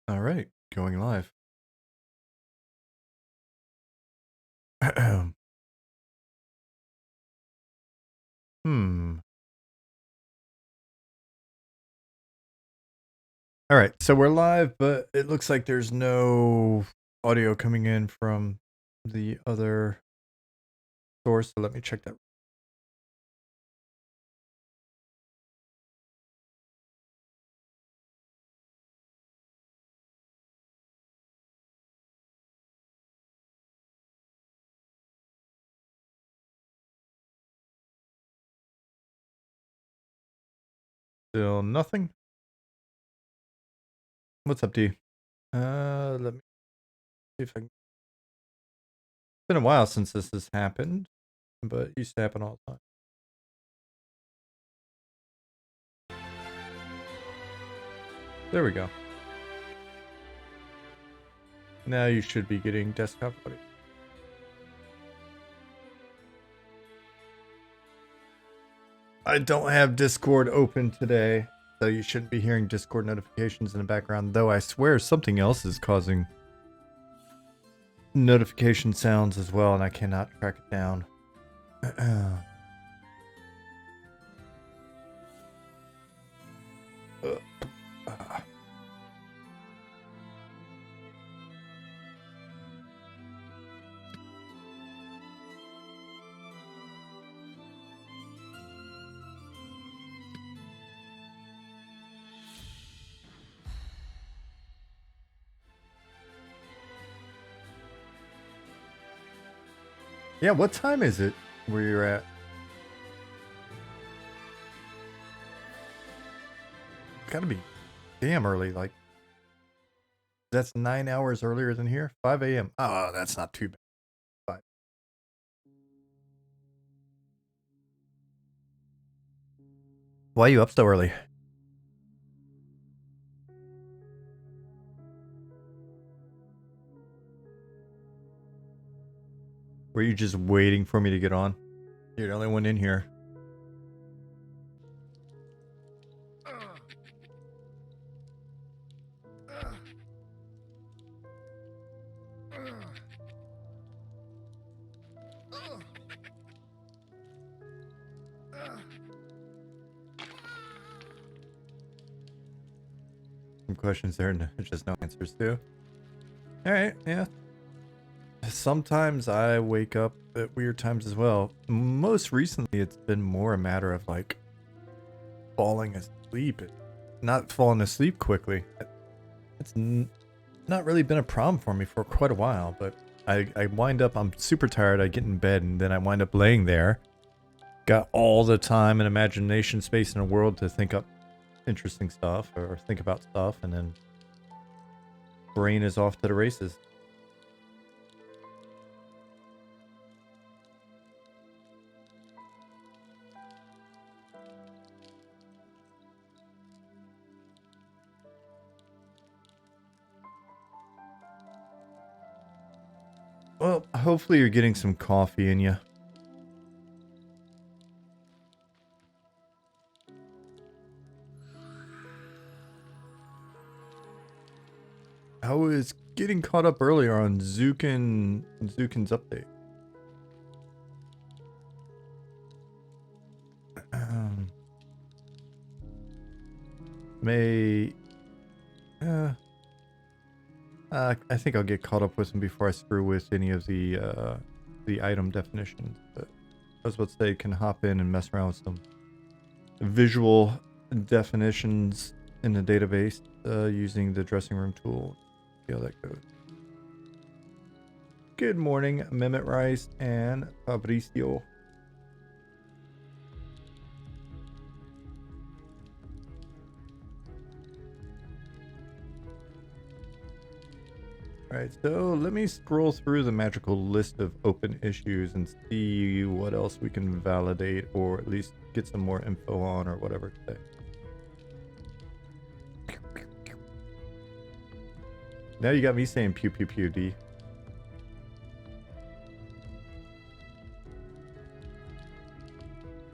All right, going live. hmm. All right, so we're live, but it looks like there's no audio coming in from the other source. So let me check that. Still nothing. What's up, D? Let me see if I can. It's been a while since this has happened, but it used to happen all the time. There we go. Now you should be getting desktop audio. I don't have Discord open today, so you shouldn't be hearing Discord notifications in the background, though I swear something else is causing notification sounds as well, and I cannot track it down. Yeah, what time is it where you're at? Gotta be damn early. Like, that's 9 hours earlier than here. 5 a.m. Oh, that's not too bad. But why are you up so early? Were you just waiting for me to get on? You're the only one in here. Some questions there and just no answers to. All right, yeah. Sometimes I wake up at weird times as well. Most recently, it's been more a matter of like falling asleep, not falling asleep quickly. It's not really been a problem for me for quite a while, but I wind up, I'm super tired, I get in bed, and then I wind up laying there. Got all the time and imagination space in the world to think up interesting stuff or think about stuff, and then brain is off to the races. Well, hopefully you're getting some coffee in you. I was getting caught up earlier on Zukin's update. May I think I'll get caught up with him before I screw with any of the item definitions. But I was about to say, can hop in and mess around with some visual definitions in the database using the dressing room tool. See how that goes. Good morning, Mehmet Rice and Fabricio. Alright, so let me scroll through the magical list of open issues and see what else we can validate or at least get some more info on or whatever today. Now you got me saying pew pew pew D.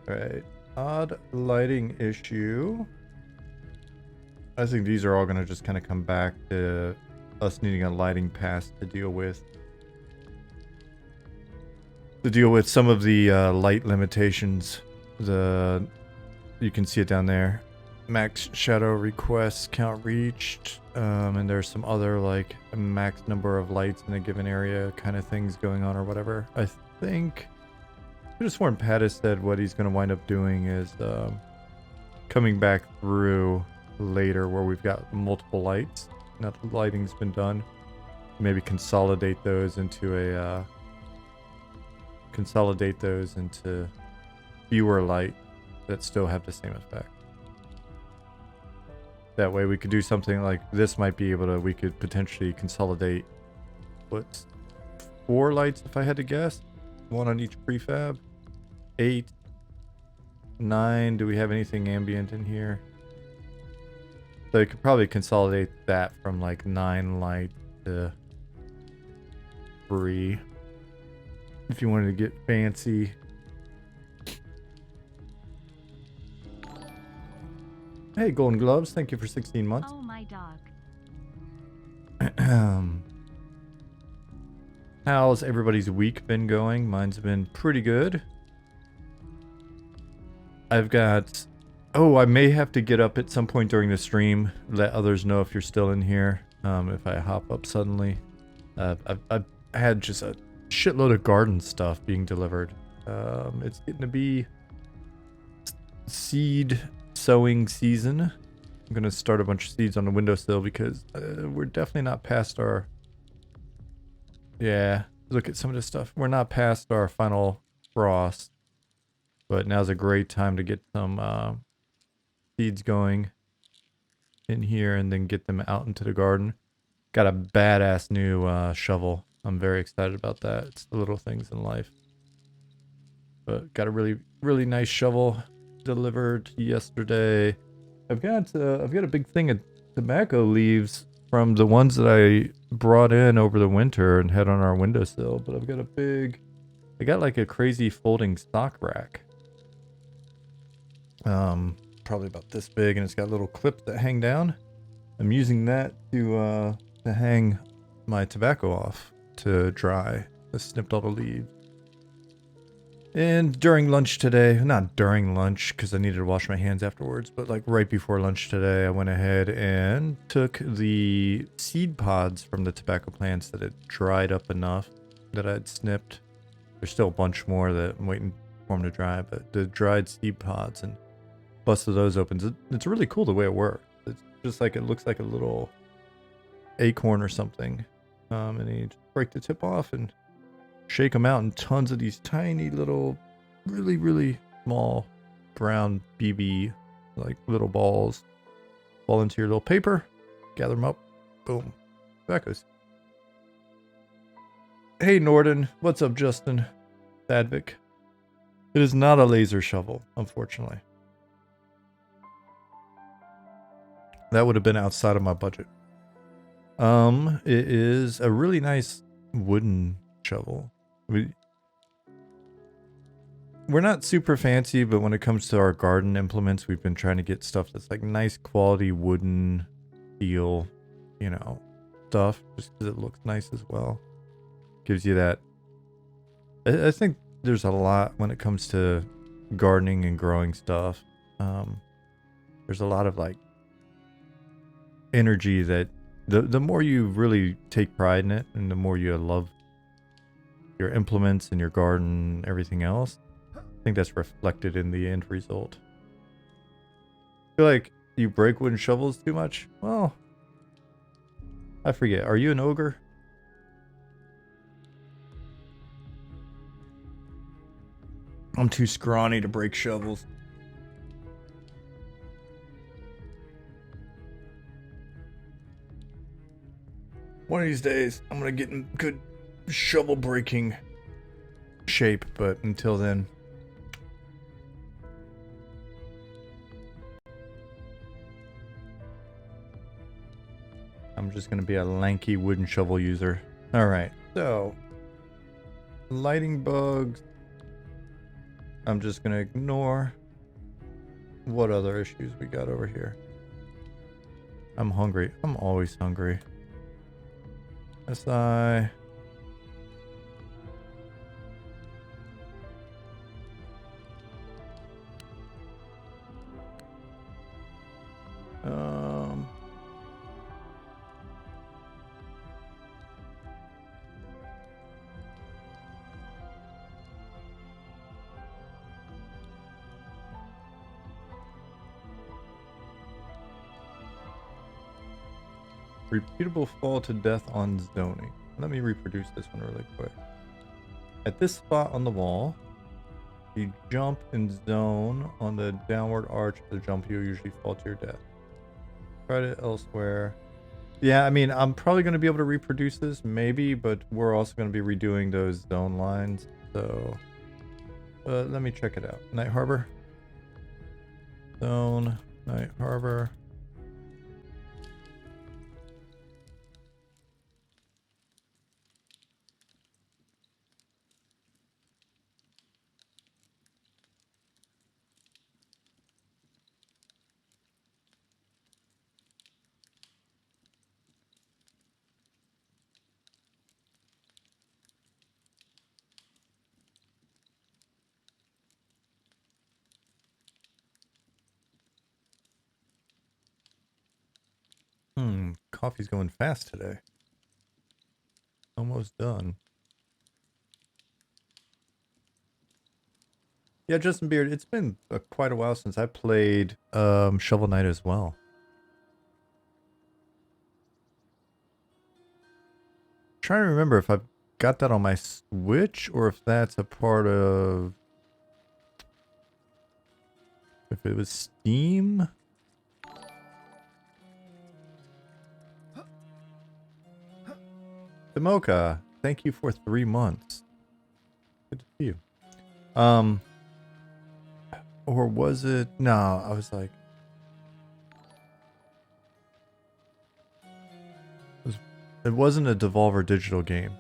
Alright, odd lighting issue. I think these are all going to just kind of come back to us needing a lighting pass to deal with. To deal with some of the light limitations. You can see it down there. Max shadow requests count reached. And there's some other like max number of lights in a given area kind of things going on or whatever. I think I just sworn Pattis said what he's going to wind up doing is coming back through later where we've got multiple lights. Now that the lighting's been done, maybe consolidate those into fewer light that still have the same effect. That way we could do something like this. Might be able to, we could potentially consolidate what's 4 lights if I had to guess, 1 on each prefab. 8, 9. Do we have anything ambient in here? So you could probably consolidate that from like 9 lights to 3 if you wanted to get fancy. Hey, Golden Gloves, thank you for 16 months. Oh, my dog. How's everybody's week been going? Mine's been pretty good. I've got... Oh, I may have to get up at some point during the stream. Let others know if you're still in here. If I hop up suddenly. I've had just a shitload of garden stuff being delivered. It's getting to be seed sowing season. I'm going to start a bunch of seeds on the windowsill because we're definitely not past our... Yeah, look at some of this stuff. We're not past our final frost. But now's a great time to get some seeds going in here and then get them out into the garden. Got a badass new shovel. I'm very excited about that. It's the little things in life. But got a really nice shovel delivered yesterday. I've got a big thing of tobacco leaves from the ones that I brought in over the winter and had on our windowsill. But I've got I got like a crazy folding stock rack. Probably about this big, and it's got little clips that hang down. I'm using that to hang my tobacco off to dry. I snipped all the leaves. And during lunch today, not during lunch because I needed to wash my hands afterwards, but like right before lunch today, I went ahead and took the seed pods from the tobacco plants that had dried up enough that I'd snipped. There's still a bunch more that I'm waiting for them to dry, but the dried seed pods, and busted those open. It's really cool the way it works. It's just like, it looks like a little acorn or something. And you just break the tip off and shake them out, and tons of these tiny little, really small brown BB, like little balls, fall into your little paper, gather them up, boom, tobaccos. Hey Norden, what's up Justin? Thadvik. It is not a laser shovel, unfortunately. That would have been outside of my budget. It is a really nice wooden shovel. We're not super fancy, but when it comes to our garden implements, we've been trying to get stuff that's like nice quality wooden steel, you know, stuff, just because it looks nice as well. Gives you that. I think there's a lot when it comes to gardening and growing stuff. There's a lot of like energy that the more you really take pride in it, and the more you love your implements and your garden, everything else, I think that's reflected in the end result. I feel like you break wooden shovels too much. Well, I forget. Are you an ogre? I'm too scrawny to break shovels. One of these days, I'm gonna get in good shovel breaking shape, but until then, I'm just gonna be a lanky wooden shovel user. All right, so lighting bugs, I'm just gonna ignore. What other issues we got over here? I'm hungry. I'm always hungry. SI. Um. Repeatable fall to death on zoning. Let me reproduce this one really quick. At this spot on the wall, you jump and zone on the downward arch of the jump, you'll usually fall to your death. Try it elsewhere. Yeah, I mean, I'm probably going to be able to reproduce this, maybe, but we're also going to be redoing those zone lines, so let me check it out. Night Harbor. Zone, Night Harbor. Coffee's going fast today. Almost done. Yeah, Justin Beard, it's been quite a while since I played Shovel Knight as well. Trying to remember if I've got that on my Switch or if that's a part of... If it was Steam? Demoka, thank you for 3 months. Good to see you. Or was it... No, I was like... It wasn't a Devolver Digital game.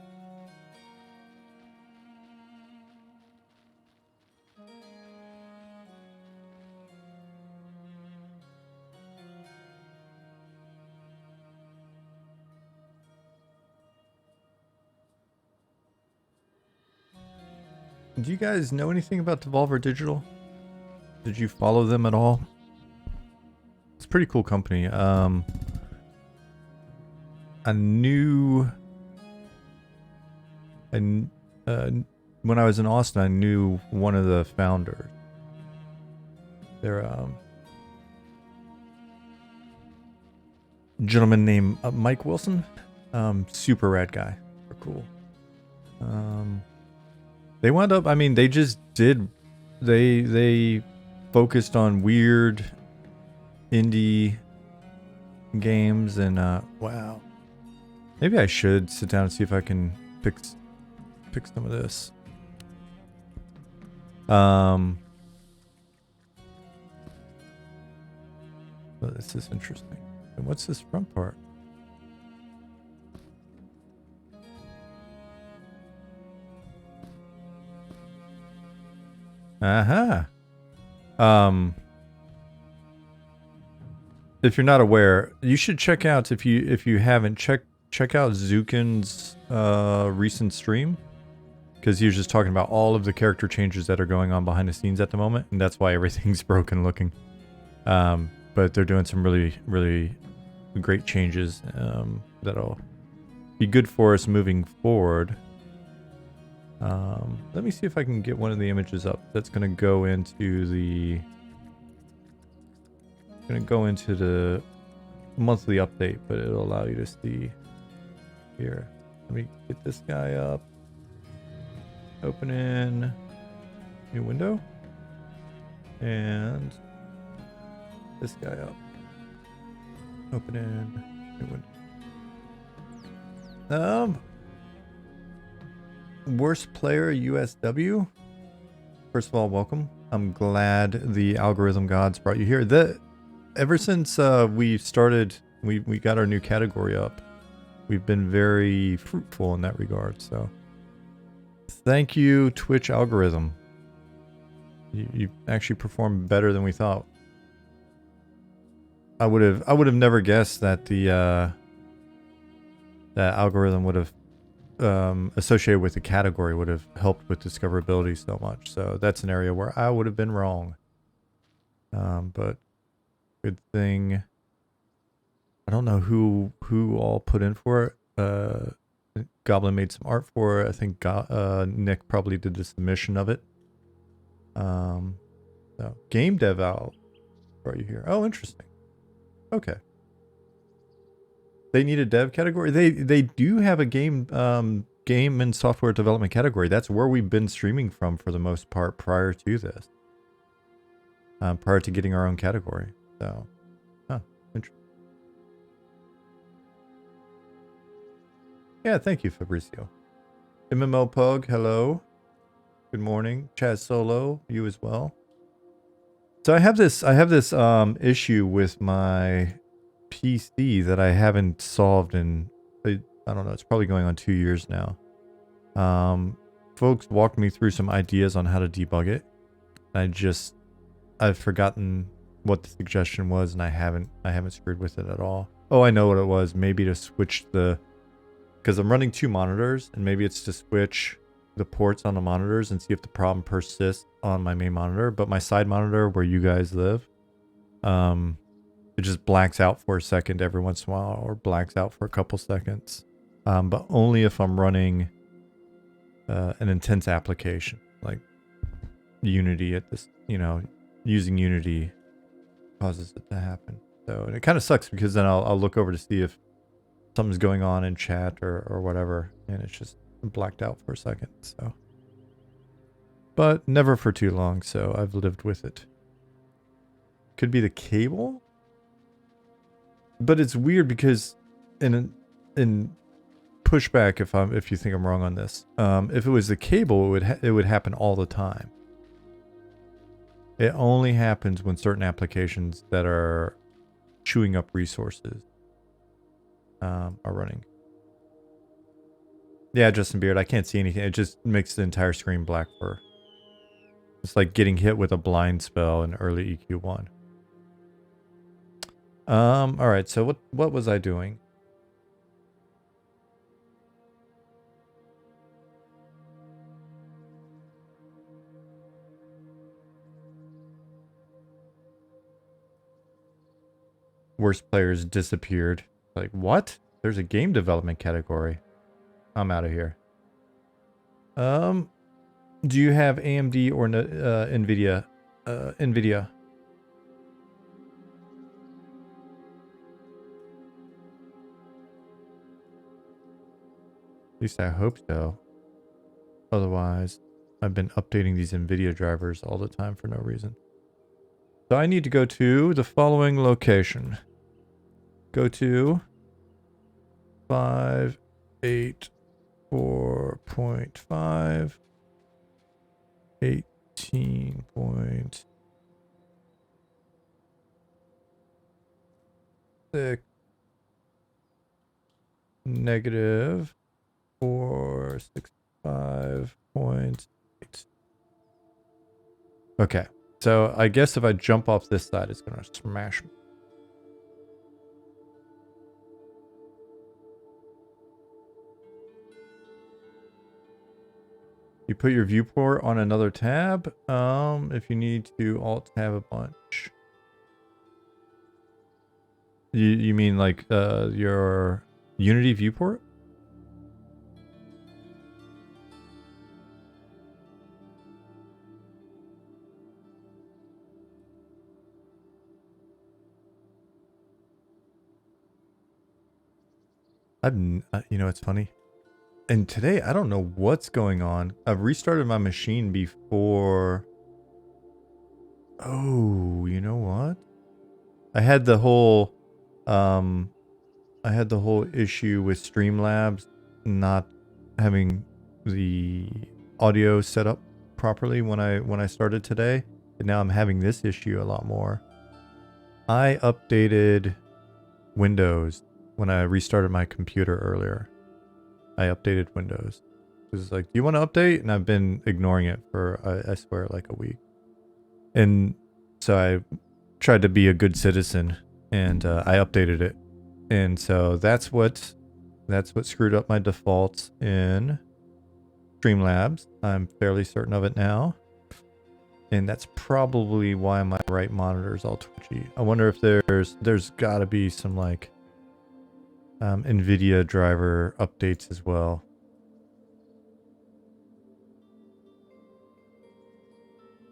Do you guys know anything about Devolver Digital? Did you follow them at all? It's a pretty cool company. I knew... when I was in Austin, I knew one of the founders. They're gentleman named Mike Wilson. Super rad guy. Super cool. They wound up, I mean, they just did, they focused on weird indie games and, wow. Maybe I should sit down and see if I can pick some of this. Well, this is interesting. And what's this front part? Aha. If you're not aware, you should check out, if you haven't, check out Zukin's recent stream, because he was just talking about all of the character changes that are going on behind the scenes at the moment, and that's why everything's broken looking. But they're doing some really great changes that'll be good for us moving forward. Let me see if I can get one of the images up. That's gonna go into the monthly update, but it'll allow you to see here. Let me get this guy up. Open in new window, and this guy up. Open in new window. Worst player USW. First of all, welcome. I'm glad the algorithm gods brought you here. Ever since we started, we got our new category up, we've been very fruitful in that regard. So thank you, Twitch algorithm. You actually performed better than we thought. I would have never guessed that the that algorithm would have associated with the category would have helped with discoverability so much. So that's an area where I would have been wrong. But good thing. I don't know who all put in for it. Goblin made some art for it. I think Nick probably did the submission of it. So game dev out. Are you here? Oh, interesting. Okay. They need a dev category. They do have a game and software development category. That's where we've been streaming from for the most part prior to this. Prior to getting our own category. So, interesting. Yeah, thank you, Fabricio. MMO Pug, hello. Good morning. Chaz Solo, you as well. So I have this issue with my PC that I haven't solved in, I don't know, it's probably going on 2 years now. Folks walked me through some ideas on how to debug it. I've forgotten what the suggestion was, and I haven't screwed with it at all. Oh, I know what it was. Maybe to switch because I'm running 2 monitors, and maybe it's to switch the ports on the monitors and see if the problem persists on my main monitor. But my side monitor, where you guys live, it just blacks out for a second every once in a while, or blacks out for a couple seconds. But only if I'm running an intense application like Unity at this, using Unity causes it to happen. So, and it kind of sucks because then I'll look over to see if something's going on in chat or whatever, and it's just blacked out for a second. So, but never for too long, so I've lived with it. Could be the cable, but it's weird because in pushback, if you think I'm wrong on this, if it was the cable, it would happen all the time. It only happens when certain applications that are chewing up resources are running. Yeah, Justin Beard, I can't see anything. It just makes the entire screen black for. It's like getting hit with a blind spell in early EQ1. All right. So what was I doing? Worst players disappeared. Like, what? There's a game development category. I'm out of here. Do you have AMD or NVIDIA? NVIDIA. At least I hope so. Otherwise, I've been updating these NVIDIA drivers all the time for no reason. So I need to go to the following location. Go to 584.5 18 point 6 negative 465.8. Okay, so I guess if I jump off this side, it's gonna smash me. You put your viewport on another tab. If you need to alt tab a bunch. You mean like your Unity viewport? It's funny. And today, I don't know what's going on. I've restarted my machine before. Oh, you know what? I had the whole issue with Streamlabs not having the audio set up properly when I started today. And now I'm having this issue a lot more. I updated Windows when I restarted my computer earlier. I updated Windows. It was like, do you want to update? And I've been ignoring it for, I swear, like a week. And so I tried to be a good citizen and I updated it, and so that's what screwed up my defaults in Streamlabs. I'm fairly certain of it now. And that's probably why my right monitor is all twitchy. I wonder if there's got to be some like NVIDIA driver updates as well.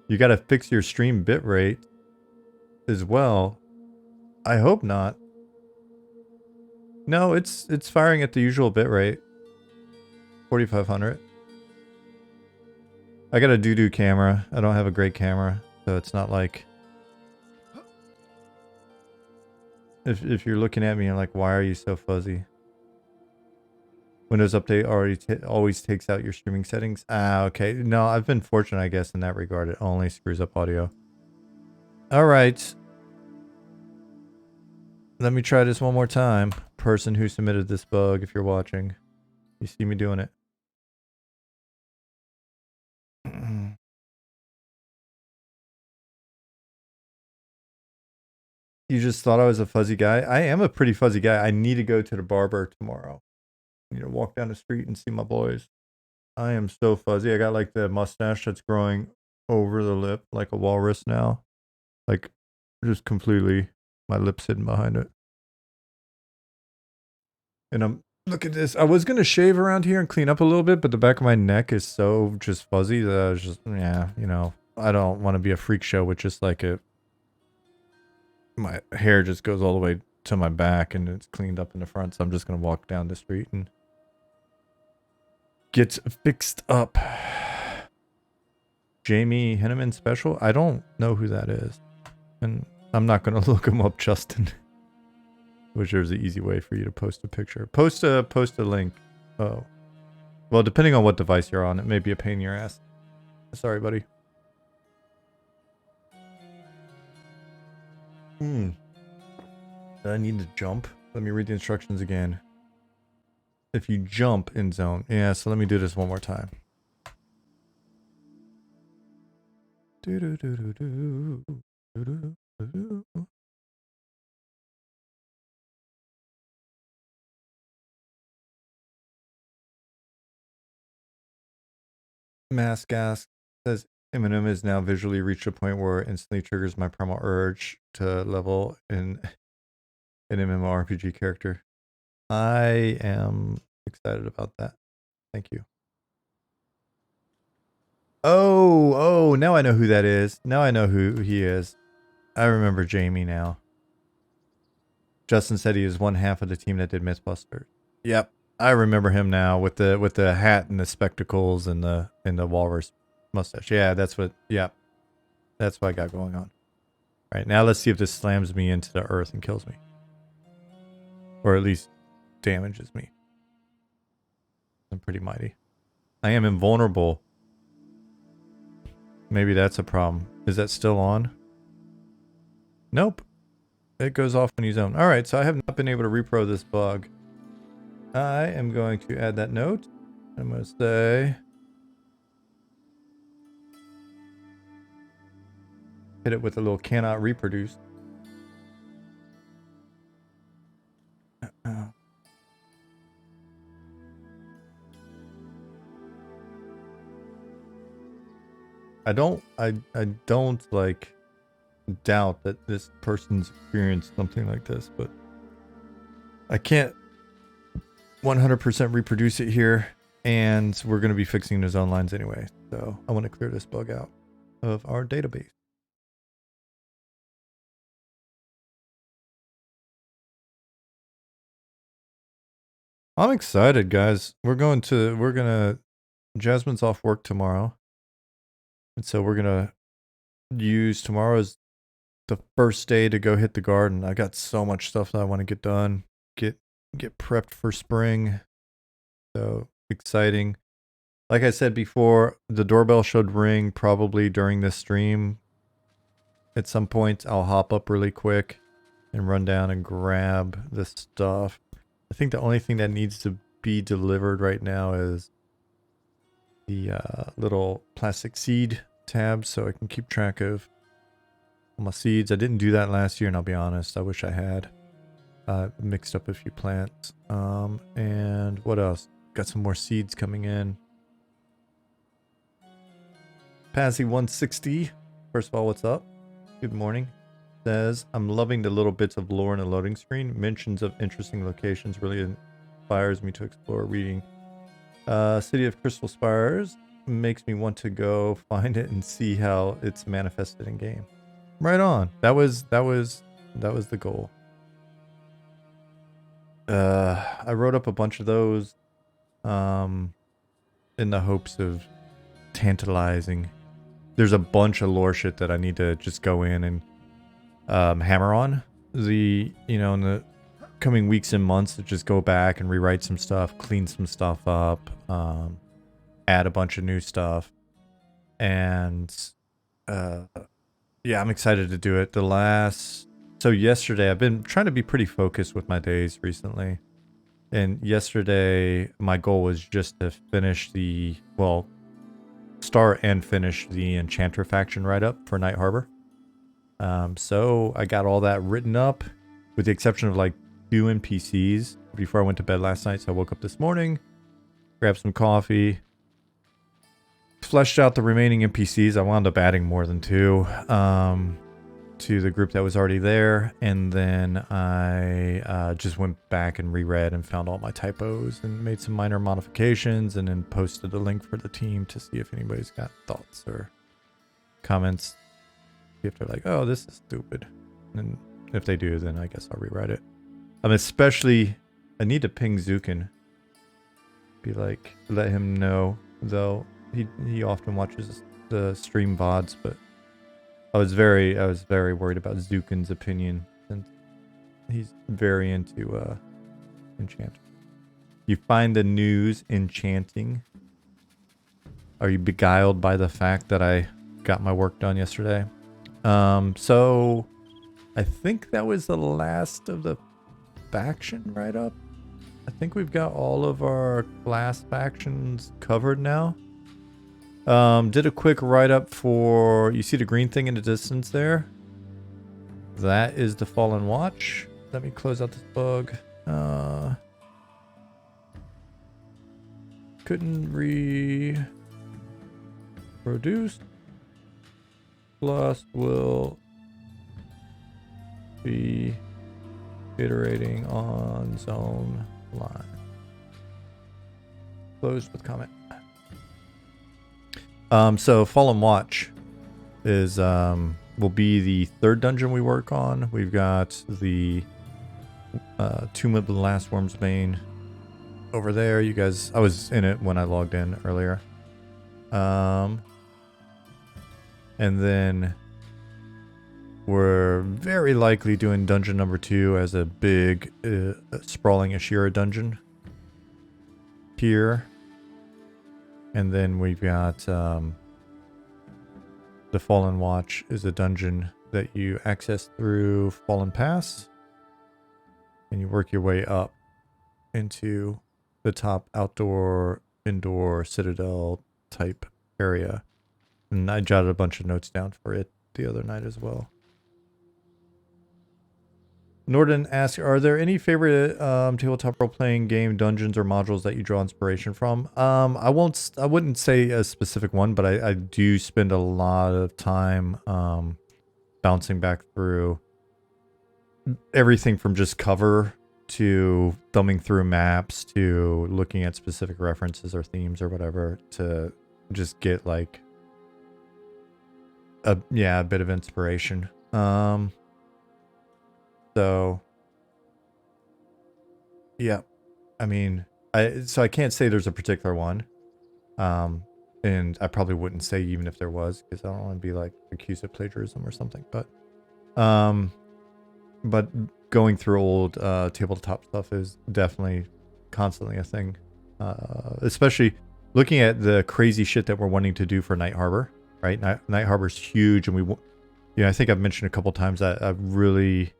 You got to fix your stream bitrate as well. I hope not. No, it's firing at the usual bitrate. 4500. I got a doo-doo camera. I don't have a great camera, so it's not like... If you're looking at me and like, why are you so fuzzy? Windows Update always takes out your streaming settings. Ah, okay. No, I've been fortunate, I guess, in that regard. It only screws up audio. All right. Let me try this one more time. Person who submitted this bug, if you're watching. You see me doing it. You just thought I was a fuzzy guy? I am a pretty fuzzy guy. I need to go to the barber tomorrow. I need to walk down the street and see my boys. I am so fuzzy. I got like the mustache that's growing over the lip like a walrus now. Like just completely my lips hidden behind it. And look at this. I was going to shave around here and clean up a little bit, but the back of my neck is so just fuzzy that I was just, yeah, you know, I don't want to be a freak show with just like my hair just goes all the way to my back and it's cleaned up in the front. So I'm just going to walk down the street and get fixed up. Jamie Henneman special? I don't know who that is. And I'm not going to look him up, Justin. Which there's an easy way for you to post a picture. Post a link. Oh. Well, depending on what device you're on, it may be a pain in your ass. Sorry, buddy. Do I need to jump? Let me read the instructions again. If you jump in zone. Yeah, so let me do this one more time. Mask asks, says Eminem is now visually reached a point where it instantly triggers my primal urge to level in an MMORPG character. I am excited about that. Thank you. Oh, now I know who that is. Now I know who he is. I remember Jamie now. Justin said he was one half of the team that did Mythbusters. Yep. I remember him now with the hat and the spectacles and the walrus mustache. Yeah, that's what I got going on. All right, now let's see if this slams me into the earth and kills me. Or at least damages me. I'm pretty mighty. I am invulnerable. Maybe that's a problem. Is that still on? Nope. It goes off when you zone. Alright, so I have not been able to repro this bug. I am going to add that note. I'm going to say... hit it with a little cannot reproduce. I don't like doubt that this person's experienced something like this, but I can't 100% reproduce it here, and we're going to be fixing the zone lines anyway, so I want to clear this bug out of our database. I'm excited, guys. Jasmine's off work tomorrow, and so we're gonna use tomorrow as the first day to go hit the garden. I got so much stuff that I want to get done, get prepped for spring. So exciting. Like I said before, the doorbell should ring probably during this stream. At some point, I'll hop up really quick and run down and grab the stuff. I think the only thing that needs to be delivered right now is the little plastic seed tab, so I can keep track of all my seeds. I didn't do that last year, and I'll be honest, I wish I had. Mixed up a few plants. And what else? Got some more seeds coming in. Passy 160. First of all, what's up? Good morning. Says, I'm loving the little bits of lore in a loading screen. Mentions of interesting locations really inspires me to explore reading. City of Crystal Spires makes me want to go find it and see how it's manifested in game. Right on. That was the goal. I wrote up a bunch of those in the hopes of tantalizing. There's a bunch of lore shit that I need to just go in and hammer on. In the coming weeks and months, to just go back and rewrite some stuff, clean some stuff up, add a bunch of new stuff. And yeah, I'm excited to do it. So yesterday, I've been trying to be pretty focused with my days recently. And yesterday, my goal was just to start and finish the Enchanter faction write-up for Night Harbor. So I got all that written up, with the exception of like 2 NPCs before I went to bed last night. So I woke up this morning, grabbed some coffee, fleshed out the remaining NPCs. I wound up adding more than 2 to the group that was already there, and then I just went back and reread and found all my typos and made some minor modifications, and then posted a link for the team to see if anybody's got thoughts or comments. If they're like, oh, this is stupid, and if they do, then I guess I'll rewrite it. I need to ping Zukin. Be like, let him know, though he often watches the stream VODs, but I was very worried about Zukin's opinion, since he's very into enchanting. You find the news enchanting? Are you beguiled by the fact that I got my work done yesterday? So I think that was the last of the faction write-up. I think we've got all of our class factions covered now. Did a quick write-up for... You see the green thing in the distance there? That is the Fallen Watch. Let me close out this bug. Couldn't reproduce. Plus will be iterating on zone line. Closed with comment. So Fallen Watch is will be the 3rd dungeon we work on. We've got the Tomb of the Last Worm's Bane over there. You guys, I was in it when I logged in earlier. And then we're very likely doing dungeon number 2 as a big sprawling Ashira dungeon here. And then we've got the Fallen Watch is a dungeon that you access through Fallen Pass, and you work your way up into the top indoor citadel type area. And I jotted a bunch of notes down for it the other night as well. Norden asks, are there any favorite tabletop role-playing game dungeons or modules that you draw inspiration from? I wouldn't say a specific one, but I do spend a lot of time bouncing back through everything from just cover to thumbing through maps to looking at specific references or themes or whatever to just get like a bit of inspiration. So yeah, I mean, I can't say there's a particular one, and I probably wouldn't say even if there was, because I don't want to be like accused of plagiarism or something. But going through old tabletop stuff is definitely constantly a thing, especially looking at the crazy shit that we're wanting to do for Night Harbor. Right, Night Harbor's huge, and I think I've mentioned a couple times that I really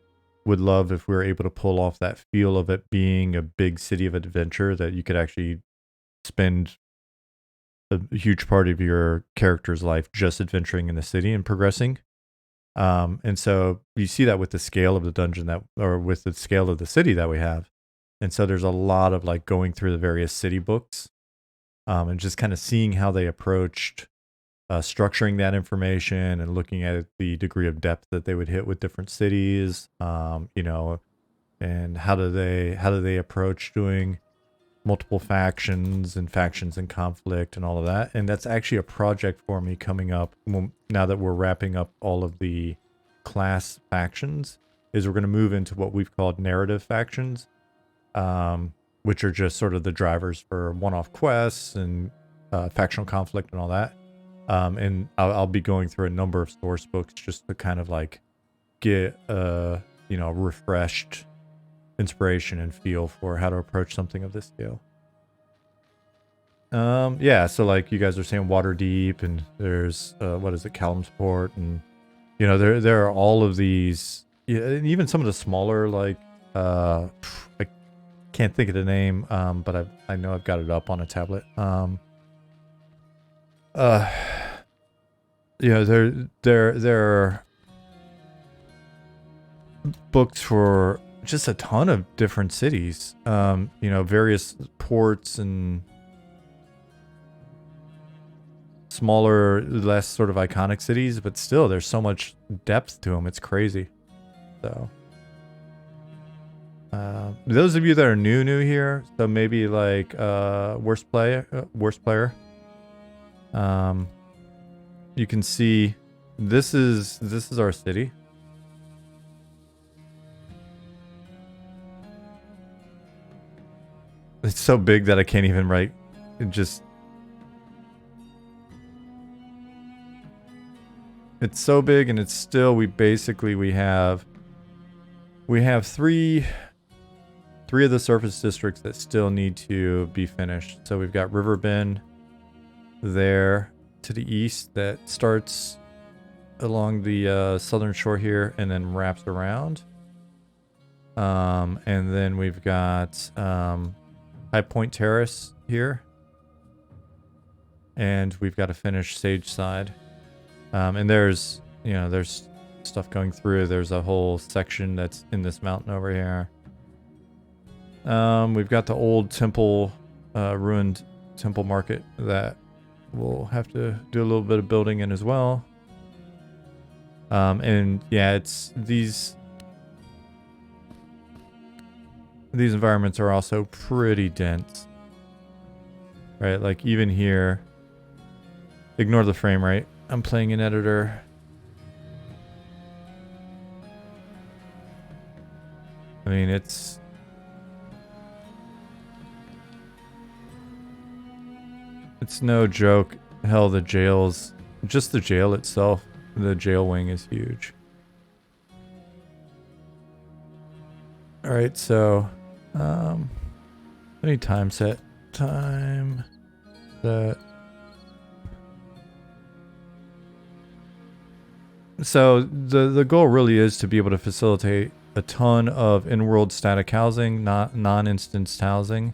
would love if we were able to pull off that feel of it being a big city of adventure that you could actually spend a huge part of your character's life just adventuring in the city and progressing. And so you see that with the scale of the dungeon or with the scale of the city that we have. And so there's a lot of like going through the various city books, and just kind of seeing how they approached structuring that information and looking at the degree of depth that they would hit with different cities, and how do they approach doing multiple factions and conflict and all of that. And that's actually a project for me coming up now that we're wrapping up all of the class factions, is we're going to move into what we've called narrative factions, which are just sort of the drivers for one-off quests and factional conflict and all that. And I'll be going through a number of source books just to kind of like get refreshed inspiration and feel for how to approach something of this scale. Yeah, so like you guys are saying Waterdeep, and there's what is it, Kalimsport, and there are all of these, and even some of the smaller, like I can't think of the name, but I know I've got it up on a tablet. There are books for just a ton of different cities, various ports and smaller, less sort of iconic cities, but still there's so much depth to them. It's crazy. So those of you that are new here, so maybe like worst player, you can see this is our city. It's so big that I can't even write. It's so big, and it's still, we have three of the surface districts that still need to be finished. So we've got River Bend there to the east that starts along the southern shore here and then wraps around. And then we've got High Point Terrace here, and we've got to finish Sage Side. And there's stuff going through. There's a whole section that's in this mountain over here. We've got the old temple, ruined temple market that we'll have to do a little bit of building in as well. And yeah, it's these environments are also pretty dense, right? Like even here, ignore the frame rate. I'm playing an editor. I mean, it's no joke. Hell, the jails, just the jail itself, the jail wing is huge. All right, so any time set. So the goal really is to be able to facilitate a ton of in-world static housing, not non-instanced housing,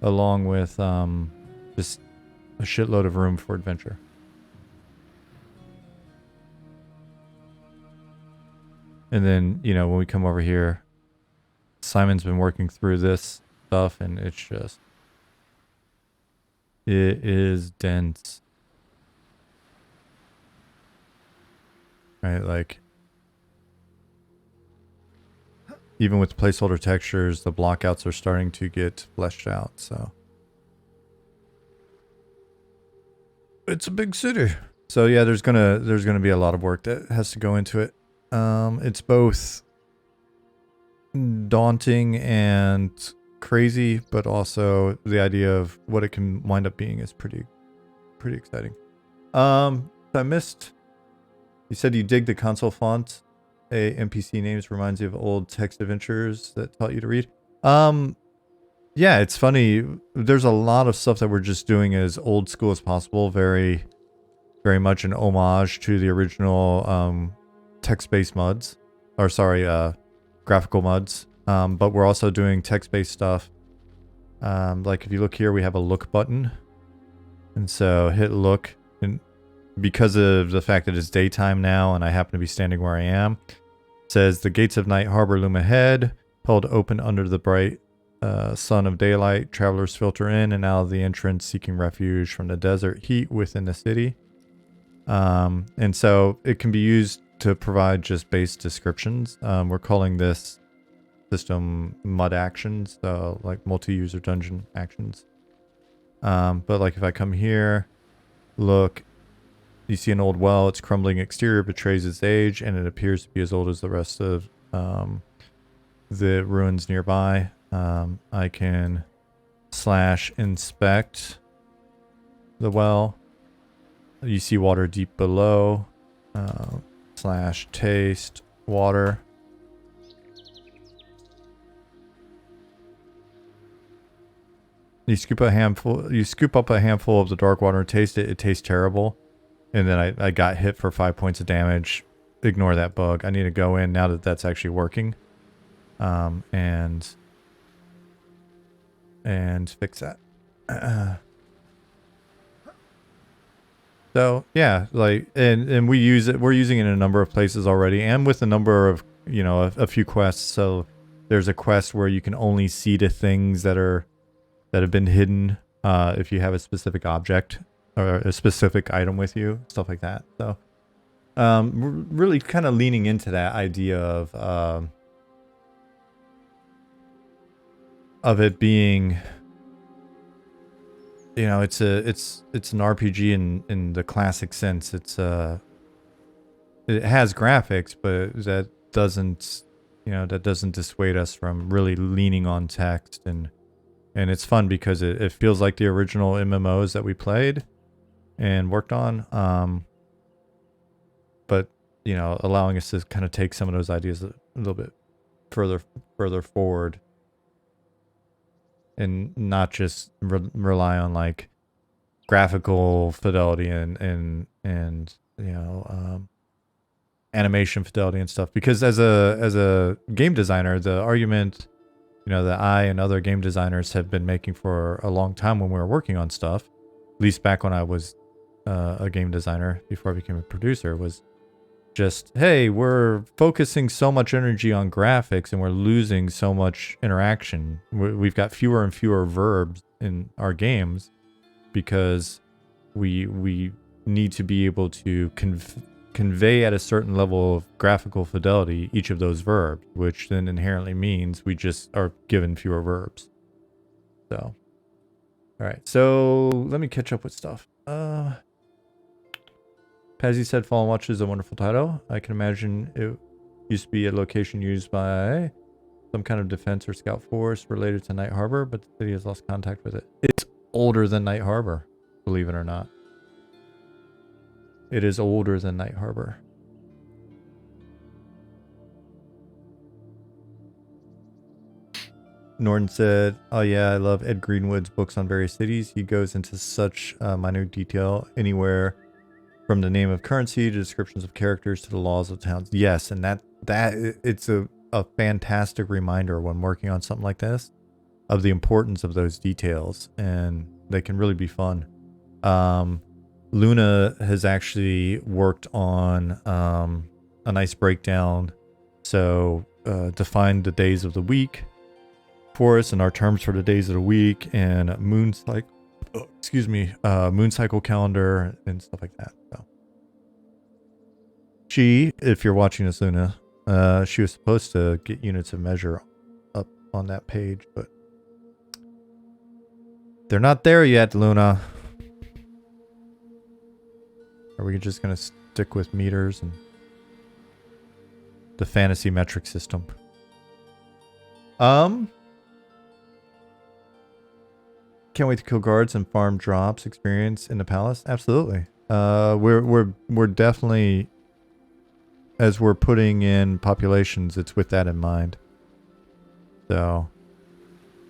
along with just a shitload of room for adventure. And then, when we come over here, Simon's been working through this stuff, and it is dense. Right, like even with placeholder textures, the blockouts are starting to get fleshed out, so it's a big city. So yeah, there's gonna be a lot of work that has to go into it. It's both daunting and crazy, but also the idea of what it can wind up being is pretty exciting. I missed. You said you dig the console font. NPC names reminds you of old text adventures that taught you to read. Yeah, it's funny. There's a lot of stuff that we're just doing as old school as possible. Very, very much an homage to the original text-based mods. Or sorry, graphical mods. But we're also doing text-based stuff. Like if you look here, we have a look button. And so hit look, and because of the fact that it's daytime now and I happen to be standing where I am, it says the gates of Night Harbor loom ahead, held open under the bright sun of daylight. Travelers filter in and out of the entrance, seeking refuge from the desert heat within the city. And so it can be used to provide just base descriptions. We're calling this system mud actions, so like multi-user dungeon actions. But like if I come here, look, you see an old well. Its crumbling exterior betrays its age, and it appears to be as old as the rest of the ruins nearby. I can /inspect the well. You see water deep below. /taste water. You scoop up a handful of the dark water and taste it. It tastes terrible. And then I got hit for 5 points of damage. Ignore that bug. I need to go in now that that's actually working. And fix that. So yeah, like, and we use it. We're using it in a number of places already, and with a number of, you know, a few quests. So there's a quest where you can only see the things that have been hidden if you have a specific object or a specific item with you, stuff like that. So we're really kind of leaning into that idea of it being, you know, it's an RPG in the classic sense. It has graphics, but that doesn't dissuade us from really leaning on text, and it's fun because it feels like the original MMOs that we played and worked on, but you know, allowing us to kind of take some of those ideas a little bit further forward, and not just rely on like graphical fidelity and you know, animation fidelity and stuff. Because as a game designer, the argument, you know, that I and other game designers have been making for a long time when we were working on stuff, at least back when I was a game designer before I became a producer, was just, hey, we're focusing so much energy on graphics and we're losing so much interaction. We've got fewer and fewer verbs in our games because we need to be able to convey at a certain level of graphical fidelity each of those verbs, which then inherently means we just are given fewer verbs. So, all right, so let me catch up with stuff. Pazzy said Fallen Watch is a wonderful title. I can imagine it used to be a location used by some kind of defense or scout force related to Night Harbor, but the city has lost contact with it. It's older than Night Harbor, believe it or not. It is older than Night Harbor. Norton said, oh yeah, I love Ed Greenwood's books on various cities. He goes into such minute detail, anywhere from the name of currency to descriptions of characters to the laws of towns. Yes, and that it's a fantastic reminder when working on something like this of the importance of those details, and they can really be fun. Luna has actually worked on a nice breakdown. So define the days of the week for us and our terms for the days of the week, and moon cycle calendar and stuff like that. So she, if you're watching this, Luna, she was supposed to get units of measure up on that page, but they're not there yet, Luna. Are we just gonna stick with meters and the fantasy metric system? Can't wait to kill guards and farm drops experience in the palace. Absolutely. We're definitely, as we're putting in populations, it's with that in mind. So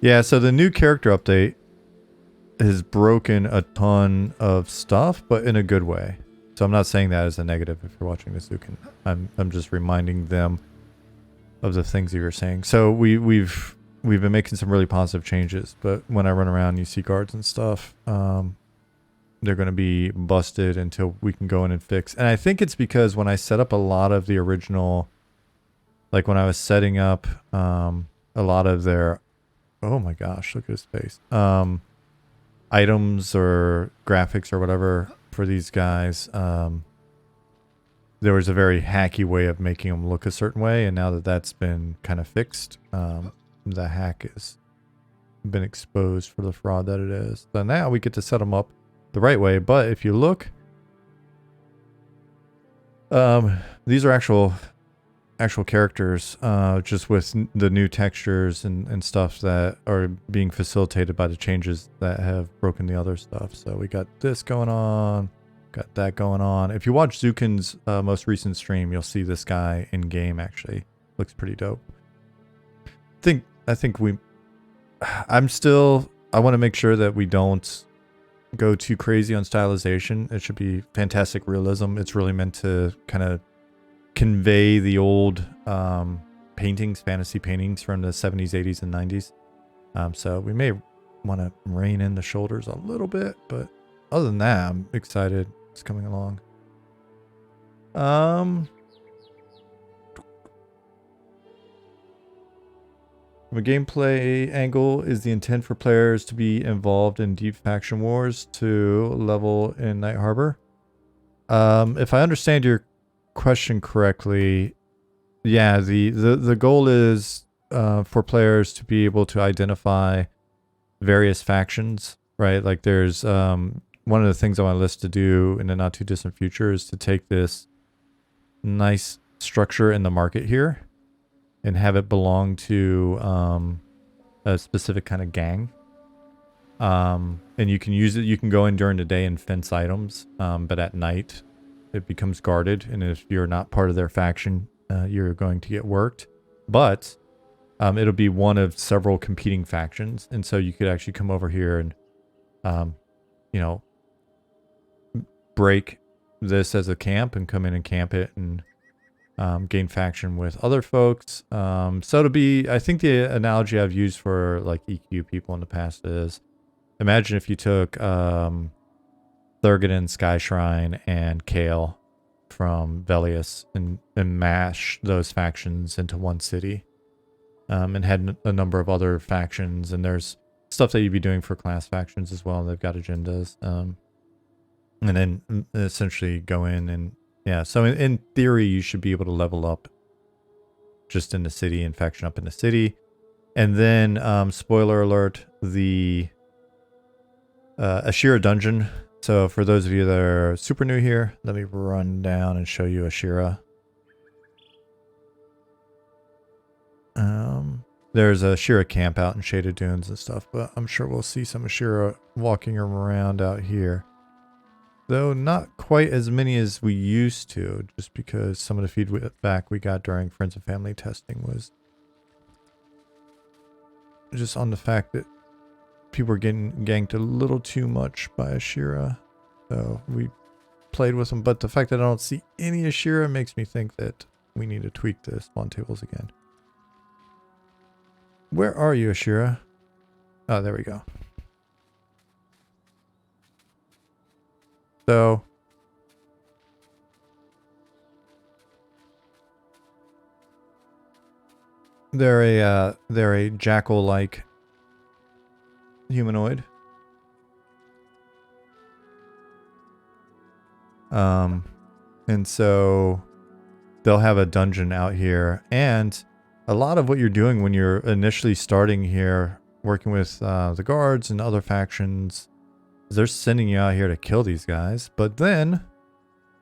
yeah, so the new character update has broken a ton of stuff, but in a good way. So I'm not saying that as a negative if you're watching this, Lucan. I'm just reminding them of the things that you're saying. So we've been making some really positive changes, but when I run around, you see guards and stuff. they're going to be busted until we can go in and fix. And I think it's because when I set up a lot of the original, like when I was setting up a lot of their, oh my gosh, look at his face, items or graphics or whatever for these guys, there was a very hacky way of making them look a certain way, and now that that's been kind of fixed, the hack has been exposed for the fraud that it is. So now we get to set them up the right way. But if you look, these are actual characters, just with the new textures and stuff that are being facilitated by the changes that have broken the other stuff. So we got this going on, got that going on. If you watch Zukin's most recent stream, you'll see this guy in game. Actually, looks pretty dope. I think I want to make sure that we don't go too crazy on stylization. It should be fantastic realism. It's really meant to kind of convey the old paintings, fantasy paintings from the 70s, 80s, and 90s. So we may want to rein in the shoulders a little bit, but other than that, I'm excited. It's coming along. From a gameplay angle, is the intent for players to be involved in deep faction wars to level in Night Harbor? If I understand your question correctly, yeah, the goal is for players to be able to identify various factions, right? Like there's one of the things I want to list to do in the not too distant future is to take this nice structure in the market here and have it belong to a specific kind of gang. And you can use it, you can go in during the day and fence items, but at night it becomes guarded, and if you're not part of their faction, you're going to get worked. But it'll be one of several competing factions, and so you could actually come over here and you know, break this as a camp and come in and camp it and gain faction with other folks. So it'll be, I think the analogy I've used for like EQ people in the past is, imagine if you took Thurgood and Skyshrine and Kale from Velius and mash those factions into one city, and had a number of other factions, and there's stuff that you'd be doing for class factions as well. They've got agendas, and then essentially go in and, yeah, so in theory, you should be able to level up just in the city and faction up in the city. And then, spoiler alert, the Ashira dungeon. So for those of you that are super new here, let me run down and show you Ashira. There's a Ashira camp out in Shaded Dunes and stuff, but I'm sure we'll see some Ashira walking around out here. Though not quite as many as we used to, just because some of the feedback we got during Friends and Family testing was just on the fact that people were getting ganked a little too much by Ashira. So we played with them, but the fact that I don't see any Ashira makes me think that we need to tweak the spawn tables again. Where are you, Ashira? Oh, there we go. So they're a jackal-like humanoid. And so they'll have a dungeon out here, and a lot of what you're doing when you're initially starting here, working with the guards and other factions, they're sending you out here to kill these guys. But then,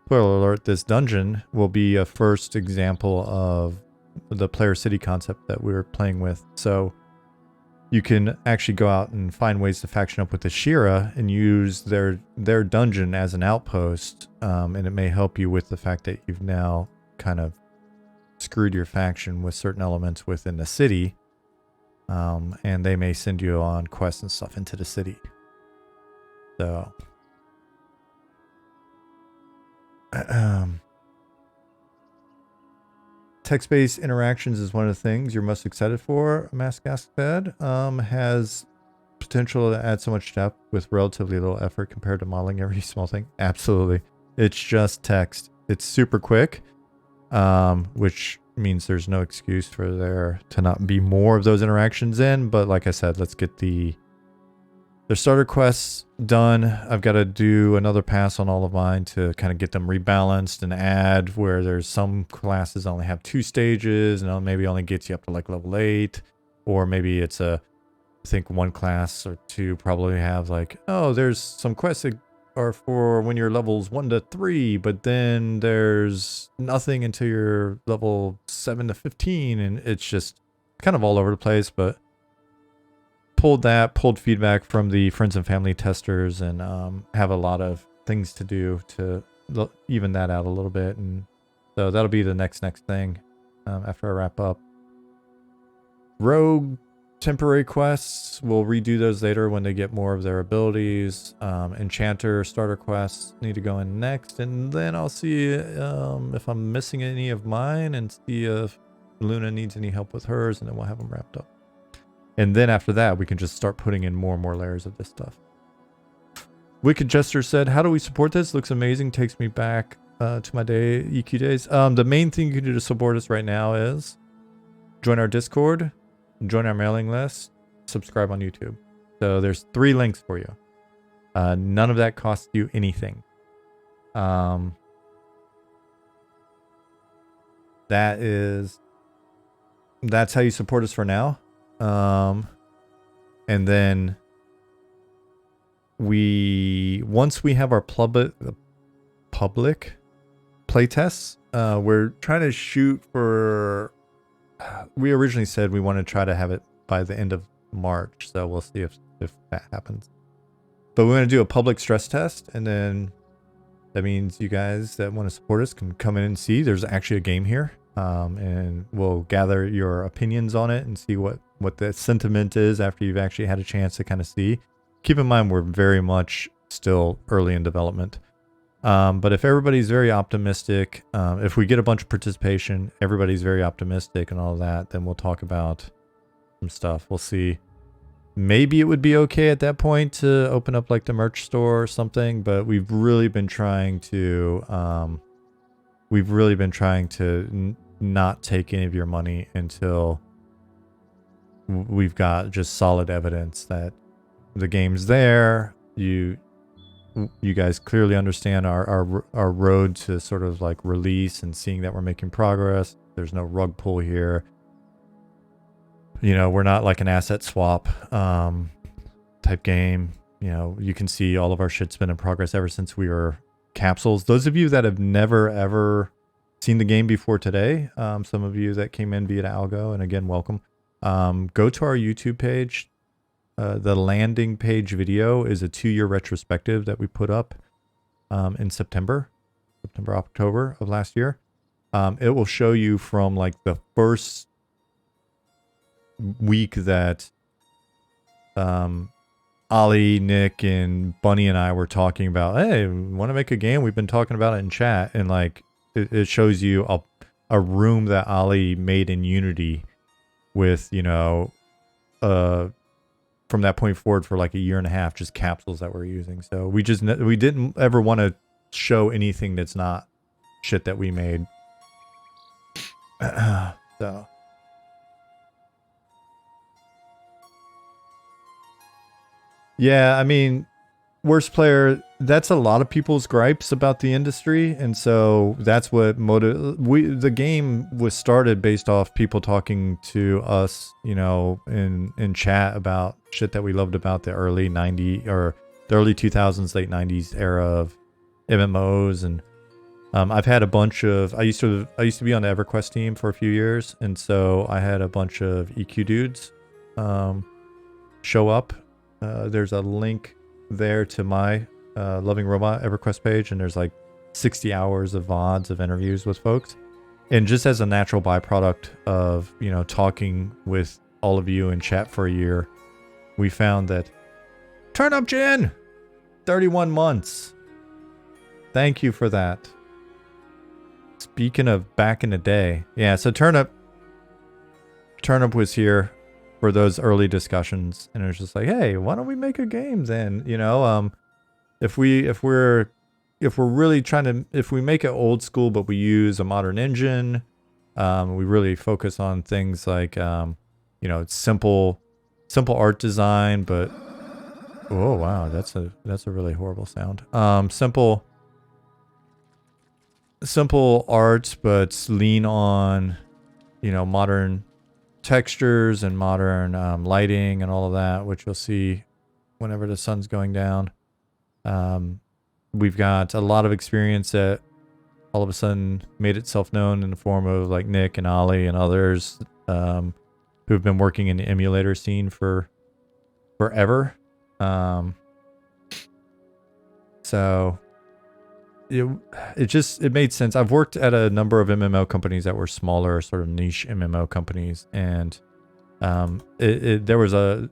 spoiler alert, this dungeon will be a first example of the player city concept that we were playing with. So you can actually go out and find ways to faction up with the Ashira and use their dungeon as an outpost, and it may help you with the fact that you've now kind of screwed your faction with certain elements within the city, and they may send you on quests and stuff into the city. So text-based interactions is one of the things you're most excited for, Mask said. Has potential to add so much depth with relatively little effort compared to modeling every small thing? Absolutely. It's just text. It's super quick, which means there's no excuse for there to not be more of those interactions in. But like I said, let's get the starter quests done. I've got to do another pass on all of mine to kind of get them rebalanced and add where there's some classes only have 2 stages and maybe only gets you up to like level 8, or maybe it's I think 1 class or 2 probably have like, oh, there's some quests that are for when you're levels 1 to 3, but then there's nothing until you're level 7 to 15, and it's just kind of all over the place. But pulled feedback from the friends and family testers, and have a lot of things to do to even that out a little bit. And so that'll be the next thing after I wrap up. Rogue temporary quests, we'll redo those later when they get more of their abilities. Enchanter starter quests need to go in next, and then I'll see if I'm missing any of mine and see if Luna needs any help with hers, and then we'll have them wrapped up. And then after that, we can just start putting in more and more layers of this stuff. Wicked Jester said, how do we support this? Looks amazing. Takes me back to my EQ days. The main thing you can do to support us right now is join our Discord, join our mailing list, subscribe on YouTube. So there's 3 links for you. None of that costs you anything. That's how you support us for now. And then once we have our public playtests, we're trying to shoot for, we originally said we want to try to have it by the end of March. So we'll see if that happens, but we're going to do a public stress test. And then that means you guys that want to support us can come in and see there's actually a game here. And we'll gather your opinions on it and see what the sentiment is after you've actually had a chance to kind of see. Keep in mind, we're very much still early in development. But if everybody's very optimistic, if we get a bunch of participation, everybody's very optimistic and all of that, then we'll talk about some stuff. We'll see. Maybe it would be okay at that point to open up like the merch store or something, but we've really been trying to not take any of your money until we've got just solid evidence that the game's there. You guys clearly understand our road to sort of like release and seeing that we're making progress. There's no rug pull here. You know, we're not like an asset swap type game. You know, you can see all of our shit's been in progress ever since we were capsules. Those of you that have never ever seen the game before today, some of you that came in via algo, and again, welcome. Go to our YouTube page. The landing page video is a 2-year retrospective that we put up in September, October of last year. It will show you from like the first week that Ollie, Nick, and Bunny and I were talking about, hey, we want to make a game. We've been talking about it in chat, and like it shows you a room that Ollie made in Unity with, you know, from that point forward for like a year and a half, just capsules that we're using. So we didn't ever want to show anything that's not shit that we made. So yeah, I mean, worst player, that's a lot of people's gripes about the industry, and so that's what the game was started based off people talking to us, you know, in chat about shit that we loved about the early 90s or the early 2000s, late 90s era of MMOs. And I've had a bunch of, I used to be on the EverQuest team for a few years, and so I had a bunch of EQ dudes show up. There's a link there to my Loving Robot EverQuest page, and there's like 60 hours of VODs of interviews with folks. And just as a natural byproduct of, you know, talking with all of you in chat for a year, we found that Turn Up Jin, 31 months. Thank you for that. Speaking of back in the day, yeah, so Turn Up was here for those early discussions, and it was just like, hey, why don't we make a game then? You know, if we're really trying to, if we make it old school but we use a modern engine, we really focus on things like you know, simple art design, but oh wow, that's a really horrible sound. Simple art, but lean on, you know, modern textures and modern lighting and all of that, which you'll see whenever the sun's going down. We've got a lot of experience that all of a sudden made itself known in the form of like Nick and Ollie and others who've been working in the emulator scene for forever. So it made sense. I've worked at a number of MMO companies that were smaller, sort of niche MMO companies, and there was a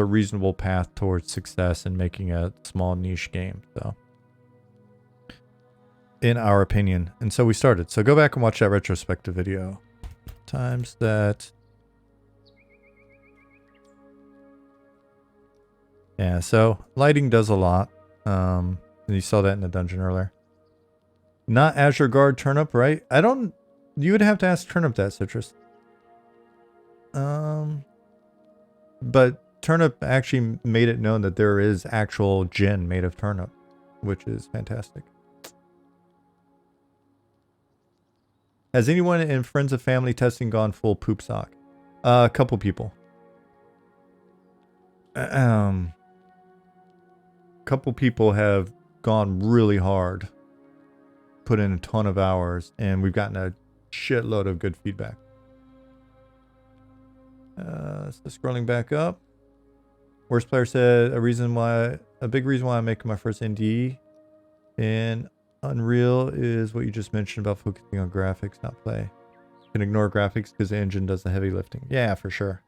reasonable path towards success in making a small niche game. So, in our opinion, and so we started. So go back and watch that retrospective video. Times that. Yeah, so lighting does a lot. You saw that in the dungeon earlier. Not Azure Guard Turnip, right? You would have to ask Turnip that, Citrus. But Turnip actually made it known that there is actual gin made of turnip, which is fantastic. Has anyone in Friends of Family testing gone full poop sock? A couple people. Couple people have gone really hard, put in a ton of hours, and we've gotten a shitload of good feedback. So scrolling back up, Worst Player said a big reason why I'm making my first ND in Unreal is what you just mentioned about focusing on graphics, not play. You can ignore graphics because the engine does the heavy lifting. Yeah, for sure.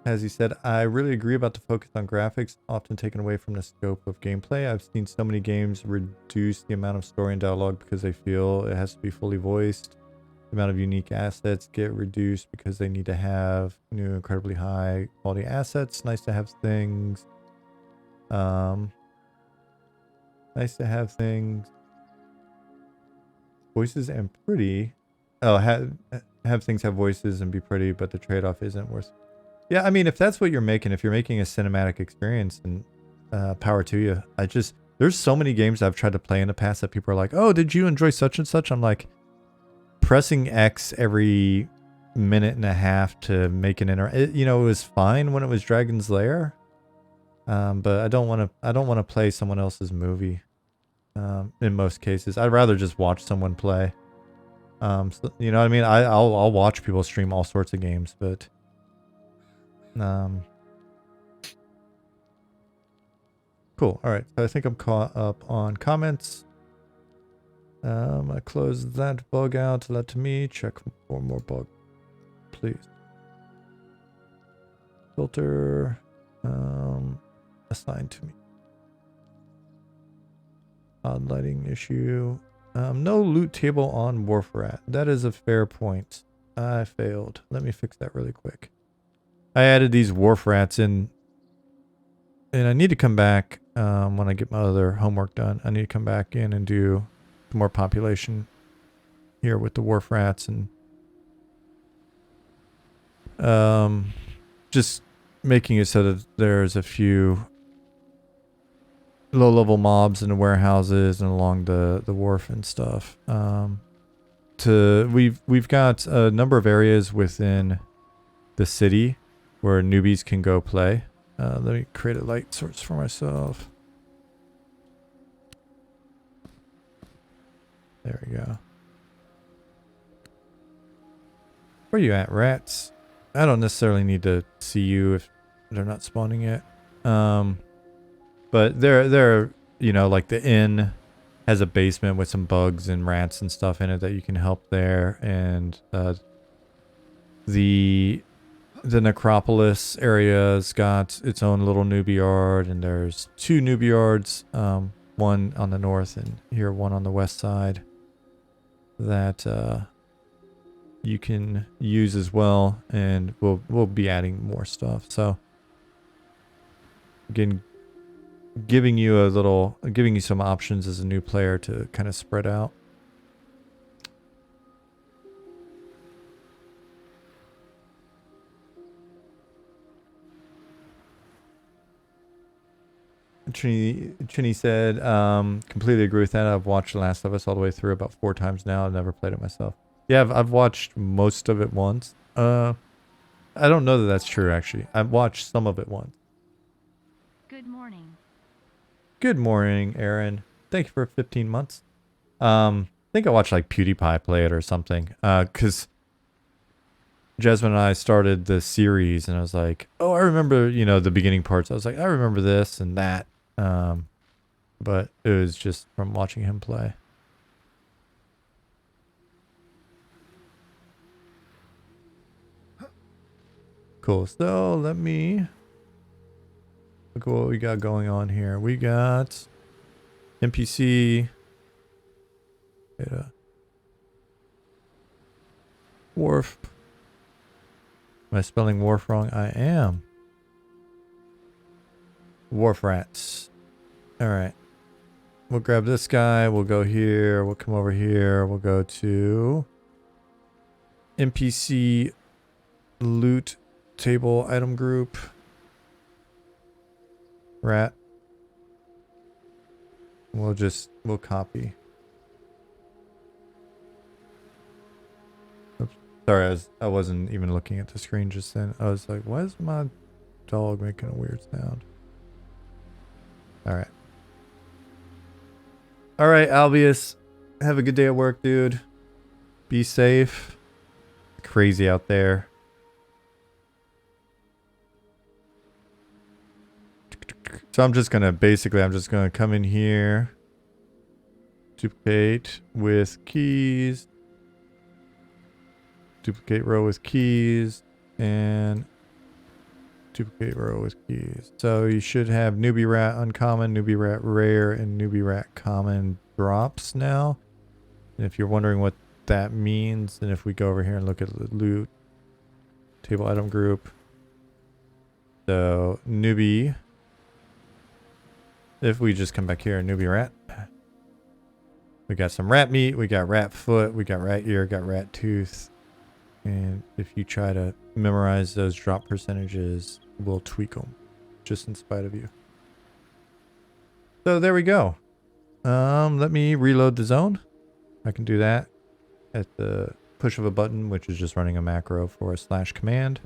As he said, I really agree about the focus on graphics, often taken away from the scope of gameplay. I've seen so many games reduce the amount of story and dialogue because they feel it has to be fully voiced. The amount of unique assets get reduced because they need to have new, incredibly high quality assets. Nice to have things. Nice to have things. Voices and pretty. Oh, have things have voices and be pretty, but the trade-off isn't worth. Yeah, I mean, if that's what you're making, if you're making a cinematic experience, then power to you. There's so many games I've tried to play in the past that people are like, oh, did you enjoy such and such? I'm like, pressing X every minute and a half to make an it was fine when it was Dragon's Lair. But I don't want to play someone else's movie. In most cases, I'd rather just watch someone play. So, you know what I mean? I'll watch people stream all sorts of games, but cool. All right. So I think I'm caught up on comments. I close that bug out. Let to me check for more bug, please. Filter, assigned to me. Odd lighting issue. No loot table on Wharf Rat. That is a fair point. I failed. Let me fix that really quick. I added these Wharf Rats in, and I need to come back when I get my other homework done. I need to come back in and do more population here with the Wharf Rats and just making it so that there's a few low-level mobs in the warehouses and along the wharf and stuff. We've got a number of areas within the city where newbies can go play. Let me create a light source for myself. There we go. Where you at, rats? I don't necessarily need to see you if they're not spawning yet. But they're you know, like the inn has a basement with some bugs and rats and stuff in it that you can help there, and the necropolis area's got its own little newbie yard, and there's 2 newbie yards, one on the north and here one on the west side, that you can use as well, and we'll be adding more stuff. So again, giving you some options as a new player to kind of spread out. Trini said, completely agree with that. I've watched The Last of Us all the way through about 4 times now. I've never played it myself. Yeah, I've watched most of it once. I don't know that that's true, actually. I've watched some of it once. Good morning. Good morning, Aaron. Thank you for 15 months. I think I watched like PewDiePie play it or something. Because Jasmine and I started the series, and I was like, oh, I remember, the beginning parts. I was like, I remember this and that. But it was just from watching him play. Cool. So let me look at what we got going on here. We got NPC. Wharf. Am I spelling wharf wrong? I am. Wharf rats. Alright. We'll grab this guy. We'll go here. We'll come over here. We'll go to NPC loot table item group. Rat. We'll copy. Oops. Sorry, I wasn't even looking at the screen just then. I was like, why is my dog making a weird sound? Alright. Alright, Albius. Have a good day at work, dude. Be safe. Crazy out there. So I'm just gonna come in here. Duplicate with keys. Duplicate row with keys. And duplicate row with keys. So you should have newbie rat uncommon, newbie rat rare, and newbie rat common drops now. And if you're wondering what that means, then if we go over here and look at the loot table item group. So newbie. If we just come back here, newbie rat. We got some rat meat, we got rat foot, we got rat ear, got rat tooth. And if you try to memorize those drop percentages, we'll tweak them just in spite of you. So there we go. Let me reload the zone. I can do that at the push of a button, which is just running a macro for a slash command.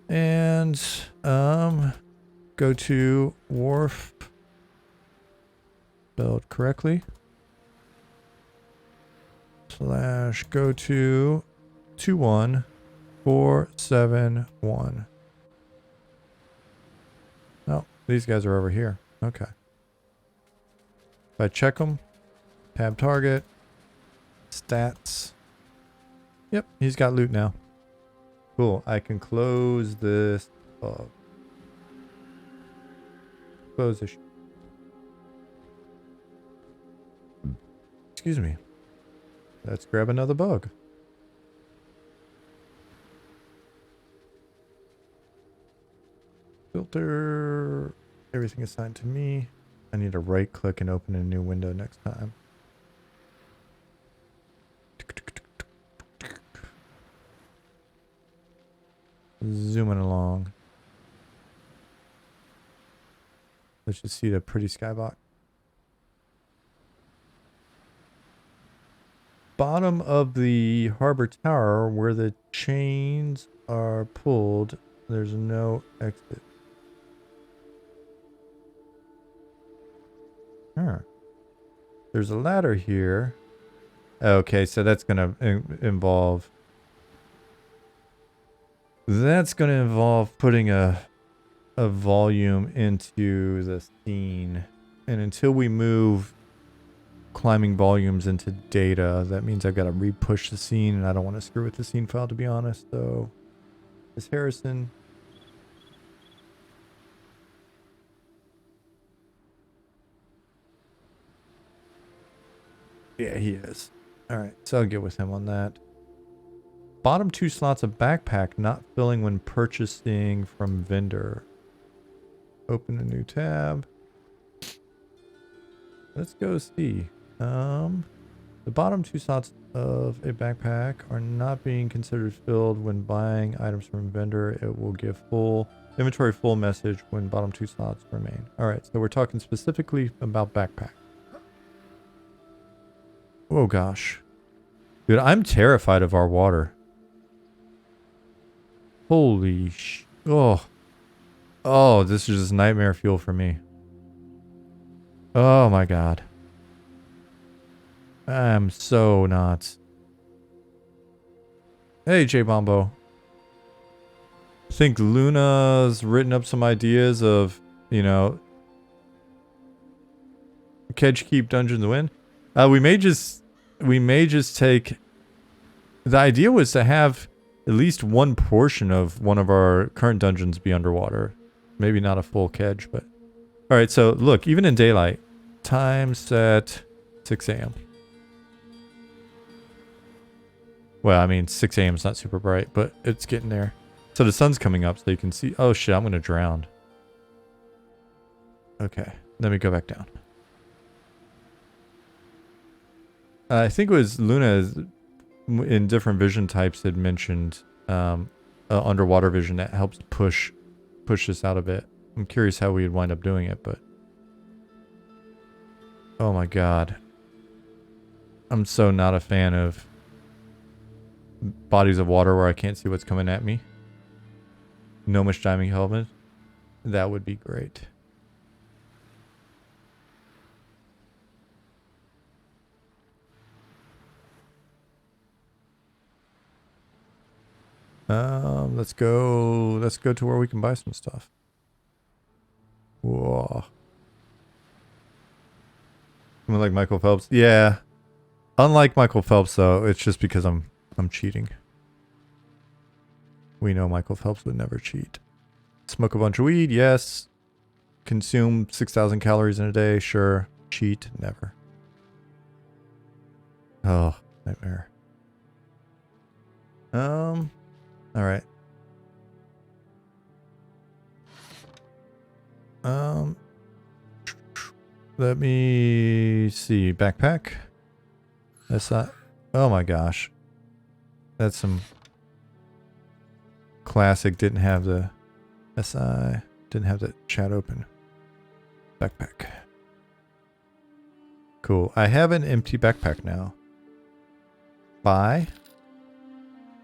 And go to wharf, spelled correctly, slash go to 21471. Oh, these guys are over here. Okay. If I check them, tab target, stats. Yep, he's got loot now. Cool. I can close this. Close this. Excuse me. Let's grab another bug. Filter. Everything assigned to me. I need to right click and open a new window next time. Zooming along. Let's just see the pretty skybox. Bottom of the harbor tower where the chains are pulled, there's no exit. Huh. There's a ladder here. Okay, so that's gonna involve... That's gonna involve putting a volume into the scene. And until we move climbing volumes into data, that means I've got to re-push the scene, and I don't want to screw with the scene file, to be honest. So, is Harrison... Yeah, he is. Alright, so I'll get with him on that. bottom 2 slots of backpack not filling when purchasing from vendor. Open a new tab. Let's go see. The bottom 2 slots of a backpack are not being considered filled when buying items from vendor. It will give full inventory full message when bottom 2 slots remain. Alright, so we're talking specifically about backpack. Oh gosh. Dude, I'm terrified of our water. Holy sh... Oh. Oh, this is just nightmare fuel for me. Oh my god. I'm so not. Hey, J Bombo. Think Luna's written up some ideas of, you know, Kedge Keep Dungeons win. We may just take. The idea was to have at least one portion of one of our current dungeons be underwater. Maybe not a full Kedge, but all right. So look, even in daylight, time set 6 a.m. Well, I mean, 6 a.m. is not super bright, but it's getting there. So the sun's coming up, so you can see. Oh shit, I'm gonna drown. Okay, let me go back down. I think it was Luna in different vision types had mentioned underwater vision that helps push this out a bit. I'm curious how we'd wind up doing it, but oh my god, I'm so not a fan of bodies of water where I can't see what's coming at me. Gnomish diving helmet, that would be great. Let's go to where we can buy some stuff. Whoa. Someone like Michael Phelps. Yeah. Unlike Michael Phelps though, it's just because I'm cheating. We know Michael Phelps would never cheat. Smoke a bunch of weed, yes. Consume 6,000 calories in a day, sure. Cheat, never. Oh, nightmare. Alright. Let me see. Backpack. That's not. Oh my gosh. That's some. Classic didn't have the SI. Didn't have the chat open. Backpack. Cool. I have an empty backpack now. Buy.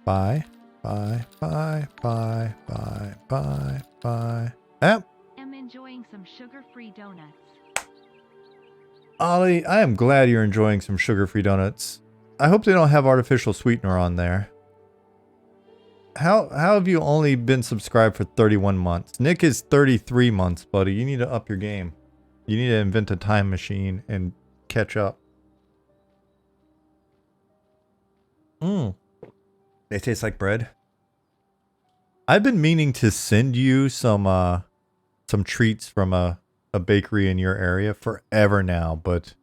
Buy. Bye, bye, bye, bye, bye, bye. App. I'm enjoying some sugar-free donuts. Ollie, I am glad you're enjoying some sugar-free donuts. I hope they don't have artificial sweetener on there. How have you only been subscribed for 31 months? Nick is 33 months, buddy. You need to up your game. You need to invent a time machine and catch up. They taste like bread. I've been meaning to send you some treats from a bakery in your area forever now, but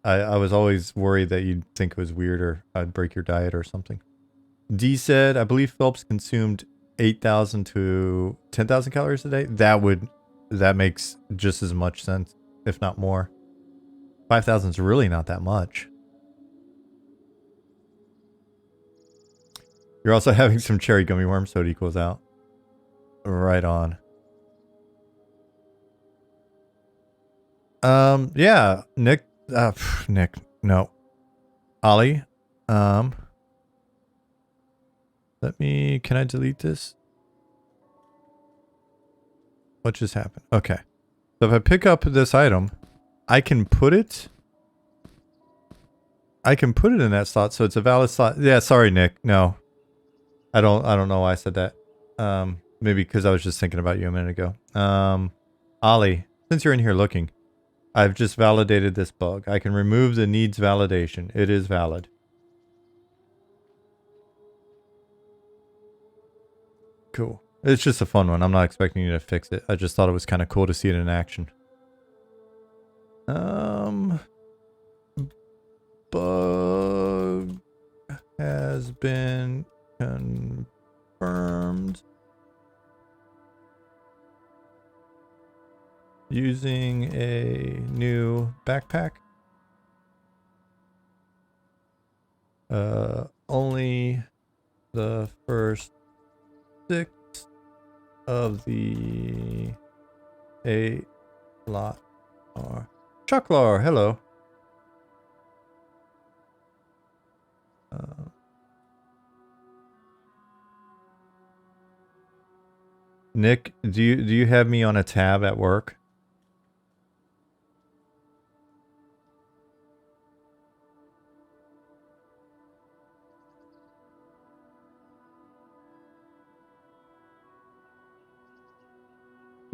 I was always worried that you'd think it was weird or I'd break your diet or something. D said, I believe Phelps consumed 8,000 to 10,000 calories a day. That makes just as much sense, if not more. 5,000 is really not that much. You're also having some cherry gummy worms, so it equals out. Right on. Yeah, Nick, Nick, no. Ollie, can I delete this? What just happened? Okay. So if I pick up this item, I can put it in that slot, so it's a valid slot. Yeah, sorry, Nick. No. I don't know why I said that. Maybe because I was just thinking about you a minute ago. Ollie, since you're in here looking, I've just validated this bug. I can remove the needs validation. It is valid. Cool. It's just a fun one. I'm not expecting you to fix it. I just thought it was kind of cool to see it in action. Bug has been confirmed. Using a new backpack. Only the first 6 of the 8 lot are. Chucklar, hello. Nick, do you have me on a tab at work?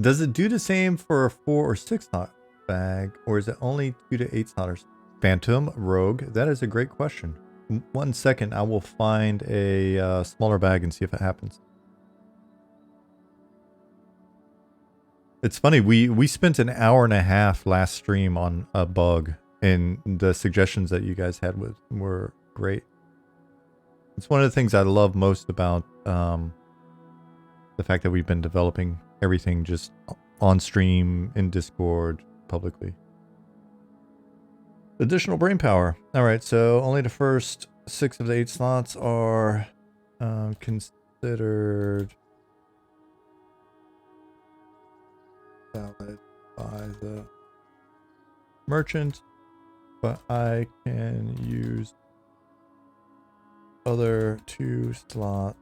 Does it do the same for a 4 or 6 slot bag, or is it only 2 to 8 slotters? Phantom, Rogue, that is a great question. 1 second, I will find a smaller bag and see if it happens. It's funny, we spent an hour and a half last stream on a bug, and the suggestions that you guys had were great. It's one of the things I love most about the fact that we've been developing everything just on stream, in Discord, publicly. Additional brain power. Alright, so only the first 6 of the 8 slots are considered valid by the merchant, but I can use other 2 slots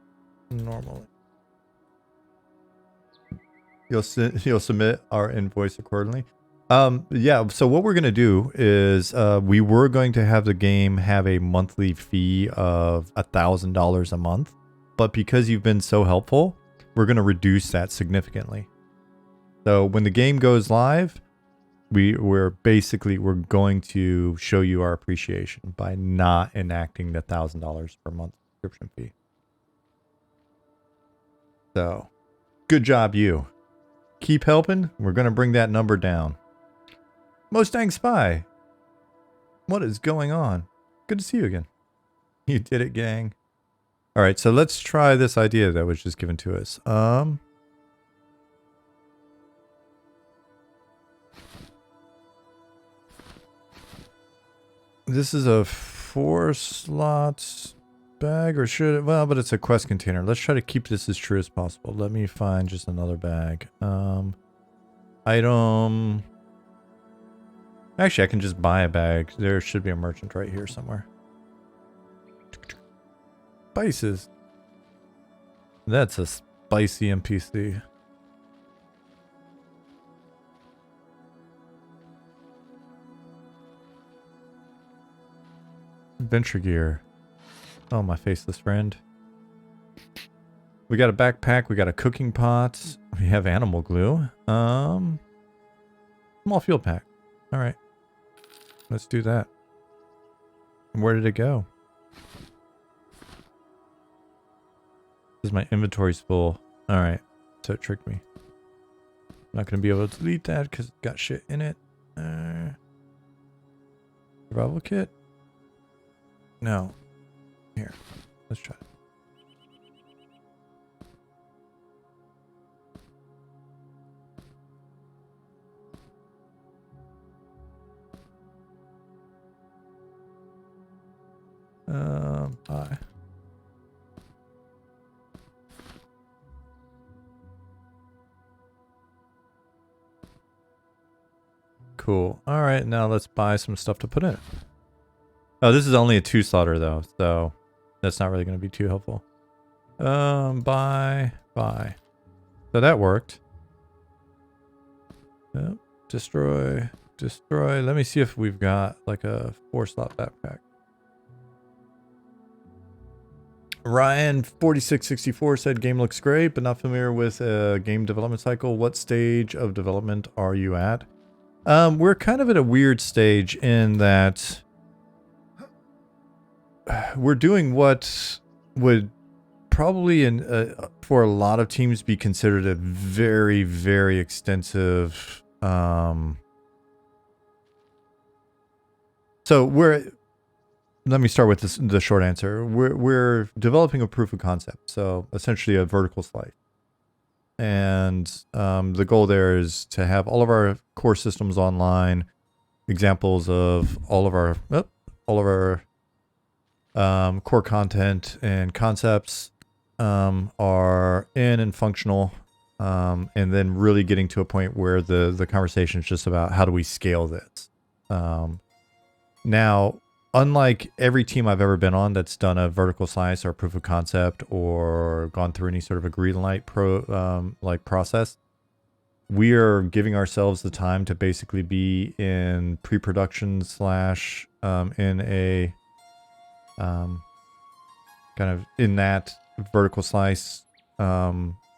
normally. You'll submit our invoice accordingly. Yeah, so what we're going to do is we were going to have the game have a monthly fee of $1,000 a month, but because you've been so helpful, we're going to reduce that significantly. So when the game goes live, we're going to show you our appreciation by not enacting the $1,000 per month subscription fee. So, good job, you. Keep helping. We're going to bring that number down. Mustang Spy. What is going on? Good to see you again. You did it, gang. All right, so let's try this idea that was just given to us. This is a 4 slots bag, or should it? Well, but it's a quest container. Let's try to keep this as true as possible. Let me find just another bag. Item. Actually, I can just buy a bag. There should be a merchant right here somewhere. Spices. That's a spicy NPC. Adventure gear. Oh, my faceless friend. We got a backpack. We got a cooking pot. We have animal glue. Small fuel pack. All right. Let's do that. Where did it go? Because my inventory's full. All right. So it tricked me. I'm not going to be able to delete that because it's got shit in it. Survival kit? No. Here. Let's try it. Bye. Cool. All right, now let's buy some stuff to put in it. Oh, this is only a 2 slotter though, so that's not really going to be too helpful. Buy. So that worked. Yep. Destroy. Let me see if we've got like a 4 slot backpack. Ryan4664 said game looks great, but not familiar with a game development cycle. What stage of development are you at? We're kind of at a weird stage in that we're doing what would probably for a lot of teams be considered a very, very extensive so let me start with the short answer. We're developing a proof of concept, so essentially a vertical slice. And the goal there is to have all of our core systems online, examples of all of our core content and concepts are in and functional, and then really getting to a point where the conversation is just about how do we scale this. Now, unlike every team I've ever been on that's done a vertical slice or proof of concept or gone through any sort of a green light process, we are giving ourselves the time to basically be in pre-production / in a kind of in that vertical slice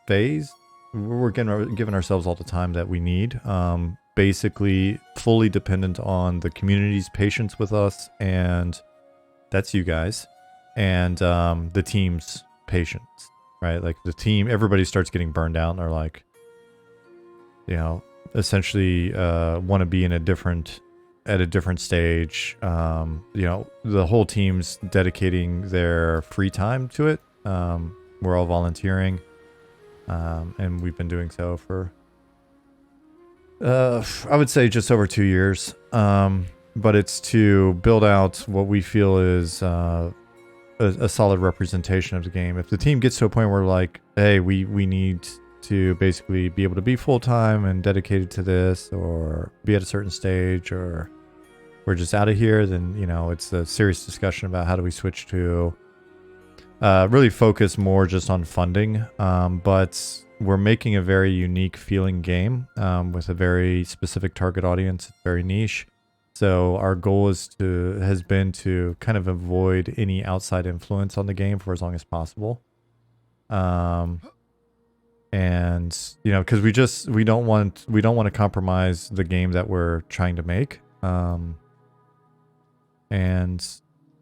phase. We're giving ourselves all the time that we need. Basically fully dependent on the community's patience with us, and that's you guys, and the team's patience, right? Like the team, everybody starts getting burned out and they're like, you know, essentially want to be at a different stage. You know, the whole team's dedicating their free time to it. We're all volunteering, and we've been doing so for I would say just over 2 years. But it's to build out what we feel is a solid representation of the game. If the team gets to a point where like, hey, we need to basically be able to be full-time and dedicated to this, or be at a certain stage, or we're just out of here, then, you know, it's a serious discussion about how do we switch to really focus more just on funding. But we're making a very unique feeling game with a very specific target audience. It's very niche. So our goal has been to kind of avoid any outside influence on the game for as long as possible. And you know, because we don't want to compromise the game that we're trying to make. And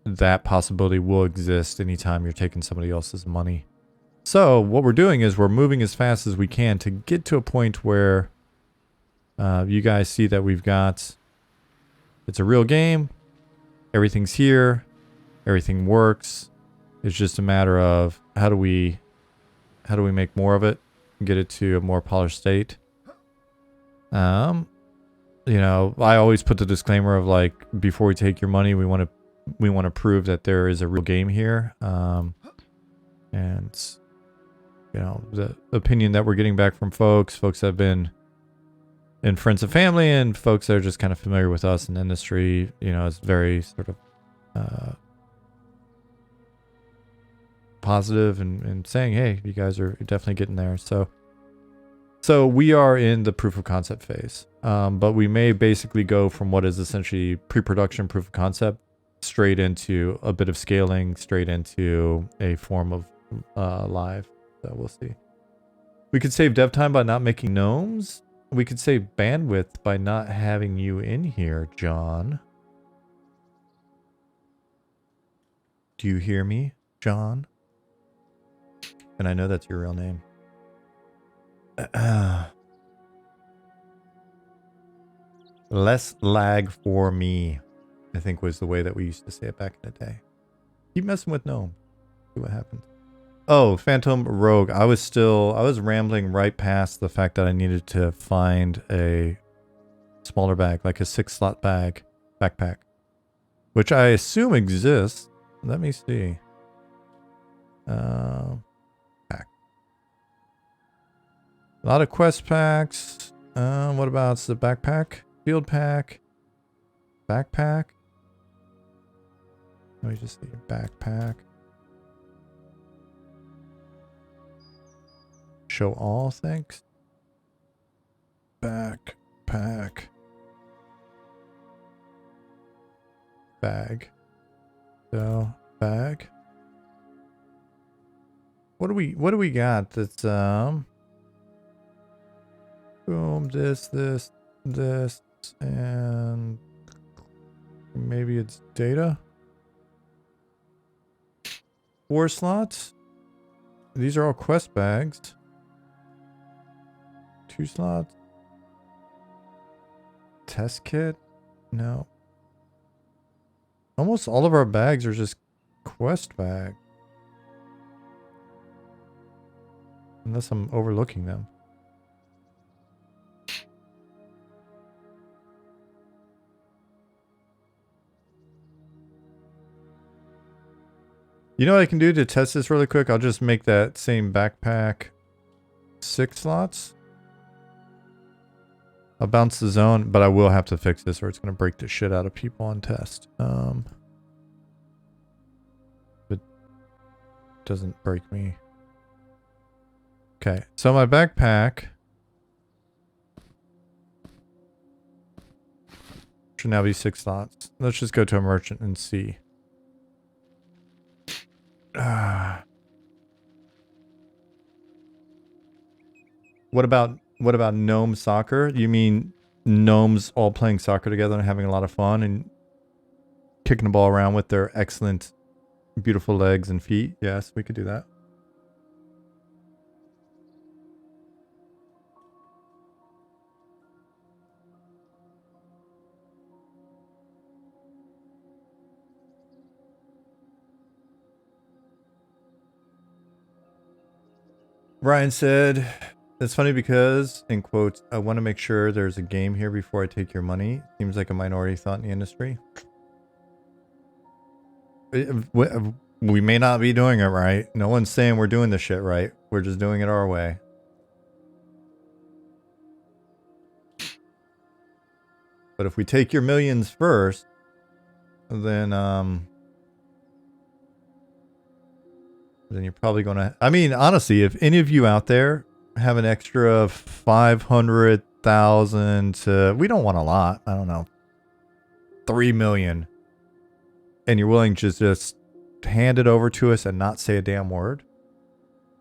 that possibility will exist anytime you're taking somebody else's money. So what we're doing is we're moving as fast as we can to get to a point where you guys see that it's a real game. Everything's here. Everything works. It's just a matter of how do we make more of it and get it to a more polished state. You know, I always put the disclaimer of like, before we take your money, we want to prove that there is a real game here. And you know, the opinion that we're getting back from folks that have been in friends and family, and folks that are just kind of familiar with us in the industry, you know, is very sort of positive and saying, hey, you guys are definitely getting there. So we are in the proof of concept phase, but we may basically go from what is essentially pre-production proof of concept straight into a bit of scaling, straight into a form of live. So we'll see. We could save dev time by not making gnomes. We could save bandwidth by not having you in here, John. Do you hear me, John? And I know that's your real name. Less lag for me, I think was the way that we used to say it back in the day. Keep messing with gnome. See what happens. Oh, Phantom Rogue. I was rambling right past the fact that I needed to find a smaller bag, like a 6-slot backpack, which I assume exists. Let me see. Pack. A lot of quest packs. What about the backpack? Field pack. Backpack. Let me just see. Backpack. Show all, thanks. Backpack. Bag. So, bag. What do we got that's boom, this, and maybe it's data. 4 slots. These are all quest bags. 2 slots. Test kit? No. Almost all of our bags are just quest bags. Unless I'm overlooking them. You know what I can do to test this really quick? I'll just make that same backpack 6 slots. I'll bounce the zone, but I will have to fix this or it's going to break the shit out of people on test. It doesn't break me. Okay, so my backpack should now be 6 slots. Let's just go to a merchant and see. What about gnome soccer? You mean gnomes all playing soccer together and having a lot of fun and kicking the ball around with their excellent, beautiful legs and feet? Yes, we could do that. Ryan said, it's funny because, in quotes, I want to make sure there's a game here before I take your money. Seems like a minority thought in the industry. We may not be doing it right. No one's saying we're doing this shit right. We're just doing it our way. But if we take your millions first, then you're probably gonna. I mean, honestly, if any of you out there have an extra 500,000 to, we don't want a lot. I don't know, 3 million, and you're willing to just hand it over to us and not say a damn word,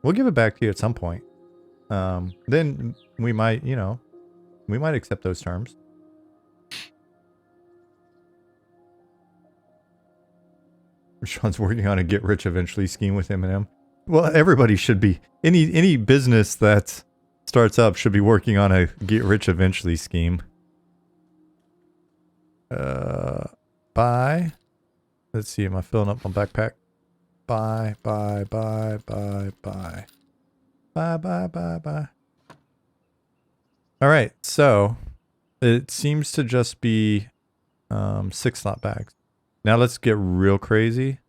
we'll give it back to you at some point. Then we might, you know, we might accept those terms. Sean's working on a get rich eventually scheme with Eminem. Well, everybody should be. Any business that starts up should be working on a get rich eventually scheme. Buy. Let's see, am I filling up my backpack? Buy. Buy. Alright, so it seems to just be 6 slot bags. Now let's get real crazy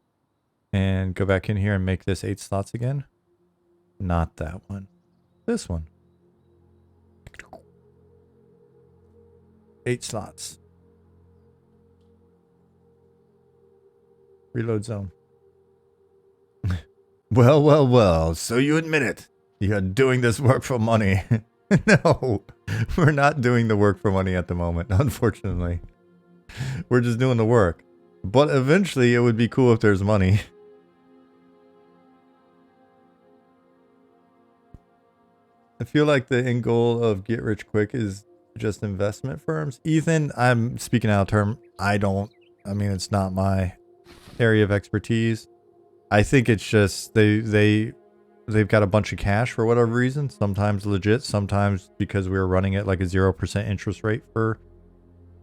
and go back in here and make this 8 slots again. Not that one. This one. 8 slots. Reload zone. Well, so you admit it. You're doing this work for money. No, we're not doing the work for money at the moment, unfortunately. We're just doing the work. But eventually it would be cool if there's money. I feel like the end goal of get rich quick is just investment firms. Ethan, I'm speaking out of term. I mean, it's not my area of expertise. I think it's just they've got a bunch of cash for whatever reason. Sometimes legit, sometimes because we were running at like a 0% interest rate for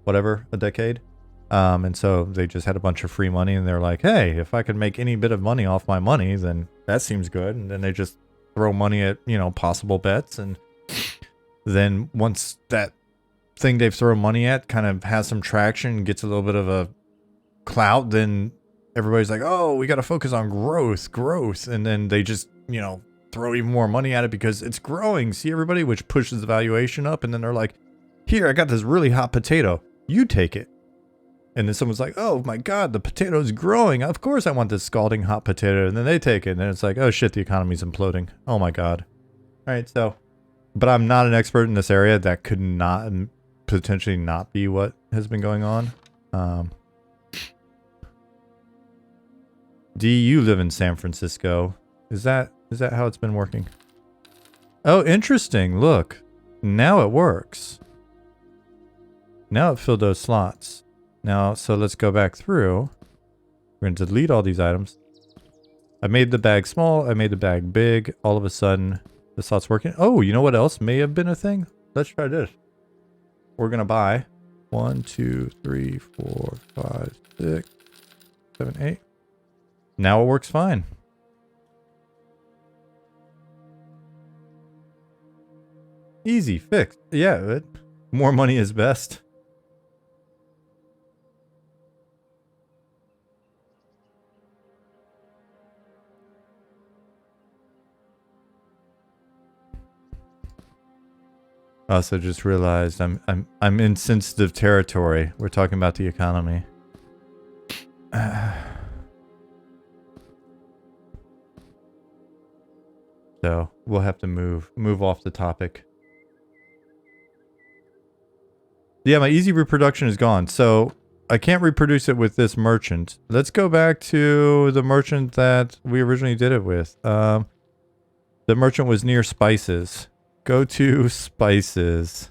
whatever, a decade. And so they just had a bunch of free money and they're like, hey, if I could make any bit of money off my money, then that seems good. And then they just throw money at, you know, possible bets. And then once that thing they've thrown money at kind of has some traction, gets a little bit of a clout, then everybody's like, oh, we got to focus on growth. And then they just, you know, throw even more money at it because it's growing. See everybody, which pushes the valuation up. And then they're like, here, I got this really hot potato. You take it. And then someone's like, oh my God, the potato's growing. Of course I want this scalding hot potato. And then they take it. And then it's like, oh shit, the economy's imploding. Oh my God. All right, so, but I'm not an expert in this area. That could not, potentially not be what has been going on. D, you live in San Francisco. Is that how it's been working? Oh, interesting. Look, now it works. Now it filled those slots. Now, so let's go back through. We're going to delete all these items. I made the bag small. I made the bag big. All of a sudden, the slot's working. Oh, you know what else may have been a thing? Let's try this. We're going to buy 1, 2, 3, 4, 5, 6, 7, 8. Now it works fine. Easy, fixed. Yeah, more money is best. Also just realized I'm in sensitive territory. We're talking about the economy. So we'll have to move off the topic. Yeah, my easy reproduction is gone. So I can't reproduce it with this merchant. Let's go back to the merchant that we originally did it with. The merchant was near Spices. Go to Spices.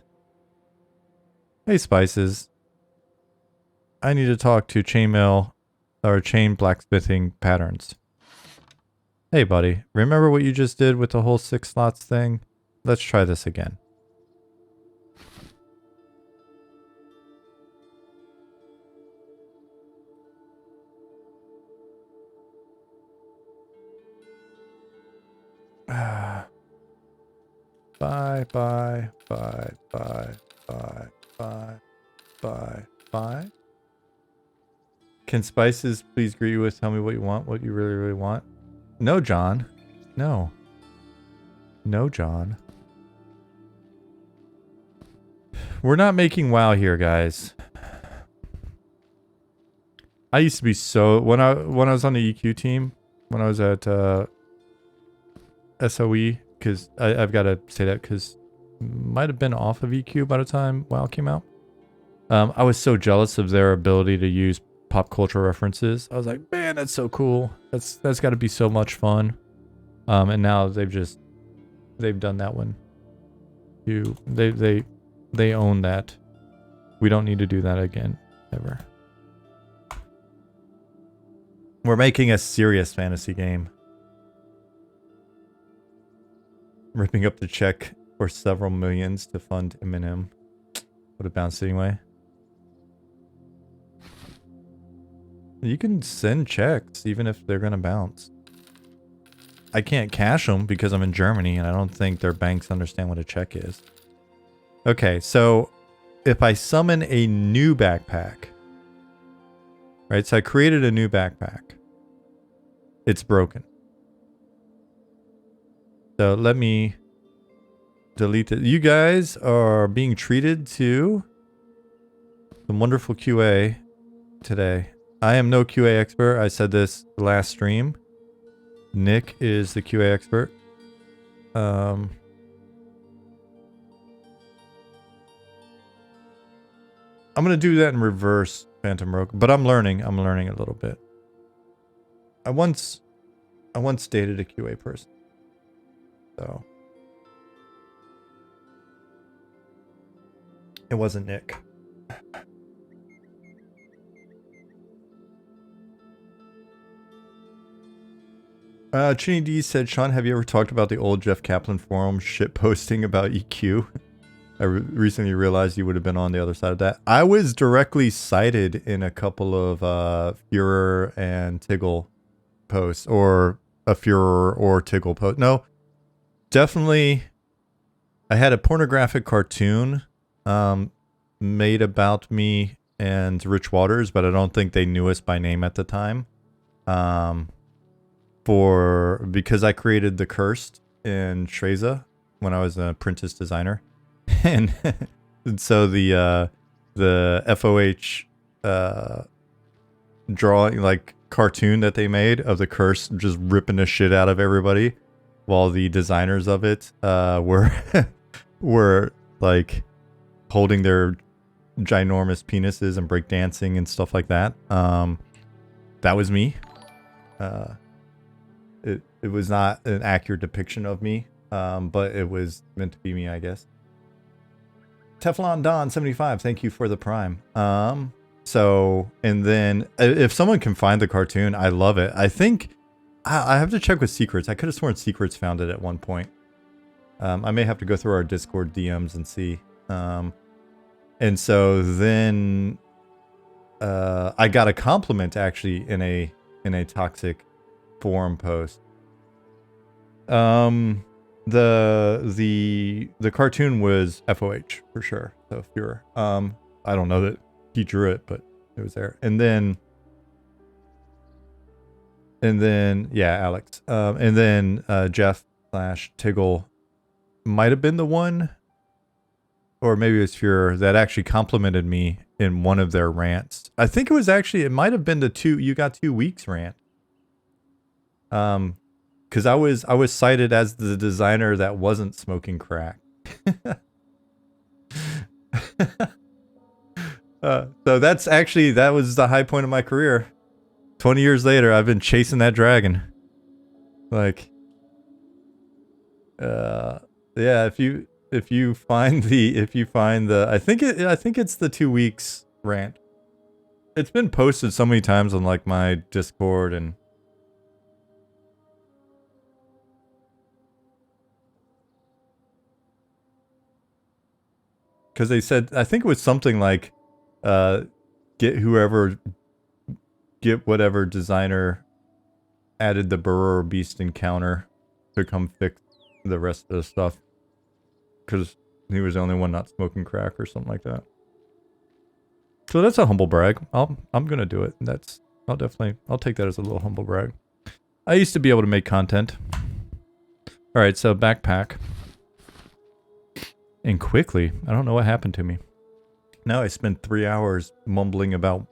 Hey, Spices. I need to talk to chainmail or chain blacksmithing patterns. Hey, buddy. Remember what you just did with the whole 6 slots thing? Let's try this again. Bye. Can Spices please greet you with tell me what you want, what you really, really want? No, John. No. No, John. We're not making WoW here, guys. I used to be so when I was on the EQ team, when I was at SOE, because I've got to say that because might have been off of EQ by the time WoW came out. I was so jealous of their ability to use pop culture references. I was like, man, that's so cool. That's got to be so much fun. And now they've done that one. They own that. We don't need to do that again, ever. We're making a serious fantasy game. Ripping up the check for several millions to fund Eminem. Would have bounced anyway. You can send checks even if they're gonna bounce. I can't cash them because I'm in Germany and I don't think their banks understand what a check is. Okay, so if I summon a new backpack, right? So I created a new backpack. It's broken. So let me delete it. You guys are being treated to some wonderful QA today. I am no QA expert. I said this last stream. Nick is the QA expert. I'm gonna do that in reverse, Phantom Rogue, but I'm learning a little bit. I once dated a QA person. So it wasn't Nick. Chinny D said, Sean, have you ever talked about the old Jeff Kaplan forum shit posting about EQ? I recently realized you would have been on the other side of that. I was directly cited in a couple of Führer and Tiggle posts, or a Führer or Tiggle post. No, definitely. I had a pornographic cartoon made about me and Rich Waters, but I don't think they knew us by name at the time. Because I created the Cursed in Shreza when I was an apprentice designer. And so the FOH drawing, like, cartoon that they made of the curse just ripping the shit out of everybody, while the designers of it were like holding their ginormous penises and breakdancing and stuff like that. That was me. It was not an accurate depiction of me, but it was meant to be me, I guess. Teflon Don 75, thank you for the prime. So, and then if someone can find the cartoon, I love it. I think I have to check with Secrets. I could have sworn Secrets found it at one point. I may have to go through our Discord DMs and see. And so then I got a compliment actually in a toxic forum post. The cartoon was FOH for sure. So if you're I don't know that he drew it, but it was there. And then yeah, Alex. And then Jeff / Tiggle might have been the one, or maybe it's Fuhrer, that actually complimented me in one of their rants. I think it might have been the you got 2 weeks rant. Because I was cited as the designer that wasn't smoking crack. So that was the high point of my career. 20 years later, I've been chasing that dragon. Like, yeah, if you find the I think it's the 2 weeks rant. It's been posted so many times on like my Discord and because they said, I think it was something like get whatever designer added the Burrower Beast encounter to come fix the rest of the stuff, because he was the only one not smoking crack or something like that. So that's a humble brag. I'm gonna do it. I'll take that as a little humble brag. I used to be able to make content. All right, so backpack. And quickly, I don't know what happened to me. Now I spent 3 hours mumbling about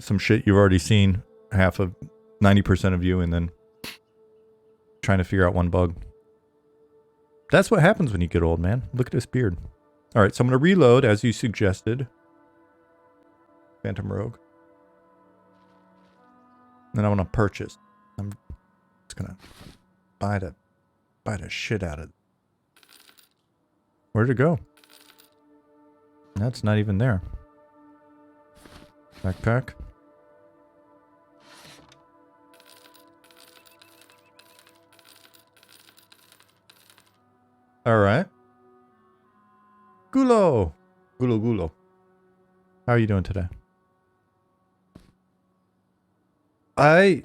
some shit you've already seen, 90% of you, and then trying to figure out one bug. That's what happens when you get old, man. Look at this beard. All right, so I'm going to reload as you suggested. Phantom Rogue. Then I want to purchase. I'm just going to buy the shit out of it. Where'd it go? That's not even there. Backpack. All right. Gulo. Gulo. How are you doing today? I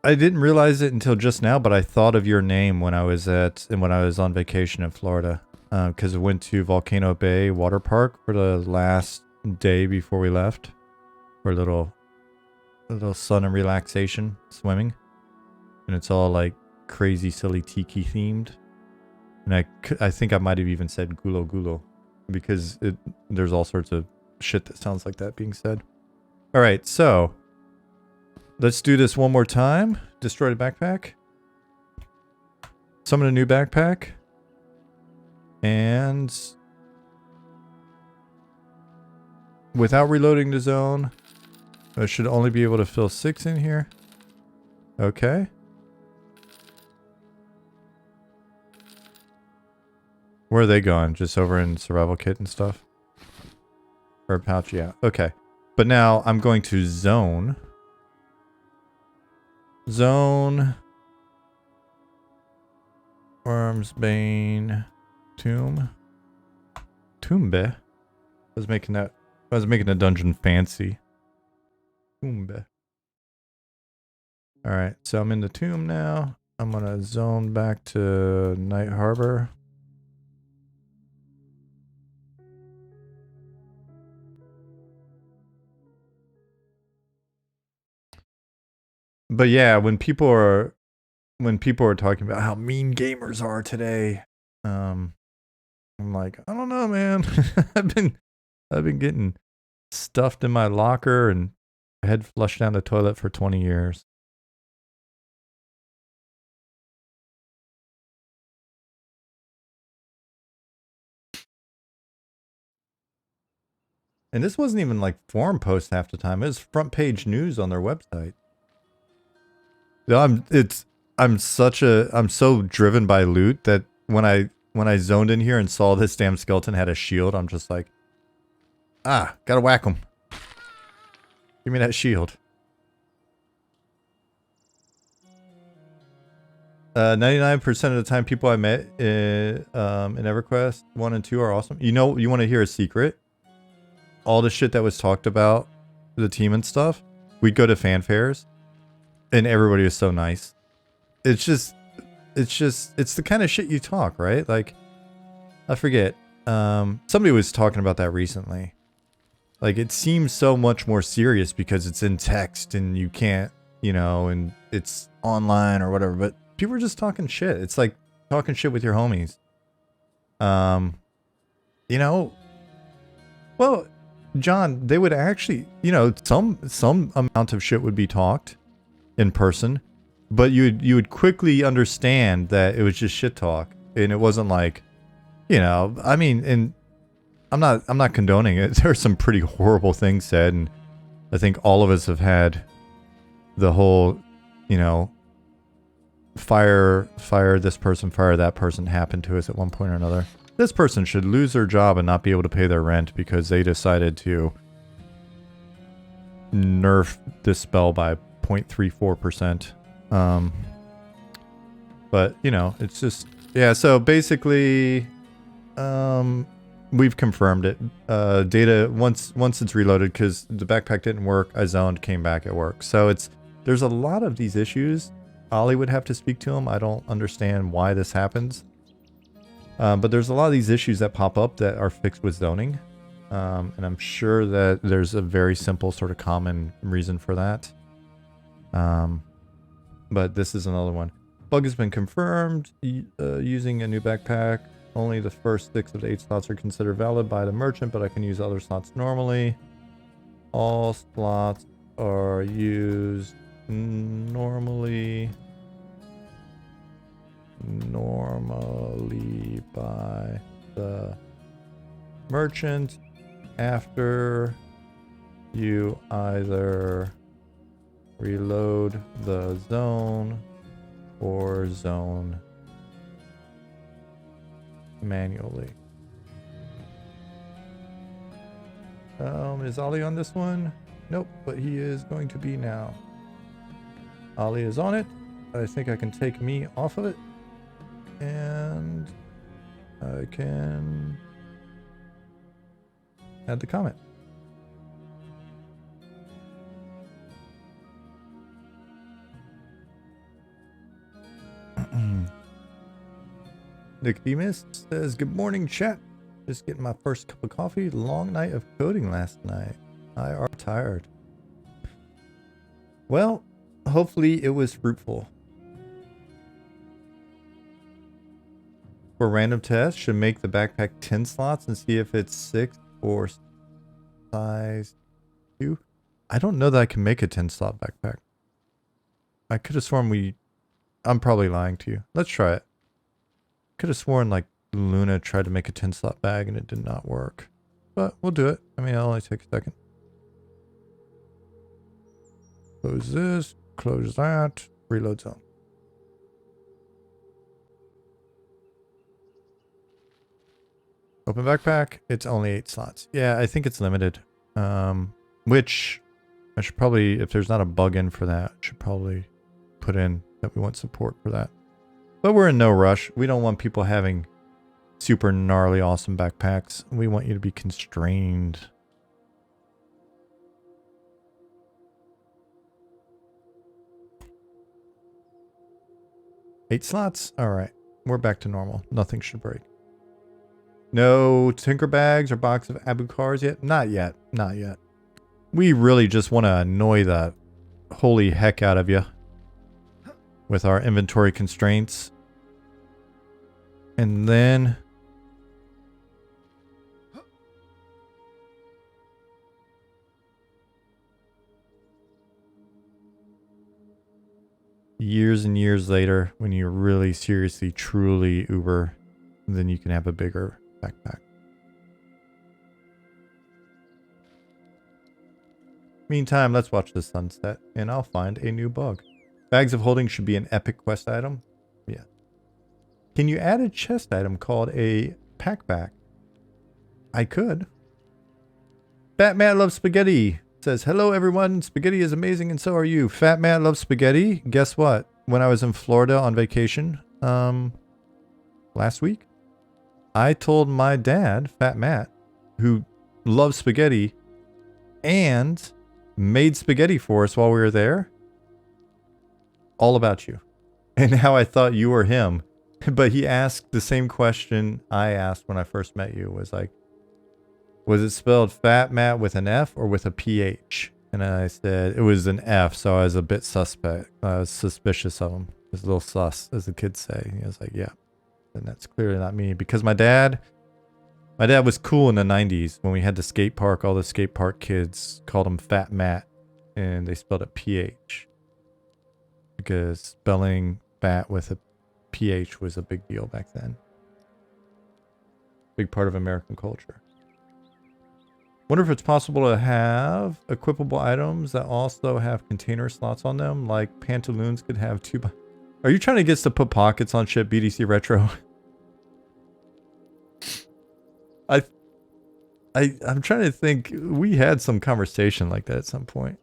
didn't realize it until just now, but I thought of your name when I was on vacation in Florida. Because I went to Volcano Bay Water Park for the last day before we left. For a little sun and relaxation swimming. And it's all like crazy, silly tiki themed. And I think I might have even said gulo. Because there's all sorts of shit that sounds like that being said. Alright, so. Let's do this one more time. Destroy the backpack. Summon a new backpack. And without reloading the zone, I should only be able to fill 6 in here. Okay. Where are they going? Just over in survival kit and stuff? Or pouch, yeah. Okay. But now I'm going to zone. Worms, Bane. Tombe. I was making a dungeon fancy. Tombe. Alright, so I'm in the tomb now. I'm gonna zone back to Night Harbor. But yeah, when people are talking about how mean gamers are today, I'm like, I don't know, man. I've been getting stuffed in my locker and head flushed down the toilet for 20 years. And this wasn't even like forum posts half the time. It was front page news on their website. I'm so driven by loot that when I zoned in here and saw this damn skeleton had a shield, I'm just like, gotta whack him. Give me that shield. 99% of the time, people I met in EverQuest 1 and 2 are awesome. You know, you want to hear a secret? all the shit that was talked about, the team and stuff, we'd go to fan fairs and everybody was so nice. It's the kind of shit you talk, right? Like, I forget. Somebody was talking about that recently. Like, it seems so much more serious because it's in text and you can't, you know, and it's online or whatever, but people are just talking shit. It's like talking shit with your homies. You know, well, John, they would actually, you know, some amount of shit would be talked in person, but you would quickly understand that it was just shit talk, and it wasn't like, you know, I mean, and I'm not condoning it. There's some pretty horrible things said, and I think all of us have had the whole, you know, fire this person, fire that person happen to us at one point or another. This person should lose their job and not be able to pay their rent because they decided to nerf this spell by 0.34%. But, you know, it's just, yeah, so basically, we've confirmed it. Data, once it's reloaded, because the backpack didn't work, I zoned, came back, it worked. So there's a lot of these issues. Ollie would have to speak to them. I don't understand why this happens. But there's a lot of these issues that pop up that are fixed with zoning. And I'm sure that there's a very simple sort of common reason for that. But this is another one. Bug has been confirmed. Using a new backpack. Only the first 6 of the 8 slots are considered valid by the merchant, but I can use other slots normally. All slots are used normally by the merchant after you either reload the zone or zone manually. Is Ollie on this one? Nope, but he is going to be now. Ollie is on it. I think I can take me off of it. And I can add the comment. Nicodemus says, good morning, chat. Just getting my first cup of coffee. Long night of coding last night. I are tired. Well, hopefully it was fruitful. For random tests, should make the backpack 10 slots and see if it's 6 or size 2. I don't know that I can make a 10 slot backpack. I could have sworn I'm probably lying to you. Let's try it. Could have sworn like Luna tried to make a 10 slot bag and it did not work. But we'll do it. I mean, it'll only take a second. Close this, close that, reload zone. Open backpack, it's only 8 slots. Yeah, I think it's limited. Which I should probably, if there's not a bug in for that, should probably put in that we want support for that. But we're in no rush. We don't want people having super gnarly awesome backpacks. We want you to be constrained. Eight slots? Alright. We're back to normal. Nothing should break. No tinker bags or box of Abu cars yet? Not yet. Not yet. We really just want to annoy the holy heck out of you with our inventory constraints. And then years and years later, when you're really seriously, truly Uber, then you can have a bigger backpack. Meantime, let's watch the sunset, and I'll find a new bug. Bags of holding should be an epic quest item. Yeah. Can you add a chest item called a packback? I could. Fat Man Loves Spaghetti says, hello everyone, spaghetti is amazing and so are you. Fat Man Loves Spaghetti. Guess what? When I was in Florida on vacation, last week, I told my dad, Fat Matt, who loves spaghetti and made spaghetti for us while we were there. All about you and how I thought you were him. But he asked the same question I asked when I first met you. Was like, was it spelled Fat Matt with an F or with a PH? And I said it was an F, so I was a bit suspect. I was suspicious of him. I was a little sus, as the kids say. He was like, yeah. And that's clearly not me. Because my dad was cool in the 90s. When we had the skate park, all the skate park kids called him Fat Matt. And they spelled it PH. Because spelling fat with a PH was a big deal back then. Big part of American culture. Wonder if it's possible to have equipable items that also have container slots on them, like pantaloons could have two. Are you trying to get us to put pockets on shit, BDC Retro? I'm trying to think. We had some conversation like that at some point.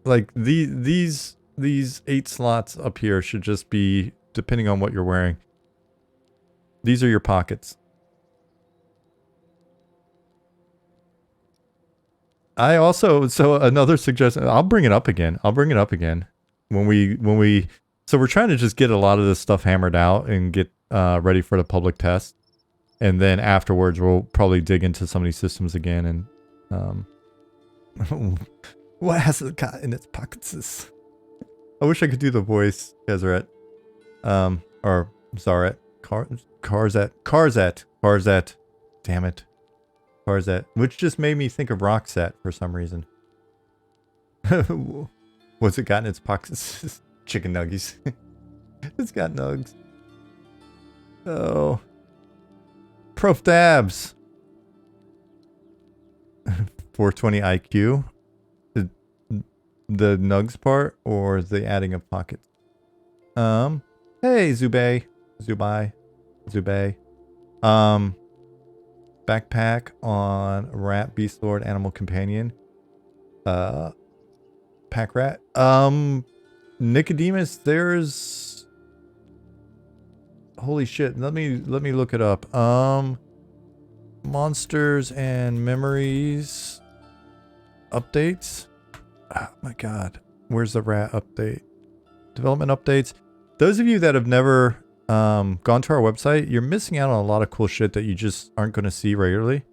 Like these 8 slots up here should just be, depending on what you're wearing. These are your pockets. I also, so another suggestion, I'll bring it up again. When we, so we're trying to just get a lot of this stuff hammered out and get ready for the public test. And then afterwards, we'll probably dig into some of these systems again and, what has it got in its pockets? I wish I could do the voice, Ezeret. Or Zaret. Carzet. Damn it. Carzet. Which just made me think of Roxette for some reason. What's it got in its pockets? Chicken nuggies. It's got nugs. Oh. Prof Dabs. 420 IQ. The nugs part or the adding of pockets? Hey, Zubai. Backpack on Rat, Beast Lord, Animal Companion. Pack Rat. Nicodemus, there's... Holy shit, let me look it up. Monsters and Memories updates. Oh my god. Where's the rat update? Development updates. Those of you that have never gone to our website, you're missing out on a lot of cool shit that you just aren't going to see regularly.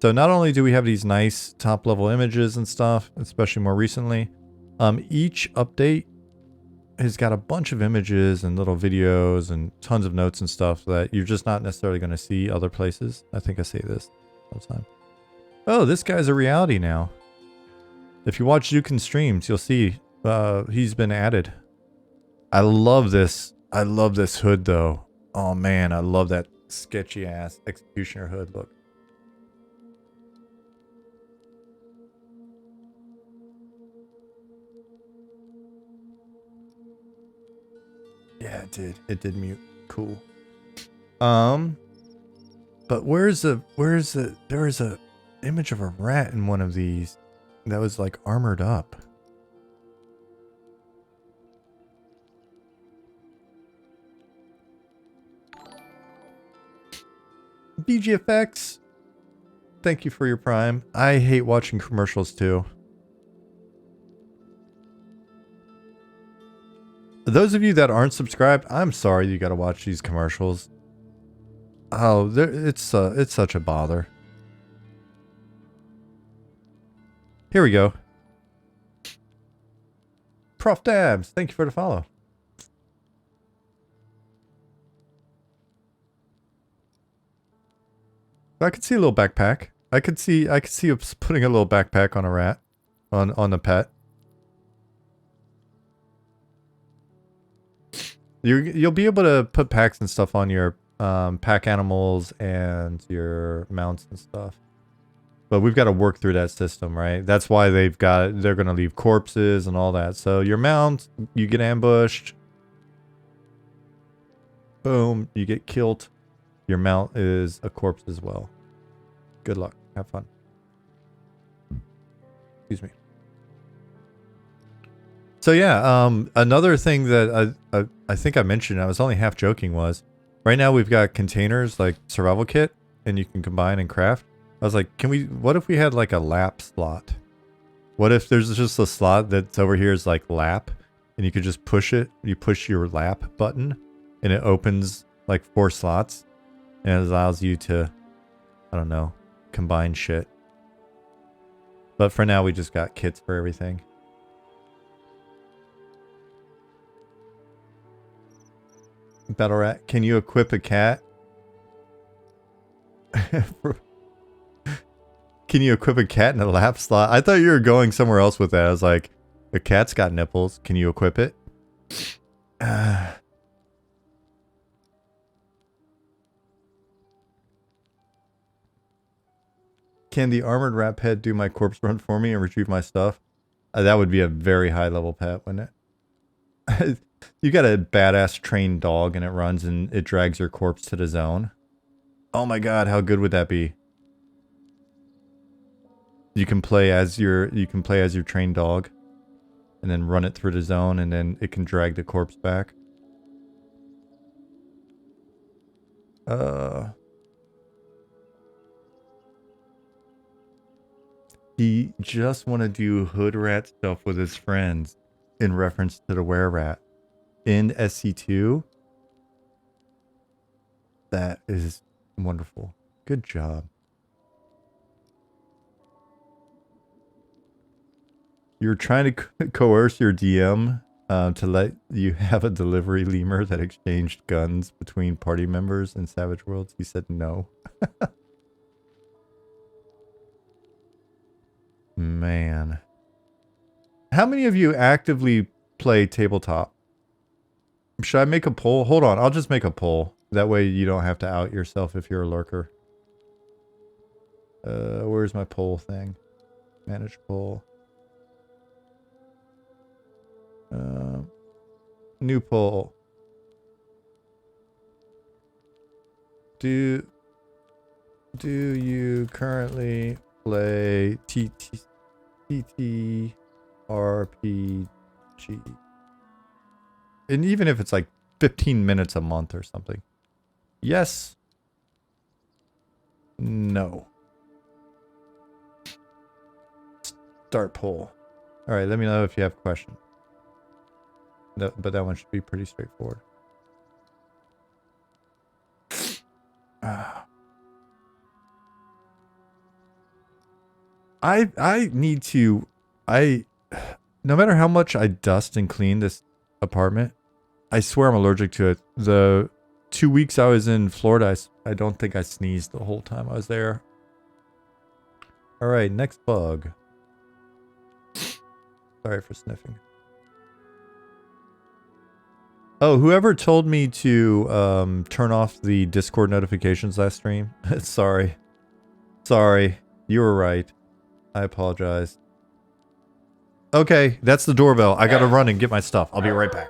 So not only do we have these nice top level images and stuff, especially more recently, each update has got a bunch of images and little videos and tons of notes and stuff that you're just not necessarily going to see other places. I think I say this all the time. Oh, this guy's a reality now. If you watch Zukin streams, you'll see he's been added. I love this. I love this hood though. Oh man, I love that sketchy ass executioner hood look. Yeah, it did. It did mute. Cool. But there was a image of a rat in one of these that was like armored up. BGFX, thank you for your prime. I hate watching commercials too. Those of you that aren't subscribed, I'm sorry you gotta watch these commercials. Oh, it's such a bother. Here we go. Prof Dabs, thank you for the follow. I could see a little backpack. I could see us putting a little backpack on a rat, on a pet. You'll be able to put packs and stuff on your pack animals and your mounts and stuff. But we've got to work through that system, right? That's why they're going to leave corpses and all that. So your mount, you get ambushed. Boom, you get killed. Your mount is a corpse as well. Good luck. Have fun. Excuse me. So yeah, another thing that I think I mentioned, I was only half joking, was Right now we've got containers like survival kit, and you can combine and craft. I was like, what if we had like a lap slot? What if there's just a slot that's over here is like lap, and you could just push it, you push your lap button, and it opens like 4 slots, and it allows you to, I don't know, combine shit. But for now we just got kits for everything. Battle Rat, can you equip a cat? Can you equip a cat in a lap slot? I thought you were going somewhere else with that. I was like, a cat's got nipples. Can you equip it? Can the armored rat pet do my corpse run for me and retrieve my stuff? That would be a very high level pet, wouldn't it? You got a badass trained dog and it runs and it drags your corpse to the zone. Oh my god, how good would that be? You can play as your trained dog and then run it through the zone and then it can drag the corpse back. He just want to do hood rat stuff with his friends in reference to the were rat. In SC2, that is wonderful. Good job. You're trying to coerce your DM to let you have a delivery lemur that exchanged guns between party members in Savage Worlds. He said no. Man. How many of you actively play tabletop? Should I make a poll? Hold on, I'll just make a poll. That way you don't have to out yourself if you're a lurker. Where's my poll thing? Manage poll. New poll. Do you currently play TTRPG? And even if it's like 15 minutes a month or something. Yes. No. Start poll. Alright, let me know if you have questions. No, but that one should be pretty straightforward. I need to... No matter how much I dust and clean this apartment, I swear I'm allergic to it. The 2 weeks I was in Florida, I don't think I sneezed the whole time I was there. Alright, next bug. Sorry for sniffing. Oh, whoever told me to turn off the Discord notifications last stream. Sorry. Sorry. You were right. I apologize. Okay, that's the doorbell. I gotta run and get my stuff. I'll be right back.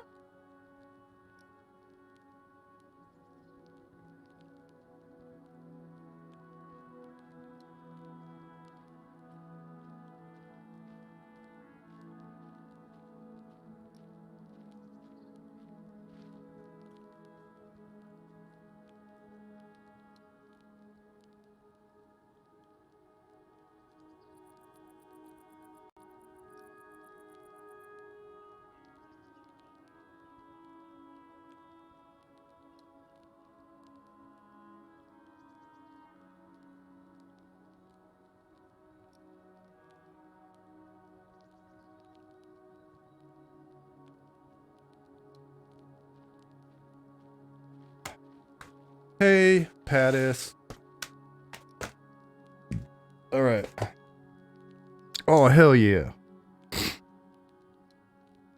Hey, Pattis. Alright. Oh, hell yeah.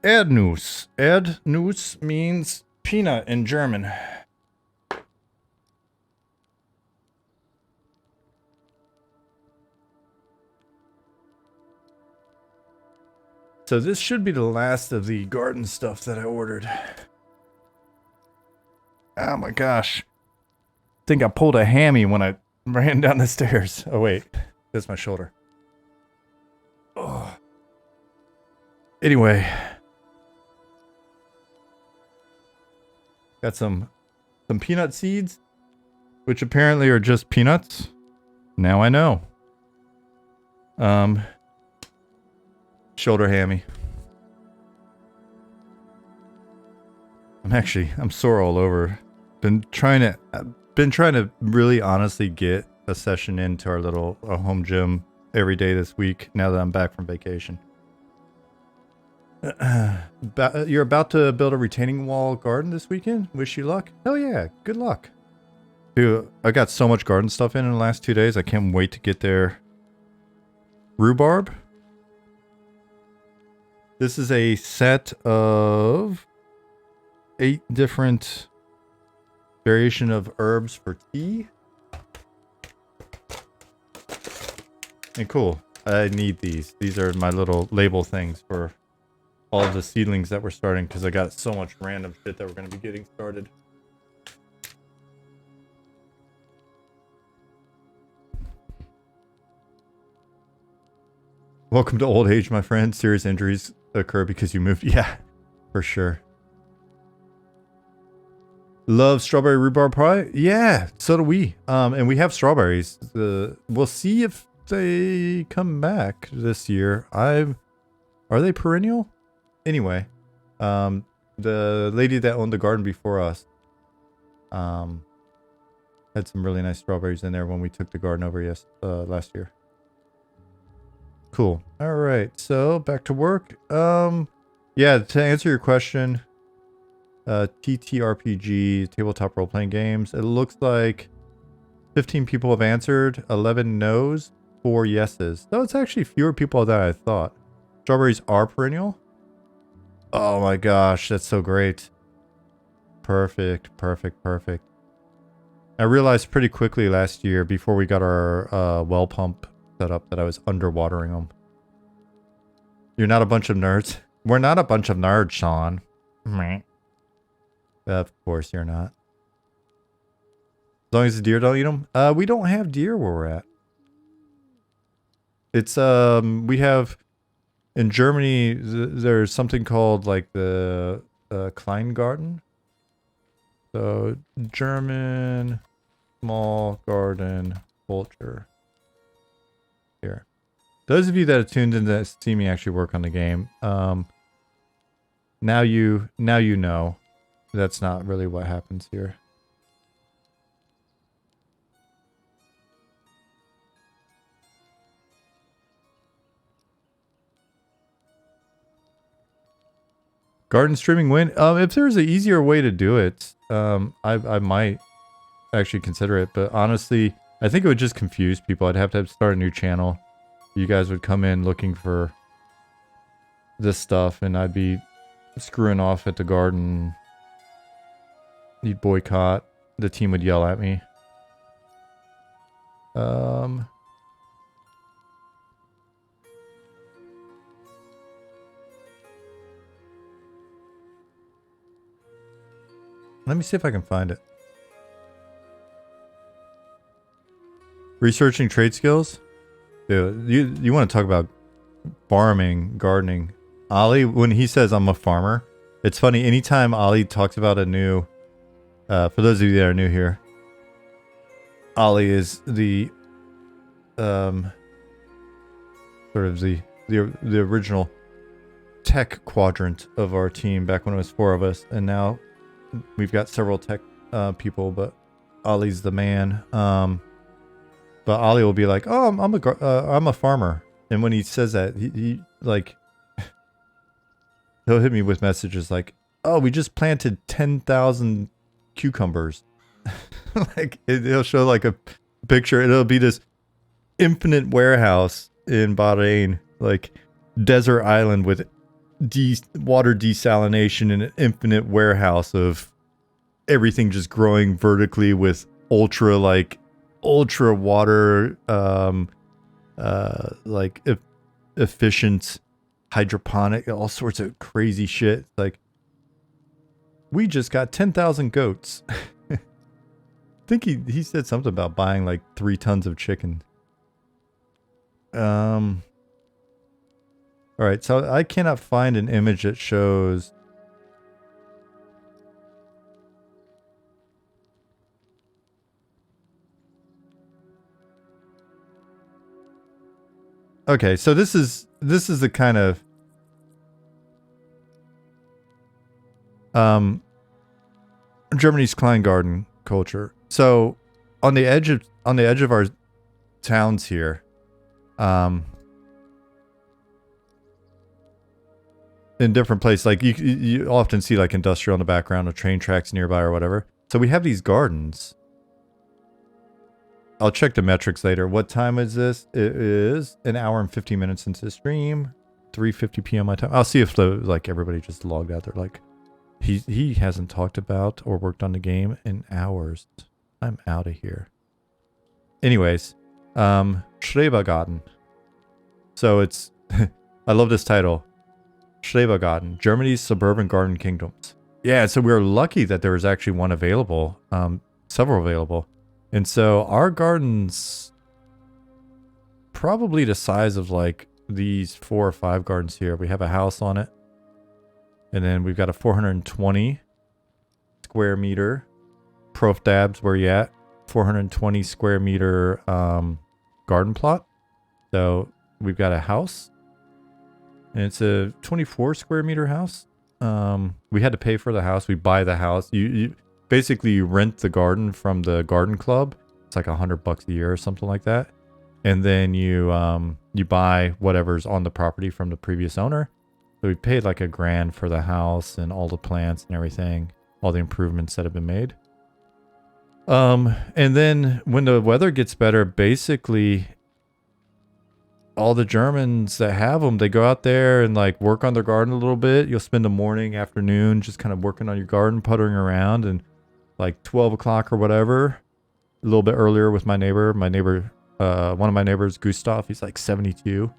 Erdnuss. Erdnuss means peanut in German. So this should be the last of the garden stuff that I ordered. Oh my gosh. I think I pulled a hammy when I ran down the stairs. Oh wait, that's my shoulder. Oh. Anyway. Got some some peanut seeds, which apparently are just peanuts. Now I know. Shoulder hammy. I'm sore all over. Been trying to really honestly get a session into our little home gym every day this week now that I'm back from vacation. You're about to build a retaining wall garden this weekend? Wish you luck. Oh yeah, good luck. Dude, I got so much garden stuff in the last 2 days. I can't wait to get there. Rhubarb. This is a set of 8 different variation of herbs for tea. And cool. I need these. These are my little label things for all of the seedlings that we're starting because I got so much random shit that we're going to be getting started. Welcome to old age, my friend. Serious injuries occur because you moved. Yeah, for sure. Love strawberry rhubarb pie? Yeah, so do we. And we have strawberries. We'll see if they come back this year. Are they perennial? Anyway, the lady that owned the garden before us had some really nice strawberries in there when we took the garden over last year. Cool. All right, so back to work. Yeah, to answer your question, TTRPG, tabletop role-playing games, it looks like 15 people have answered, 11 no's, 4 yeses. So it's actually fewer people than I thought. Strawberries are perennial? Oh my gosh, that's so great. Perfect, perfect, perfect. I realized pretty quickly last year, before we got our well pump set up, that I was underwatering them. You're not a bunch of nerds? We're not a bunch of nerds, Sean. Meh. Of course you're not. As long as the deer don't eat them? We don't have deer where we're at. It's, we have... In Germany, there's something called, like, the Kleingarten. So, German small garden culture. Here. Those of you that have tuned in to see me actually work on the game, now you know that's not really what happens here. Garden streaming win? If there's an easier way to do it, I might actually consider it. But honestly, I think it would just confuse people. I'd have to start a new channel. You guys would come in looking for this stuff, and I'd be screwing off at the garden. You'd boycott. The team would yell at me. Let me see if I can find it. Researching trade skills? Dude, you want to talk about farming, gardening. Ollie, when he says I'm a farmer, it's funny. Anytime Ollie talks about a new... for those of you that are new here, Ollie is the... sort of the original tech quadrant of our team back when it was 4 of us. And now... we've got several tech people, but Ollie's the man. But Ollie will be like, "Oh, I'm a farmer," and when he says that, he like he'll hit me with messages like, "Oh, we just planted 10,000 cucumbers." Like he'll show like a picture, and it'll be this infinite warehouse in Bahrain, like desert island with water desalination and an infinite warehouse of everything just growing vertically with ultra water efficient hydroponic, all sorts of crazy shit. Like, we just got 10,000 goats. I think he said something about buying like 3 tons of chicken. Alright, so I cannot find an image that shows... Okay, so this is the kind of Germany's Kleingarten culture. So on the edge of our towns here, in different places, like you often see like industrial in the background or train tracks nearby or whatever. So we have these gardens. I'll check the metrics later. What time is this? It is an hour and 15 minutes into the stream. 3:50 p.m. my time. I'll see if like everybody just logged out. They're like, he hasn't talked about or worked on the game in hours. I'm out of here. Anyways, Schrebergarten. So it's I love this title. Schrebergarten, Germany's suburban garden kingdoms. Yeah, so we were lucky that there was actually one available, several available. And so our garden's probably the size of like these 4 or 5 gardens here. We have a house on it. And then we've got a 420 square meter. Prof Dabs, where you at? 420 square meter garden plot. So we've got a house. And it's a 24 square meter house. We had to pay for the house. We buy the house. You basically you rent the garden from the garden club. It's like $100 a year or something like that. And then you buy whatever's on the property from the previous owner. So we paid like $1,000 for the house and all the plants and everything, all the improvements that have been made. And then when the weather gets better, basically all the Germans that have them, they go out there and like work on their garden a little bit. You'll spend the morning, afternoon, just kind of working on your garden, puttering around, and like 12 o'clock or whatever, a little bit earlier with my neighbor, one of my neighbors, Gustav, he's like 72. You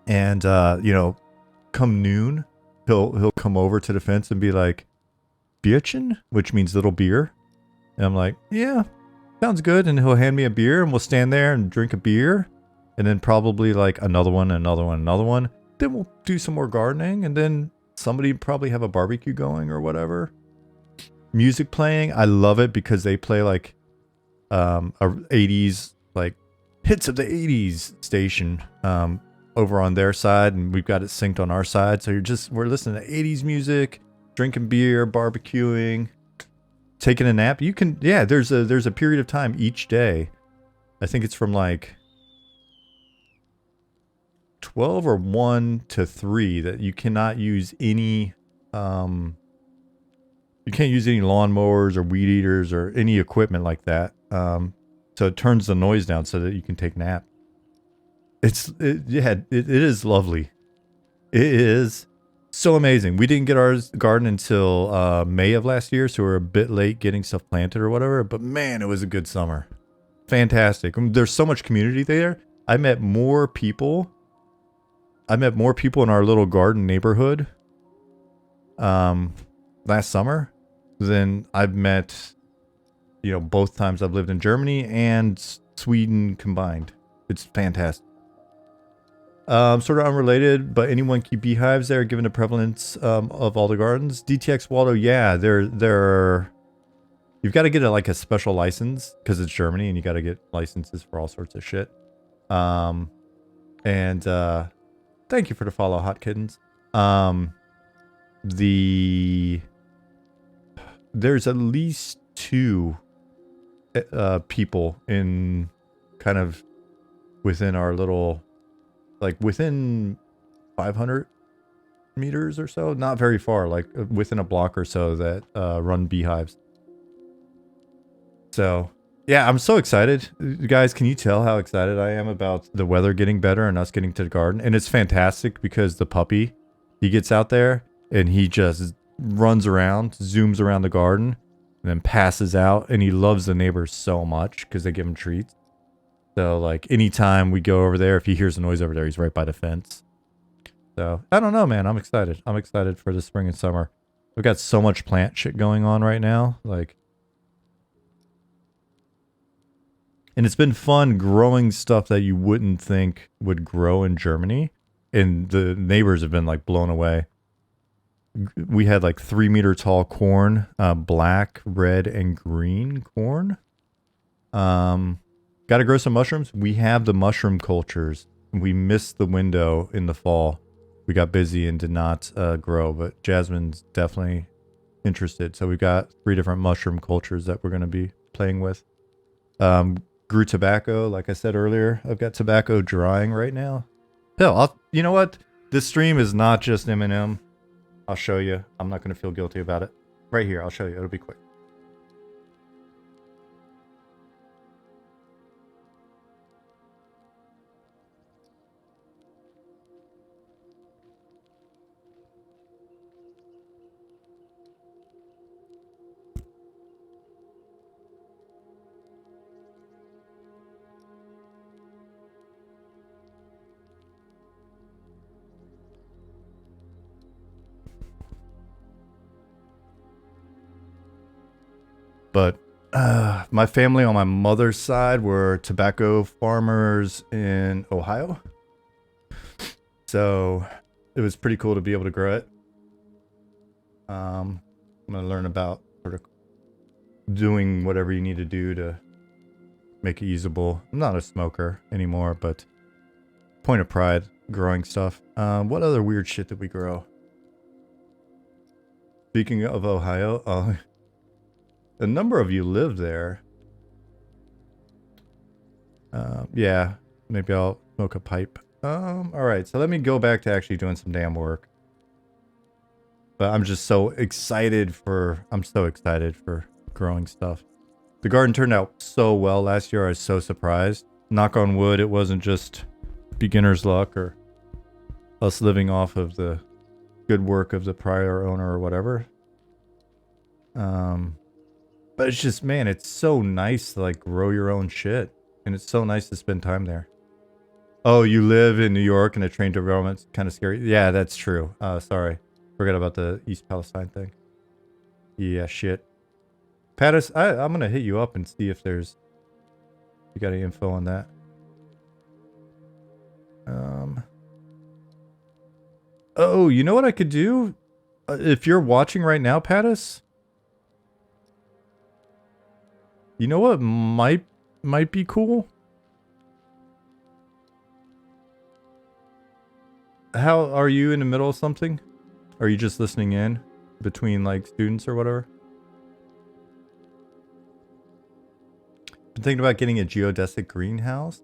know, come noon, he'll come over to the fence and be like, Bierchen, which means little beer. And I'm like, yeah, sounds good. And he'll hand me a beer and we'll stand there and drink a beer. And then probably like another one. Then we'll do some more gardening. And then somebody probably have a barbecue going or whatever. Music playing. I love it because they play like a 80s, like hits of the 80s station over on their side. And we've got it synced on our side. So we're listening to 80s music, drinking beer, barbecuing, taking a nap. You can, yeah, there's a period of time each day. I think it's from like 12 or 1 to 3 that you cannot use any, you can't use any lawnmowers or weed eaters or any equipment like that. So it turns the noise down so that you can take nap. It is lovely. It is so amazing. We didn't get our garden until May of last year, so we're a bit late getting stuff planted or whatever. But man, it was a good summer. Fantastic. There's so much community there. I met more people in our little garden neighborhood last summer than I've met, you know, both times I've lived in Germany and Sweden combined. It's fantastic. Sort of unrelated, but anyone keep beehives there given the prevalence of all the gardens? DTX Waldo, yeah, they're you've got to get like a special license because it's Germany and you got to get licenses for all sorts of shit. Thank you for the follow, Hot Kittens. There's at least 2 people in kind of within our little, like within 500 meters or so, not very far, like within a block or so, that run beehives. So yeah, I'm so excited. You guys, can you tell how excited I am about the weather getting better and us getting to the garden? And it's fantastic because the puppy, he gets out there and he just runs around, zooms around the garden, and then passes out. And he loves the neighbors so much because they give him treats. So like anytime we go over there, if he hears a noise over there, he's right by the fence. So I don't know, man. I'm excited. I'm excited for the spring and summer. We've got so much plant shit going on right now. Like, and it's been fun growing stuff that you wouldn't think would grow in Germany. And the neighbors have been like blown away. We had like 3-meter tall corn, black, red, and green corn. Got to grow some mushrooms. We have the mushroom cultures. We missed the window in the fall. We got busy and did not grow, but Jasmine's definitely interested. So we've got 3 different mushroom cultures that we're going to be playing with. Grew tobacco, like I said earlier. I've got tobacco drying right now. Hell, you know what? This stream is not just M&M. I'll show you. I'm not going to feel guilty about it. Right here, I'll show you. It'll be quick. But my family on my mother's side were tobacco farmers in Ohio. So it was pretty cool to be able to grow it. I'm going to learn about sort of doing whatever you need to do to make it usable. I'm not a smoker anymore, but point of pride growing stuff. What other weird shit did we grow? Speaking of Ohio, a number of you live there. Yeah, maybe I'll smoke a pipe. All right, so let me go back to actually doing some damn work. But I'm just so excited for, growing stuff. The garden turned out so well last year. I was so surprised. Knock on wood, it wasn't just beginner's luck or us living off of the good work of the prior owner or whatever. But it's just, man, it's so nice to like grow your own shit. And it's so nice to spend time there. Oh, you live in New York and a train derailment's kind of scary. Yeah, that's true. Sorry. Forgot about the East Palestine thing. Yeah, shit. Pattis, I'm going to hit you up and see if you got any info on that. Oh, you know what I could do? If you're watching right now, Pattis? You know what might be cool? How are you in the middle of something? Are you just listening in between like students or whatever? Been thinking about getting a geodesic greenhouse.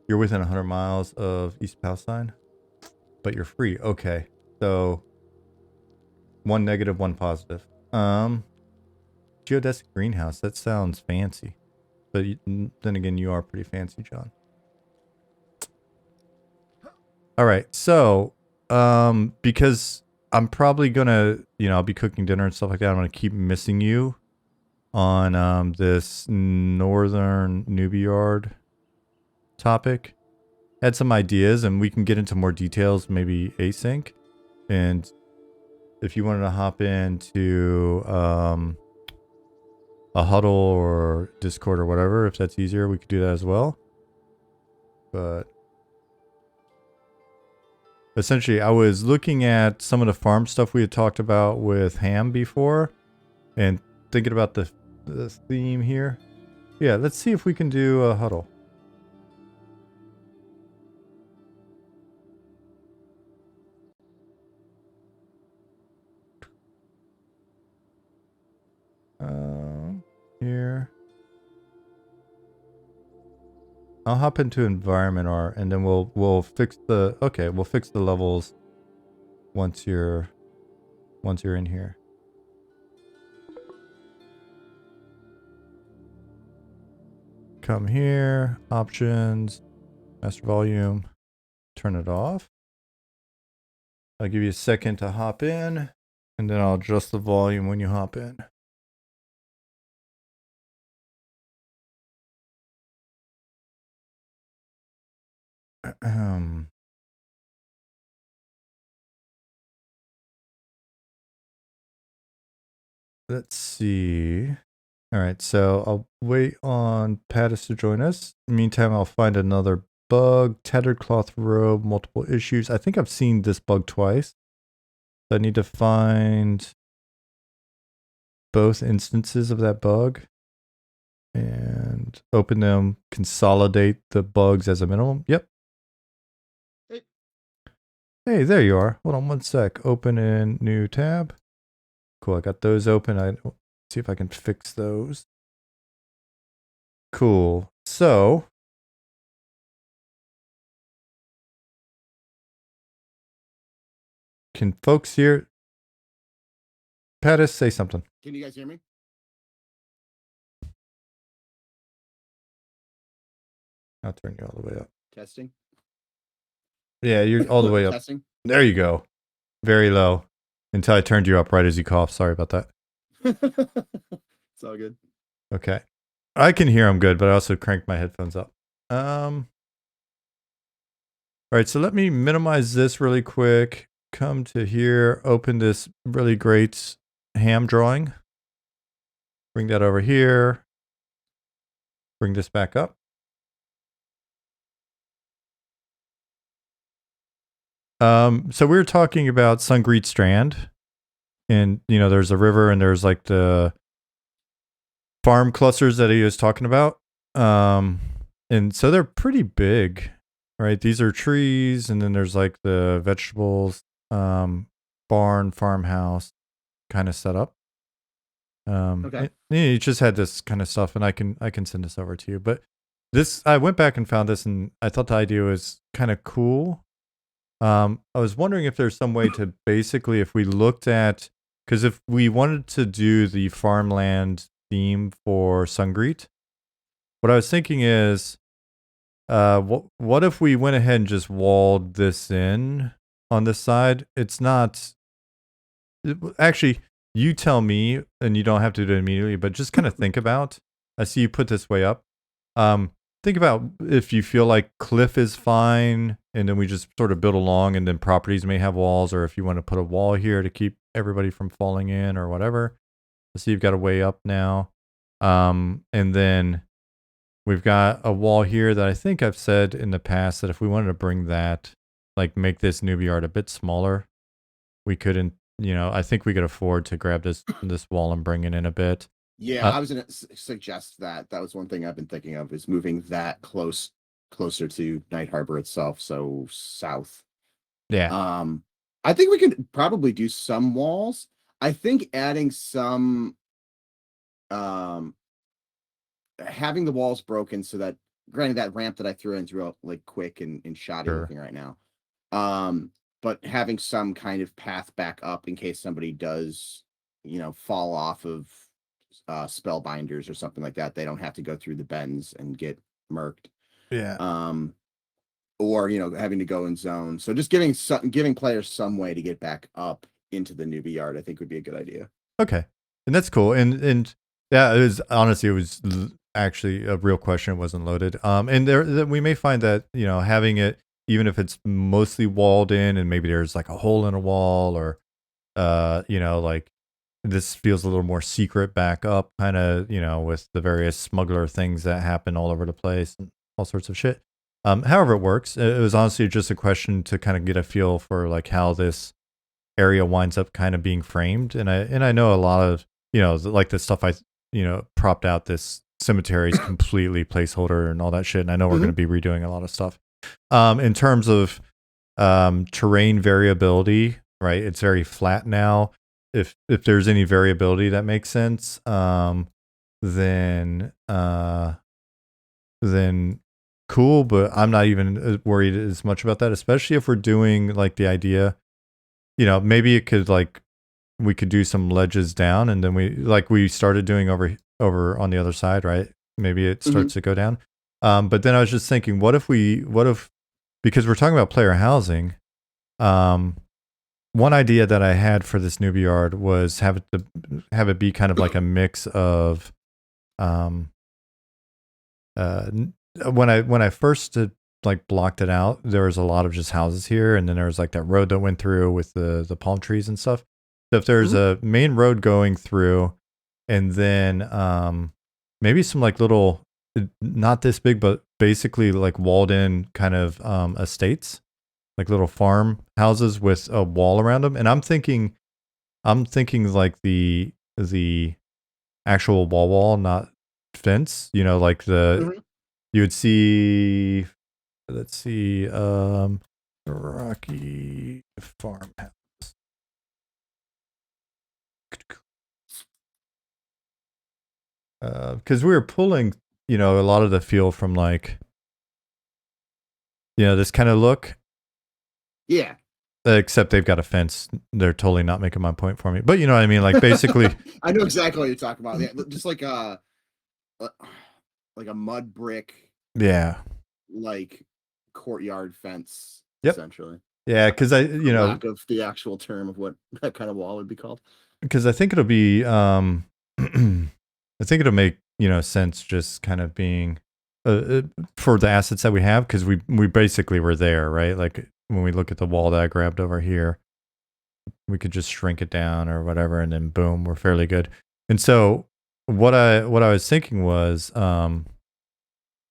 You're within 100 miles of East Palestine, but you're free. Okay, so 1 negative, 1 positive. Geodesic greenhouse. That sounds fancy, but then again, you are pretty fancy, John. All right, so because I'm probably gonna, I'll be cooking dinner and stuff like that. I'm gonna keep missing you on this northern newbie yard topic. Had some ideas, and we can get into more details, maybe async. And if you wanted to hop into a huddle or Discord or whatever, if that's easier, we could do that as well. But essentially, I was looking at some of the farm stuff we had talked about with Ham before, and thinking about the theme here. Yeah, let's see if we can do a huddle. Here. I'll hop into environment R, and then we'll fix the we'll fix the levels once you're in here. Come here, options, master volume, turn it off. I'll give you a second to hop in, and then I'll adjust the volume when you hop in. Let's see. All right, so I'll wait on Pattis to join us. Meantime, I'll find another bug. Tattered cloth robe, multiple issues. I think I've seen this bug twice. So I need to find both instances of that bug. And open them, consolidate the bugs as a minimum. Yep. Hey, there you are. Hold on one sec. Open in new tab. Cool, I got those open. See if I can fix those. Cool. So, can folks hear? Pattis, say something. Can you guys hear me? I'll turn you all the way up. Testing. Yeah, you're all the way up. Testing. There you go. Very low. Until I turned you up right as you coughed. Sorry about that. It's all good. Okay. I can hear them good, but I also cranked my headphones up. All right, so let me minimize this really quick. Come to here, open this really great ham drawing. Bring that over here. Bring this back up. So we were talking about Sungreet Strand. And, you know, there's a river and there's like the farm clusters that he was talking about. And so they're pretty big, right? These are trees, and then there's like the vegetables, barn, farmhouse kind of setup. Okay. You just had this kind of stuff, and I can send this over to you. But this, I went back and found this, and I thought the idea was kind of cool. I was wondering if there's some way to basically, if we looked at, because if we wanted to do the farmland theme for Sungreet, what I was thinking is, what if we went ahead and just walled this in on this side? It's not, actually, you tell me, and you don't have to do it immediately, but just kind of think about, I see you put this way up. Think about if you feel like cliff is fine, and then we just sort of build along, and then properties may have walls, or if you want to put a wall here to keep everybody from falling in or whatever. So you've got a way up now. And then we've got a wall here that I think I've said in the past that if we wanted to bring that, like make this newbie art a bit smaller, we couldn't, you know, I think we could afford to grab this wall and bring it in a bit. Yeah, I was going to suggest that. That was one thing I've been thinking of, is moving that closer to Night Harbor itself, so south. Yeah. I think we could probably do some walls. I think adding some, having the walls broken so that, granted, that ramp that I threw in is real like quick and shoddy looking right now. But having some kind of path back up in case somebody does, you know, fall off of spellbinders or something like that, they don't have to go through the bends and get murked. Yeah. Or, you know, having to go in zone. So just giving players some way to get back up into the newbie yard, I think would be a good idea. Okay. And that's cool. And yeah, it was actually a real question. It wasn't loaded. And there we may find that, you know, having it, even if it's mostly walled in and maybe there's like a hole in a wall, or you know, like this feels a little more secret back up, kind of, you know, with the various smuggler things that happen all over the place and all sorts of shit. However it works, it was honestly just a question to kind of get a feel for like how this area winds up kind of being framed. And I know a lot of, you know, like the stuff I, you know, propped out this cemetery is completely placeholder and all that shit. And I know we're going to be redoing a lot of stuff. In terms of terrain variability, right? It's very flat now. If there's any variability that makes sense, then cool. But I'm not even worried as much about that, especially if we're doing like the idea, you know, maybe it could like, we could do some ledges down, and then we started doing over on the other side, right? Maybe it starts to go down. But then I was just thinking, what if because we're talking about player housing, one idea that I had for this newbie yard was have it be kind of like a mix of, when I first like blocked it out, there was a lot of just houses here, and then there was like that road that went through with the palm trees and stuff. So if there's a main road going through, and then maybe some like little, not this big, but basically like walled in kind of estates, like little farm houses with a wall around them. And I'm thinking like the actual wall, not fence, you know, like Mhm. you would see, let's see, Rocky farmhouse. Because we were pulling, you know, a lot of the feel from like, you know, this kind of look. Yeah. Except they've got a fence. They're totally not making my point for me. But you know what I mean? Like basically. I know exactly what you're talking about. Yeah, just like a mud brick, Yeah. like courtyard fence, Yep. essentially. Yeah, because For lack of the actual term of what that kind of wall would be called. Because I think it'll be, I think it'll make, you know, sense just kind of being for the assets that we have, because we basically were there, right? Like when we look at the wall that I grabbed over here, we could just shrink it down or whatever, and then boom, we're fairly good. And so what I was thinking was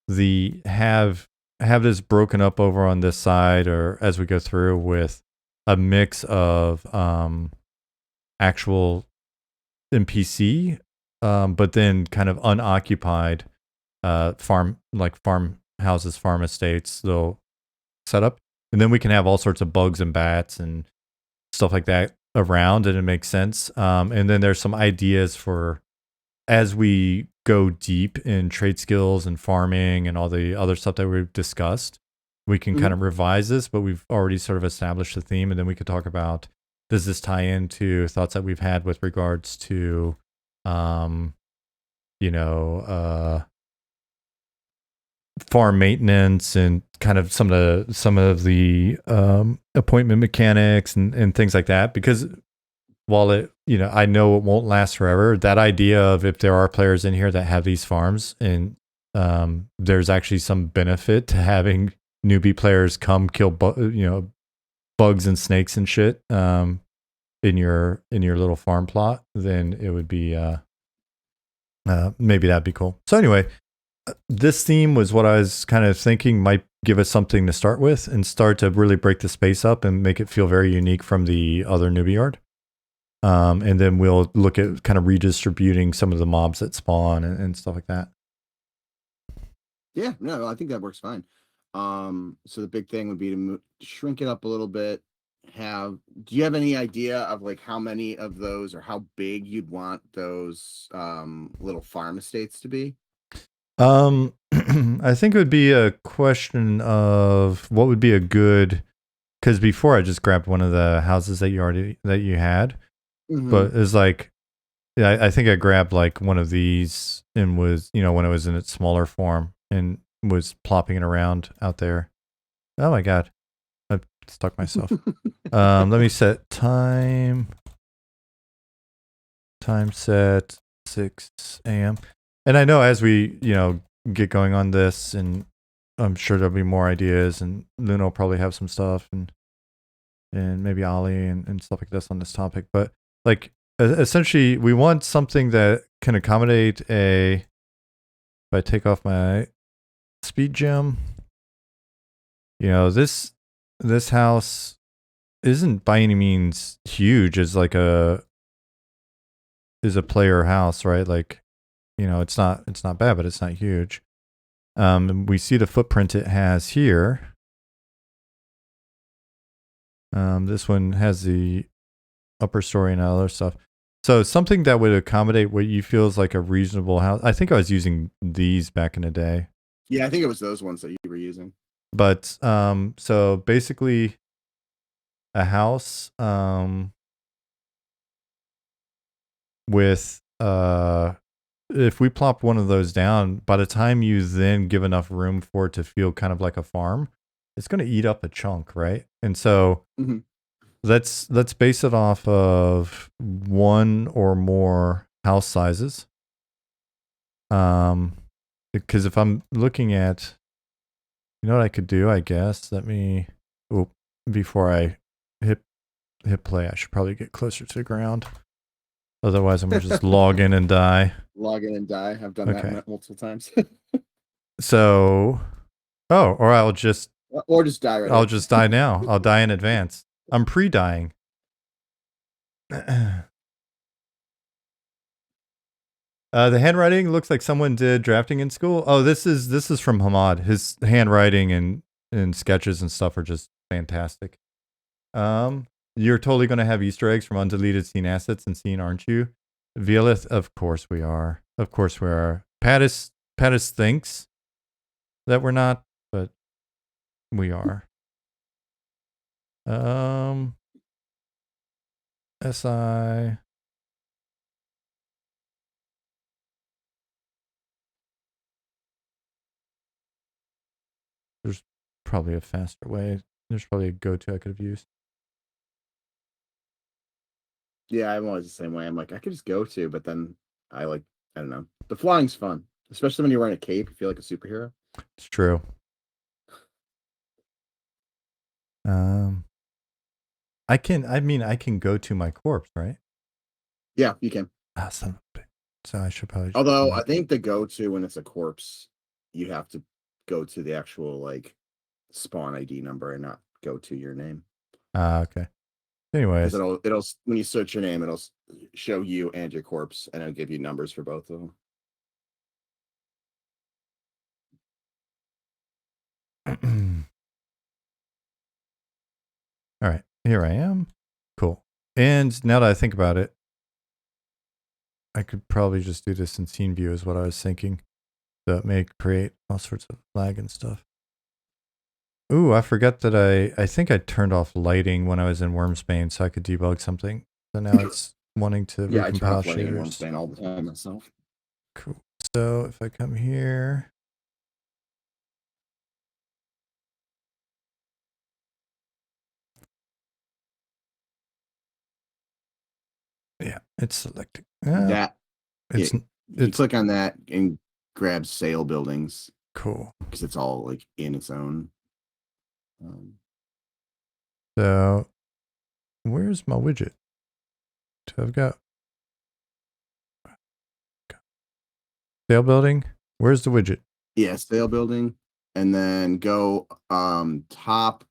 the have this broken up over on this side, or as we go through, with a mix of actual NPC, but then kind of unoccupied farmhouses, farm estates, they'll set up, and then we can have all sorts of bugs and bats and stuff like that around, and it makes sense. And then there's some ideas for, as we go deep in trade skills and farming and all the other stuff that we've discussed, we can kind of revise this, but we've already sort of established the theme, and then we could talk about, does this tie into thoughts that we've had with regards to, you know, farm maintenance and kind of some of the appointment mechanics and things like that. Because while it, you know, I know it won't last forever, that idea of, if there are players in here that have these farms, and there's actually some benefit to having newbie players come kill bugs and snakes and shit in your little farm plot, then it would be maybe that'd be cool. So anyway, this theme was what I was kind of thinking might give us something to start with, and start to really break the space up and make it feel very unique from the other newbie yard. And then we'll look at kind of redistributing some of the mobs that spawn and stuff like that. Yeah, no, I think that works fine. So the big thing would be to shrink it up a little bit. Do you have any idea of like how many of those, or how big you'd want those little farm estates to be? I think it would be a question of what would be a good, because before I just grabbed one of the houses that you had, but it's like, yeah, I think I grabbed like one of these, and was, you know, when it was in its smaller form, and was plopping it around out there. Oh my god, I stuck myself. Let me set time set 6 a.m. And I know as we, you know, get going on this, and I'm sure there'll be more ideas, and Luna will probably have some stuff, and maybe Ollie and stuff like this on this topic. But like, essentially, we want something that can accommodate if I take off my speed gem, you know, this house isn't by any means huge as like a player house, right? Like, you know, it's not bad, but it's not huge. We see the footprint it has here. This one has the upper story and other stuff. So something that would accommodate what you feel is like a reasonable house. I think I was using these back in the day. Yeah, I think it was those ones that you were using. But so basically a house with if we plop one of those down, by the time you then give enough room for it to feel kind of like a farm, it's going to eat up a chunk, right? And so let's base it off of one or more house sizes. Because if I'm looking at, you know what I could do, I guess. Before I hit play, I should probably get closer to the ground. Otherwise, I'm gonna just log in and die. Log in and die. I've done that multiple times. So, or I'll just die right I'll here. just die now. I'll die in advance. I'm pre-dying. The handwriting looks like someone did drafting in school. Oh, this is from Hamad. His handwriting and sketches and stuff are just fantastic. You're totally gonna have Easter eggs from undeleted scene assets and scene, aren't you? Violeth, of course we are. Of course we are. Pattis thinks that we're not, but we are. SI. There's probably a faster way. There's probably a go-to I could have used. Yeah, I'm always the same way. I'm like, I could just go to, but then I don't know. The flying's fun, especially when you're wearing a cape. You feel like a superhero. It's true. I can go to my corpse, right? Yeah, you can. Son of a bitch. So I should probably. Although I think the go-to when it's a corpse, you have to go to the actual like spawn ID number and not go to your name. Okay. Anyways, it'll when you search your name, it'll show you and your corpse, and it'll give you numbers for both of them. All right, here I am. Cool. And now that I think about it, I could probably just do this in scene view is what I was thinking. That may create all sorts of lag and stuff. Ooh, I forgot that I think I turned off lighting when I was in Wormsbane so I could debug something. So now it's wanting to yeah, I turn recompile off lighting in shaders. Wormsbane all the time myself. Cool. So if I come here, yeah, it's selecting. That it's you click on that and grab sail buildings. Cool. Because it's all like in its own. So where's my widget? I've got sail building. Where's the widget? Yeah, sail building, and then go top.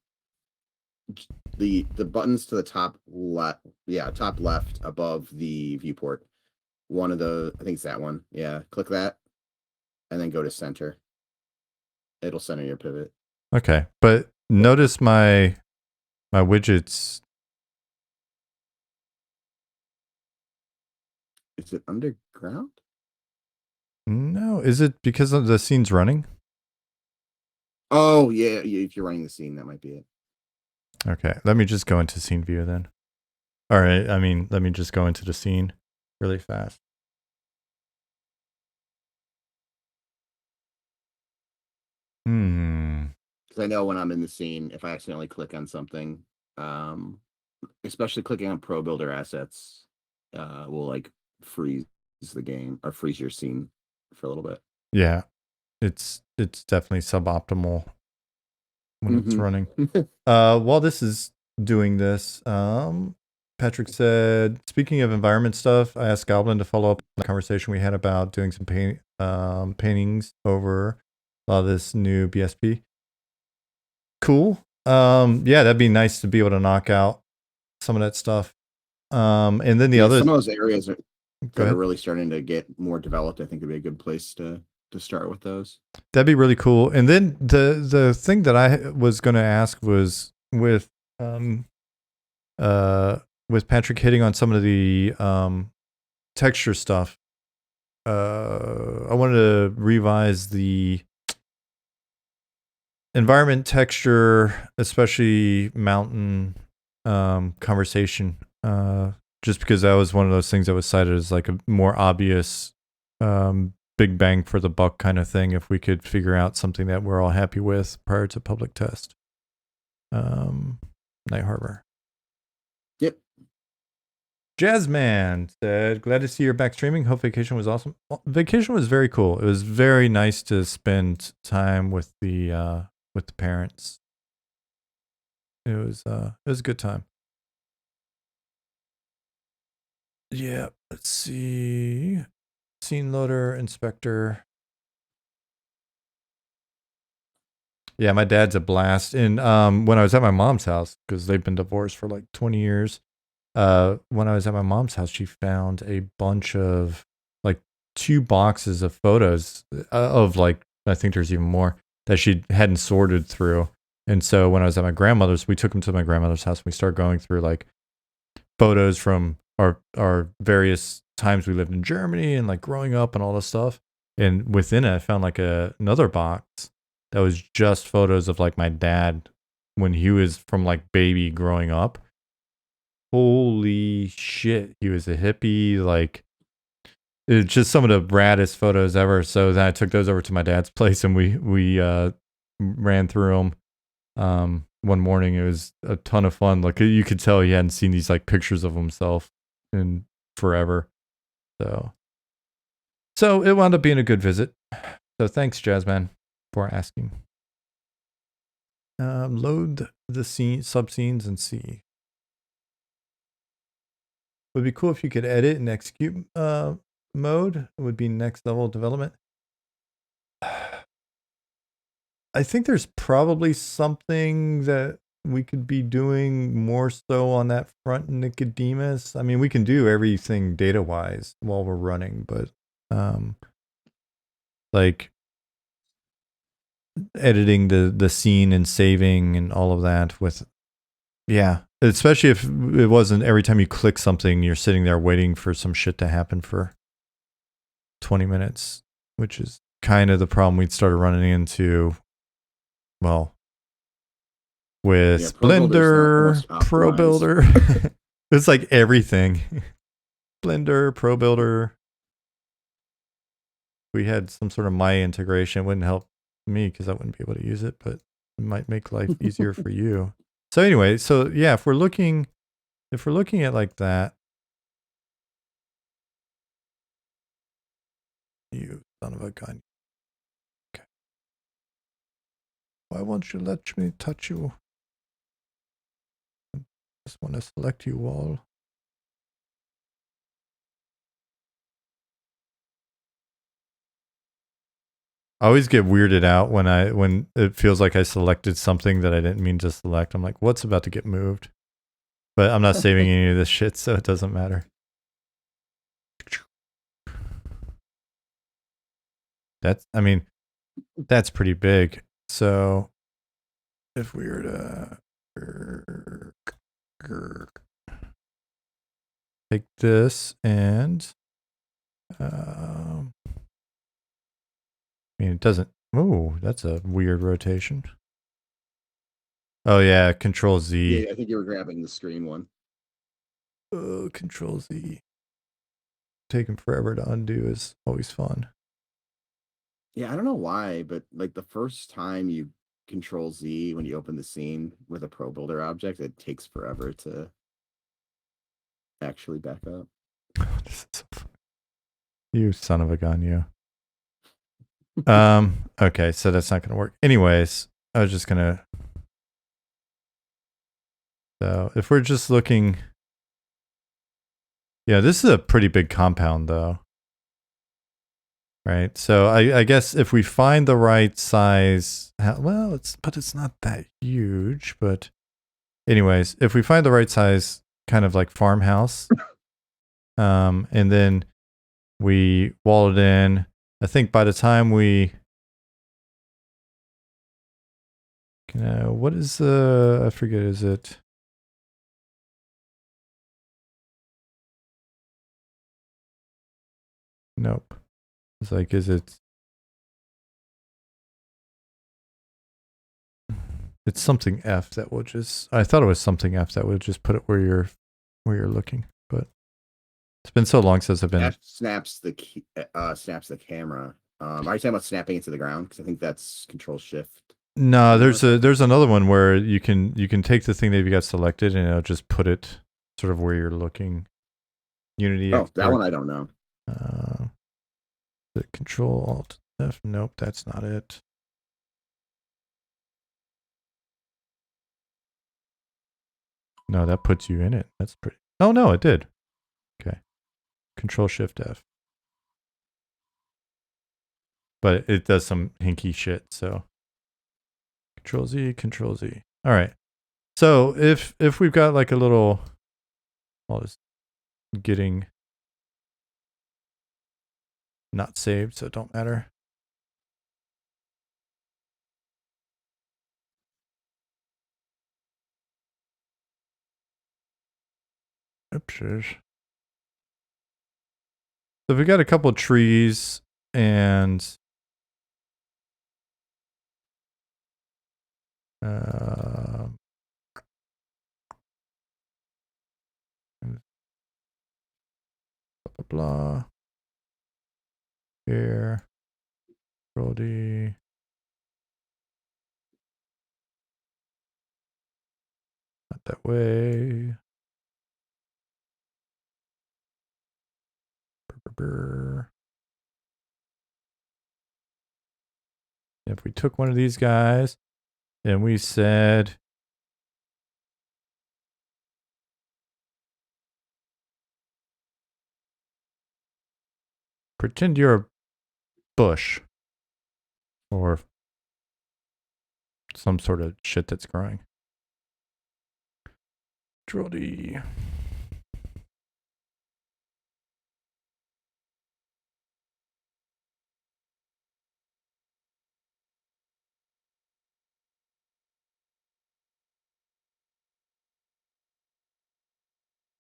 The buttons to the top left. Yeah, top left above the viewport. One of the, I think it's that one. Yeah, click that, and then go to center. It'll center your pivot. Okay, but notice my widgets. Is it underground? No, is it because of the scene's running? Oh yeah, if you're running the scene, that might be it. Okay, let me just go into scene view then. All right, I mean, let me just go into the scene really fast. Because I know when I'm in the scene, if I accidentally click on something, especially clicking on Pro Builder assets, will like freeze the game or freeze your scene for a little bit. Yeah, it's definitely suboptimal when it's running. While this is doing this, Patrick said, speaking of environment stuff, I asked Goblin to follow up on the conversation we had about doing some paintings over this new BSP. Cool. Yeah, that'd be nice to be able to knock out some of that stuff. And then the other, some of those areas that are really starting to get more developed, I think would be a good place to start with those. That'd be really cool. And then the thing that I was going to ask was with Patrick hitting on some of the texture stuff. I wanted to revise the environment texture, especially mountain conversation, just because that was one of those things that was cited as like a more obvious big bang for the buck kind of thing if we could figure out something that we're all happy with prior to public test. Night Harbor. Yep. Jazzman said, glad to see you're back streaming. Hope vacation was awesome. Well, vacation was very cool. It was very nice to spend time with the parents. It was a good time. Yeah, let's see. Scene loader, inspector. Yeah, my dad's a blast. And when I was at my mom's house, because they've been divorced for like 20 years, when I was at my mom's house, she found a bunch of like 2 boxes of photos of like, I think there's even more that she hadn't sorted through. And so when I was at my grandmother's, we took them to my grandmother's house and we started going through like photos from our various times we lived in Germany and like growing up and all this stuff. And within it, I found like another box that was just photos of like my dad when he was from like baby growing up. Holy shit, he was a hippie. Like, it's just some of the raddest photos ever. So then I took those over to my dad's place and we ran through them one morning. It was a ton of fun. Like, you could tell he hadn't seen these like pictures of himself in forever. So it wound up being a good visit. So thanks, Jazzman, for asking. Load the scene, sub scenes and see. Would be cool if you could edit and execute mode. It would be next level development. I think there's probably something that we could be doing more so on that front, Nicodemus. I mean, we can do everything data wise while we're running, but like editing the scene and saving and all of that with, yeah, especially if it wasn't every time you click something, you're sitting there waiting for some shit to happen for 20 minutes, which is kind of the problem we'd started running into. Well, with Blender, Pro Builder, it's like everything. Blender, Pro Builder. We had some sort of Maya integration. It wouldn't help me because I wouldn't be able to use it, but it might make life easier for you. So anyway, so yeah, if we're looking at like that, you son of a gun. Okay. Why won't you let me touch you? I just want to select you all. I always get weirded out when it feels like I selected something that I didn't mean to select. I'm like, what's about to get moved? But I'm not saving any of this shit, so it doesn't matter. That's pretty big. So if we were to take this and I mean, it doesn't. Oh, that's a weird rotation. Oh yeah, Control Z. Yeah, I think you were grabbing the screen one. Oh, Control Z. Taking forever to undo is always fun. Yeah, I don't know why, but like the first time you Control Z when you open the scene with a Pro Builder object, it takes forever to actually back up. This is so funny. You son of a gun, you. Okay, so that's not gonna work. Anyways, I was just gonna. So if we're just looking, yeah, this is a pretty big compound, though. Right. So I guess if we find the right size, well, it's not that huge. But anyways, if we find the right size, kind of like farmhouse, and then we wall it in. I think by the time we, what is I forget, is it? Nope. It's like, is it? It's something F that will just. I thought it was something F that would just put it where you're looking, but it's been so long since I've been. F snaps the camera. Are you talking about snapping it to the ground? Because I think that's Control Shift. No, there's another one where you can take the thing that you got selected and it'll just put it sort of where you're looking. Unity. Oh, that one I don't know. The Control Alt F. Nope, that's not it. No, that puts you in it. That's pretty. Oh no, it did. Okay. Control Shift F. But it does some hinky shit, so Control Z, Control Z. All right. So if we've got like a little, all this getting Not saved, so it don't matter. Oops. So we got a couple trees and blah blah blah. Here. Brody. Not that way. If we took one of these guys and we said, pretend you're a bush or some sort of shit that's growing. Drody.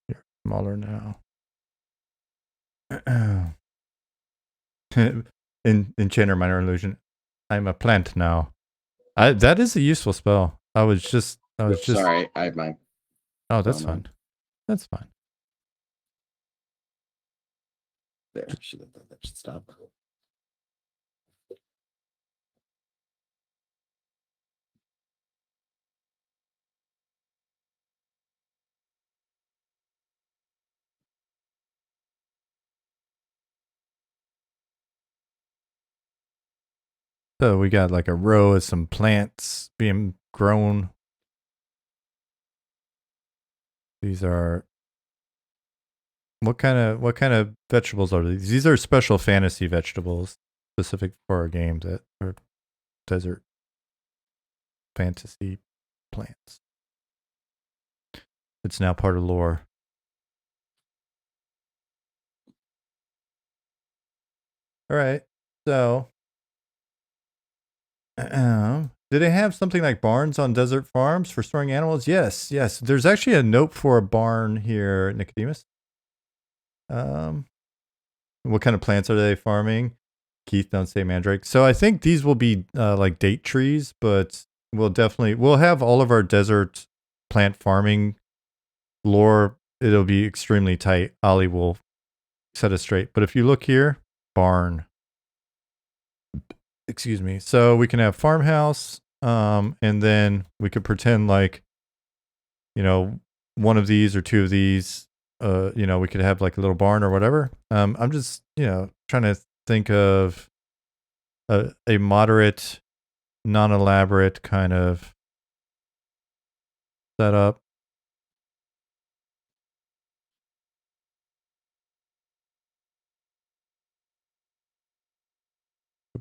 You're smaller now. Enchanter minor illusion. I'm a plant now. That is a useful spell. I was just sorry, I have my Oh, that's fine. That's fine. There, that should stop. So we got like a row of some plants being grown. These are what kind of vegetables are these? These are special fantasy vegetables specific for our game that are desert fantasy plants. It's now part of lore. All right. So do they have something like barns on desert farms for storing animals? Yes. There's actually a note for a barn here, Nicodemus. What kind of plants are they farming? Keith, don't say mandrake. So I think these will be like date trees, but we'll have all of our desert plant farming lore. It'll be extremely tight. Ollie will set us straight. But if you look here, barn. Excuse me. So we can have farmhouse, and then we could pretend like, one of these or two of these. We could have like a little barn or whatever. I'm just, trying to think of a moderate, non-elaborate kind of setup.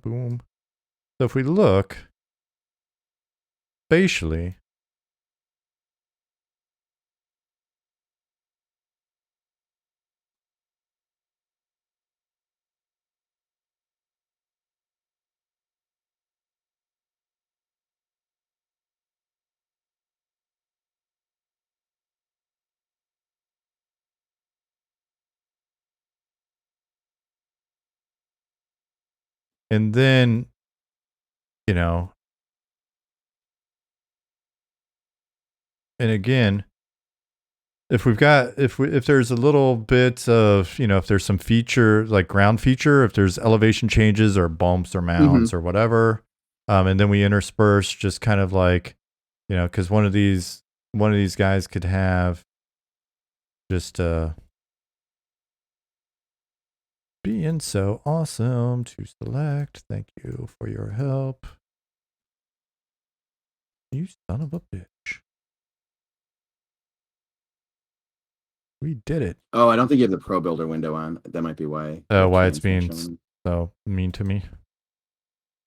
Boom. So if we look spatially, and then, and again, if there's a little bit of, if there's some feature like ground feature, if there's elevation changes or bumps or mounds or whatever, and then we intersperse just kind of like, because one of these guys could have just being so awesome to select. Thank you for your help. You son of a bitch. We did it. Oh, I don't think you have the Pro Builder window on. That might be why. Why it's being so mean to me.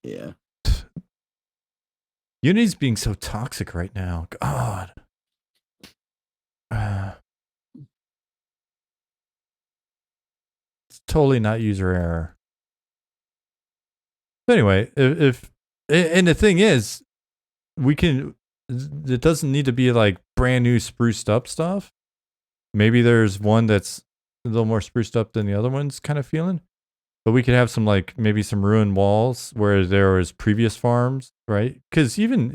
Yeah. Unity's being so toxic right now. God. It's totally not user error. anyway, if and the thing is, we can. It doesn't need to be like brand new spruced up stuff. Maybe there's one that's a little more spruced up than the other one's kind of feeling. But we could have some like maybe some ruined walls where there was previous farms, right? Because even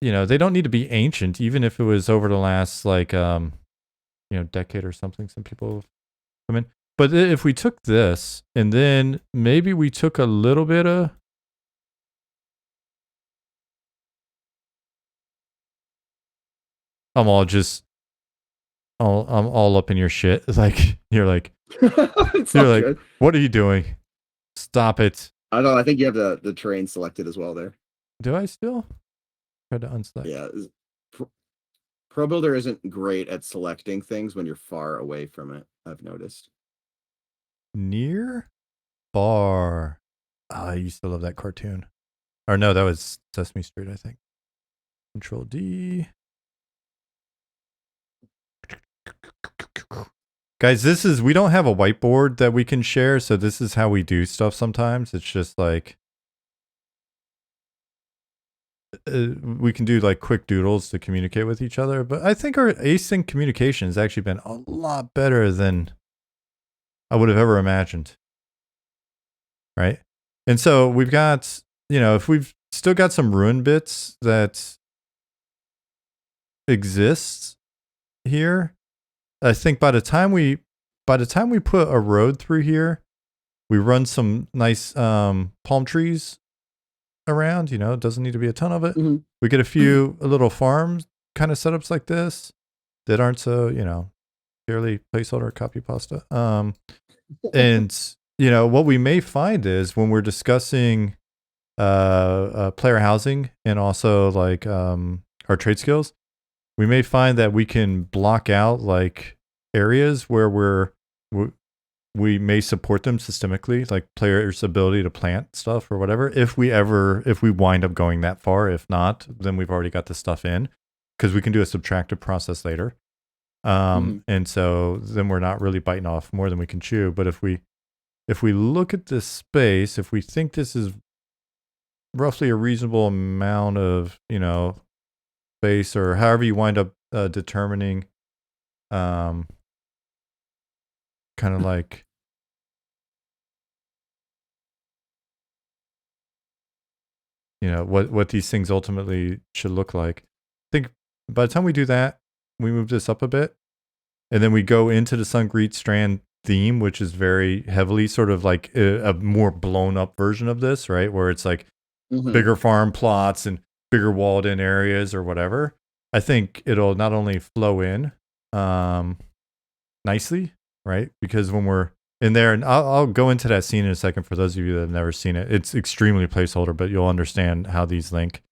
they don't need to be ancient, even if it was over the last like decade or something. Some people come in. But if we took this and then maybe we took a little bit of I'm all up in your shit. Like you're like Good. what are you doing? Stop it. I don't know. I think you have the terrain selected as well there. Do I still? Try to unselect. Yeah. Pro Builder isn't great at selecting things when you're far away from it, I've noticed. Near bar. Oh, I used to love that cartoon. Or no, that was Sesame Street, I think. Control D. Guys, we don't have a whiteboard that we can share, so this is how we do stuff sometimes. It's just like, we can do like quick doodles to communicate with each other, but I think our async communication has actually been a lot better than I would have ever imagined. Right? And so we've got, if we've still got some ruin bits that exist here, I think by the time we put a road through here, we run some nice palm trees around. It doesn't need to be a ton of it. Mm-hmm. We get a few little farms kind of setups like this that aren't so purely placeholder copy pasta. And what we may find is when we're discussing player housing and also like our trade skills, we may find that we can block out like areas where we may support them systemically, like players' ability to plant stuff or whatever. If we wind up going that far, if not, then we've already got the stuff in because we can do a subtractive process later. And so then we're not really biting off more than we can chew. But if we look at this space, if we think this is roughly a reasonable amount of space, or however you wind up determining kind of like what these things ultimately should look like. I think by the time we do that, we move this up a bit, and then we go into the Sun Greet Strand theme, which is very heavily sort of like a more blown up version of this, right? Where it's like bigger farm plots and bigger walled in areas or whatever. I think it'll not only flow in nicely, right? Because when we're in there, and I'll go into that scene in a second for those of you that have never seen it. It's extremely placeholder, but you'll understand how these link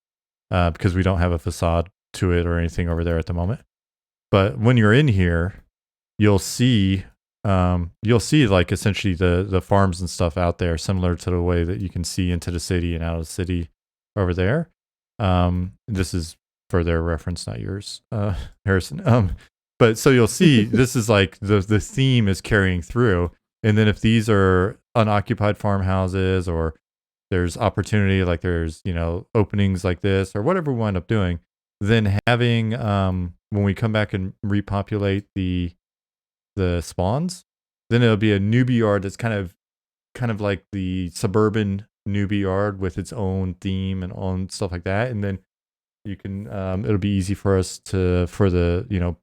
because we don't have a facade to it or anything over there at the moment. But when you're in here, you'll see like essentially the farms and stuff out there, similar to the way that you can see into the city and out of the city over there. This is for their reference, not yours, Harrison. But so you'll see this is like the theme is carrying through. And then if these are unoccupied farmhouses or there's opportunity, like there's, openings like this or whatever we wind up doing, then having, when we come back and repopulate the spawns, then it'll be a newbie yard that's kind of like the suburban newbie yard with its own theme and own stuff like that. And then you can, it'll be easy for us for the,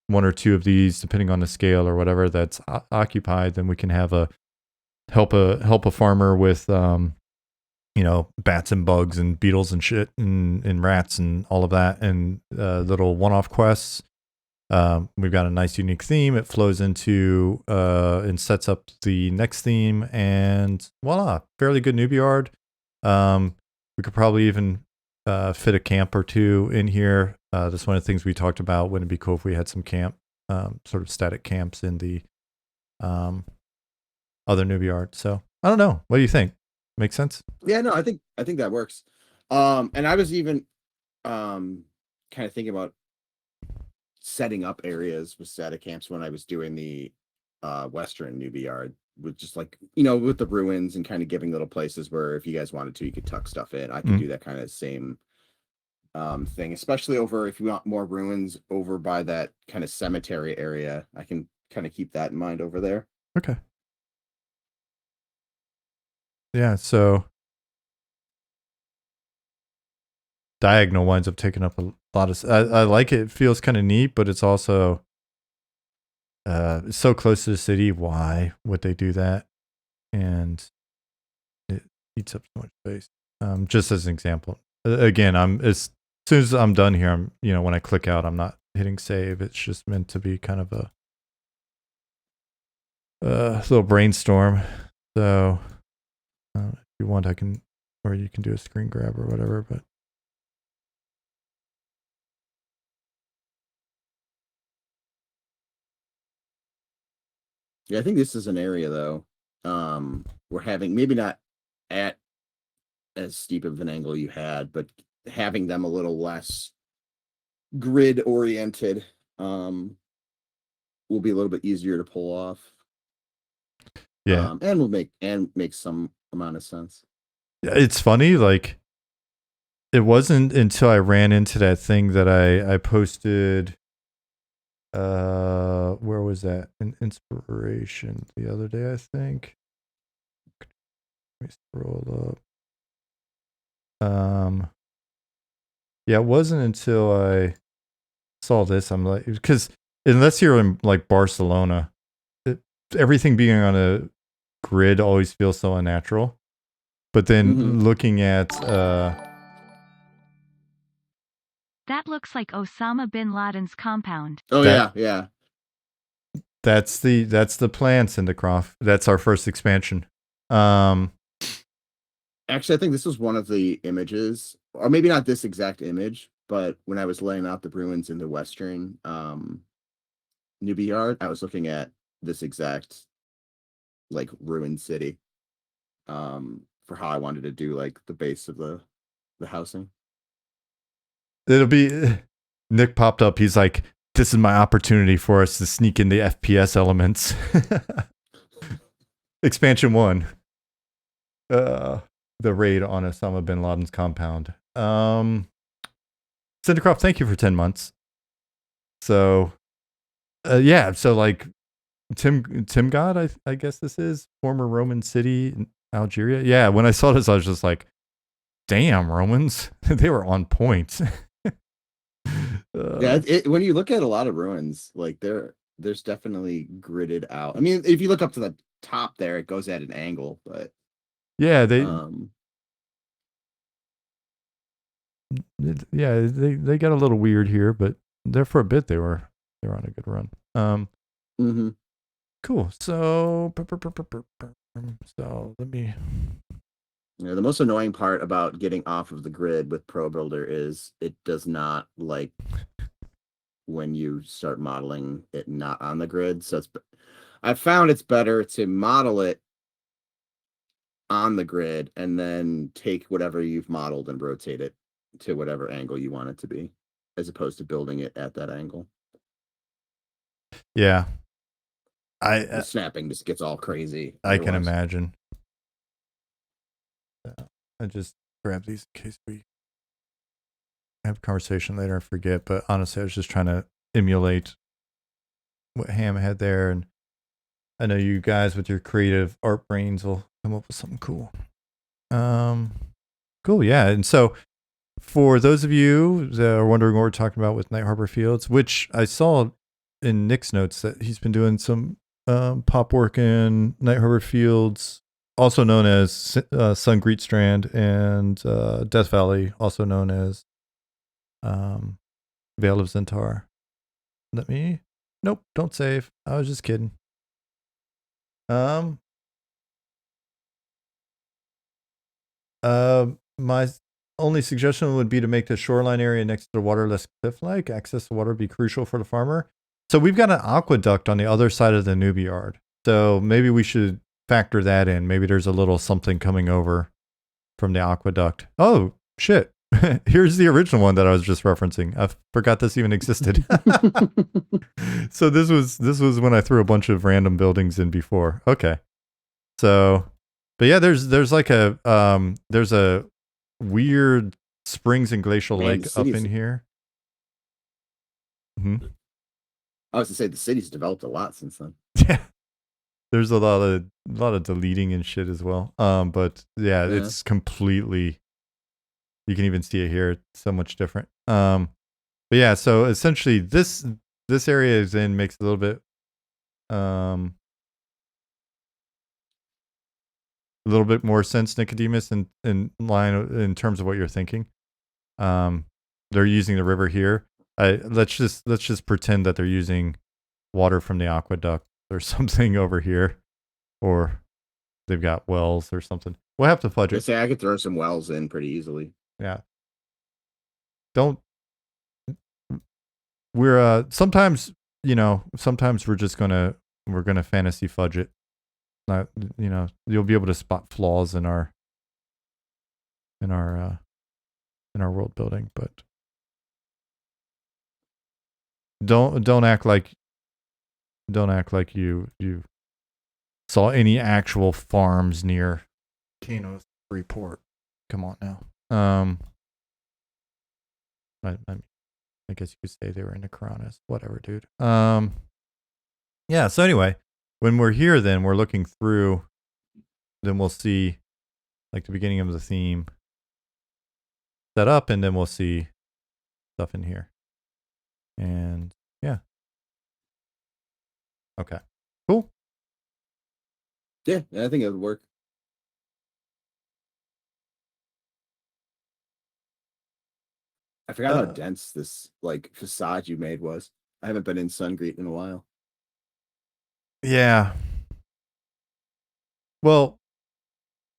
one or two of these, depending on the scale or whatever that's occupied, then we can have help a farmer with bats and bugs and beetles and shit and rats and all of that, and little one-off quests. We've got a nice unique theme. It flows into and sets up the next theme, and voila, fairly good newbie yard. We could probably even fit a camp or two in here. That's one of the things we talked about. Wouldn't it be cool if we had some camp, sort of static camps in the other newbie yard? So I don't know. What do you think? Make sense? Yeah, no, I think that works. And I was even kind of thinking about setting up areas with static camps when I was doing the Western newbie yard. with just like, you know, with the ruins and kind of giving little places where if you guys wanted to, you could tuck stuff in. I could do that kind of same thing, especially over if you want more ruins over by that kind of cemetery area. I can kind of keep that in mind over there. Okay. Yeah, so diagonal winds up taking up a lot of. I like it. It feels kind of neat, but it's also so close to the city. Why would they do that? And it eats up so much space. Just as an example, again, as soon as I'm done here, I'm when I click out, I'm not hitting save. It's just meant to be kind of a little brainstorm. So if you want, I can, or you can do a screen grab or whatever. But yeah, I think this is an area though. We're having maybe not at as steep of an angle you had, but having them a little less grid oriented will be a little bit easier to pull off. yeah, and will make some amount of sense. it's funny. Like, it wasn't until I ran into that thing that I posted. Where was that? An inspiration the other day, I think. Let me scroll up. Yeah, it wasn't until I saw this. I'm like, because unless you're in like Barcelona, everything being on a grid always feels so unnatural. But then looking at That looks like Osama bin Laden's compound. Oh yeah. That's the plan, Syndicroft. That's our first expansion. Actually, I think this was one of the images, or maybe not this exact image, but when I was laying out the ruins in the western newbie yard, I was looking at this exact like ruined city for how I wanted to do like the base of the housing. It'll be Nick popped up. He's like, this is my opportunity for us to sneak in the FPS elements. Expansion 1. The raid on Osama bin Laden's compound. Cindercroft, thank you for 10 months. So, yeah. So, like, Tim God, I guess this is former Roman city in Algeria. Yeah. When I saw this, I was just like, damn, Romans, they were on point. Yeah, when you look at a lot of ruins, like there's definitely gridded out. I mean, if you look up to the top there, it goes at an angle, but yeah, they got a little weird here, but there for a bit they were on a good run. Cool. So let me. Yeah, the most annoying part about getting off of the grid with Pro Builder is it does not like when you start modeling it not on the grid. So I've found it's better to model it on the grid and then take whatever you've modeled and rotate it to whatever angle you want it to be, as opposed to building it at that angle. Yeah. The snapping just gets all crazy. I can imagine. I just grab these in case we have a conversation later and forget. But honestly, I was just trying to emulate what Ham had there. And I know you guys with your creative art brains will come up with something cool. Cool, yeah. And so for those of you that are wondering what we're talking about with Night Harbor Fields, which I saw in Nick's notes that he's been doing some pop work in Night Harbor Fields, also known as Sun Greet Strand, and Death Valley, also known as Vale of Zentar. Nope, don't save. I was just kidding. My only suggestion would be to make the shoreline area next to the water less cliff-like. Access to water would be crucial for the farmer. So we've got an aqueduct on the other side of the newbie yard. So maybe we should factor that in. Maybe there's a little something coming over from the aqueduct. Oh, shit. Here's the original one that I was just referencing. I forgot this even existed. So this was when I threw a bunch of random buildings in before. Okay. So, but yeah, there's like there's a weird springs and glacial Man, lake up in here. I was to say the city's developed a lot since then. Yeah, there's a lot of deleting and shit as well. But yeah, it's completely. You can even see it here. It's so much different. But yeah, so essentially this area is in makes a little bit a little bit more sense, Nicodemus, in line in terms of what you're thinking. They're using the river here. Let's just pretend that they're using water from the aqueduct or something over here, or they've got wells or something. We'll have to fudge it. I could throw some wells in pretty easily. Yeah. Don't. We're sometimes sometimes we're gonna fantasy fudge it. Not you'll be able to spot flaws in our world building, but don't act like you saw any actual farms near Kano's Report. Come on now. I guess you could say they were in Necronis. Whatever, dude. Yeah, so anyway, when we're here then we're looking through, then we'll see like the beginning of the theme set up, and then we'll see stuff in here. And yeah. Okay. Cool. Yeah, I think it would work. I forgot how dense this like facade you made was. I haven't been in Sungreet in a while. Yeah. Well,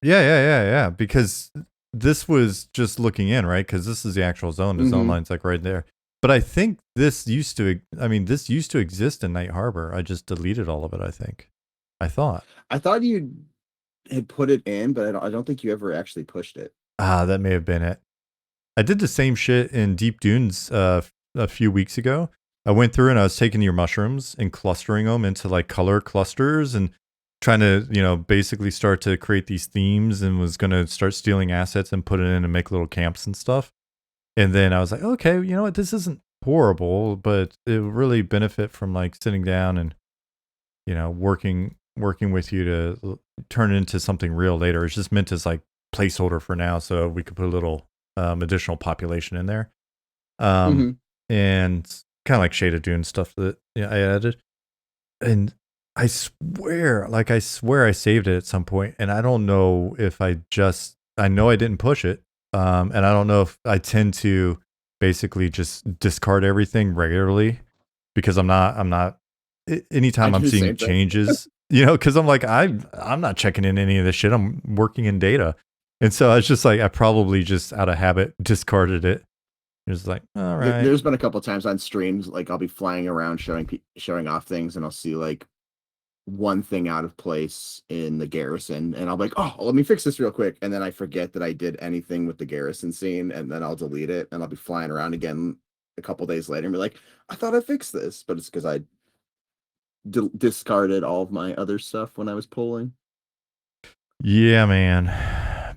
yeah. Because this was just looking in, right? Because this is the actual zone. The zone line's like right there. But I think this used to exist in Night Harbor. I just deleted all of it, I think. I thought you had put it in, but I don't think you ever actually pushed it. That may have been it. I did the same shit in Deep Dunes a few weeks ago. I went through and I was taking your mushrooms and clustering them into like color clusters and trying to, basically start to create these themes, and was going to start stealing assets and put it in and make little camps and stuff. And then I was like, okay, you know what? This isn't horrible, but it would really benefit from like sitting down and, working with you to turn it into something real later. It's just meant as like placeholder for now, so we could put a little additional population in there. And kind of like Shaded Dune stuff that I added. And I swear I saved it at some point, and I don't know if I know I didn't push it. And I don't know if I tend to basically just discard everything regularly because I'm not anytime I'm seeing changes, because I'm like, I'm not checking in any of this shit. I'm working in data. And so I was just like, I probably just out of habit discarded it. It was like, all right. There's been a couple of times on streams, like I'll be flying around showing off things, and I'll see like one thing out of place in the garrison, and I'll be like, oh, let me fix this real quick, and then I forget that I did anything with the garrison scene, and then I'll delete it, and I'll be flying around again a couple days later and be like, I thought I fixed this, but it's because I discarded all of my other stuff when I was pulling. Yeah, man.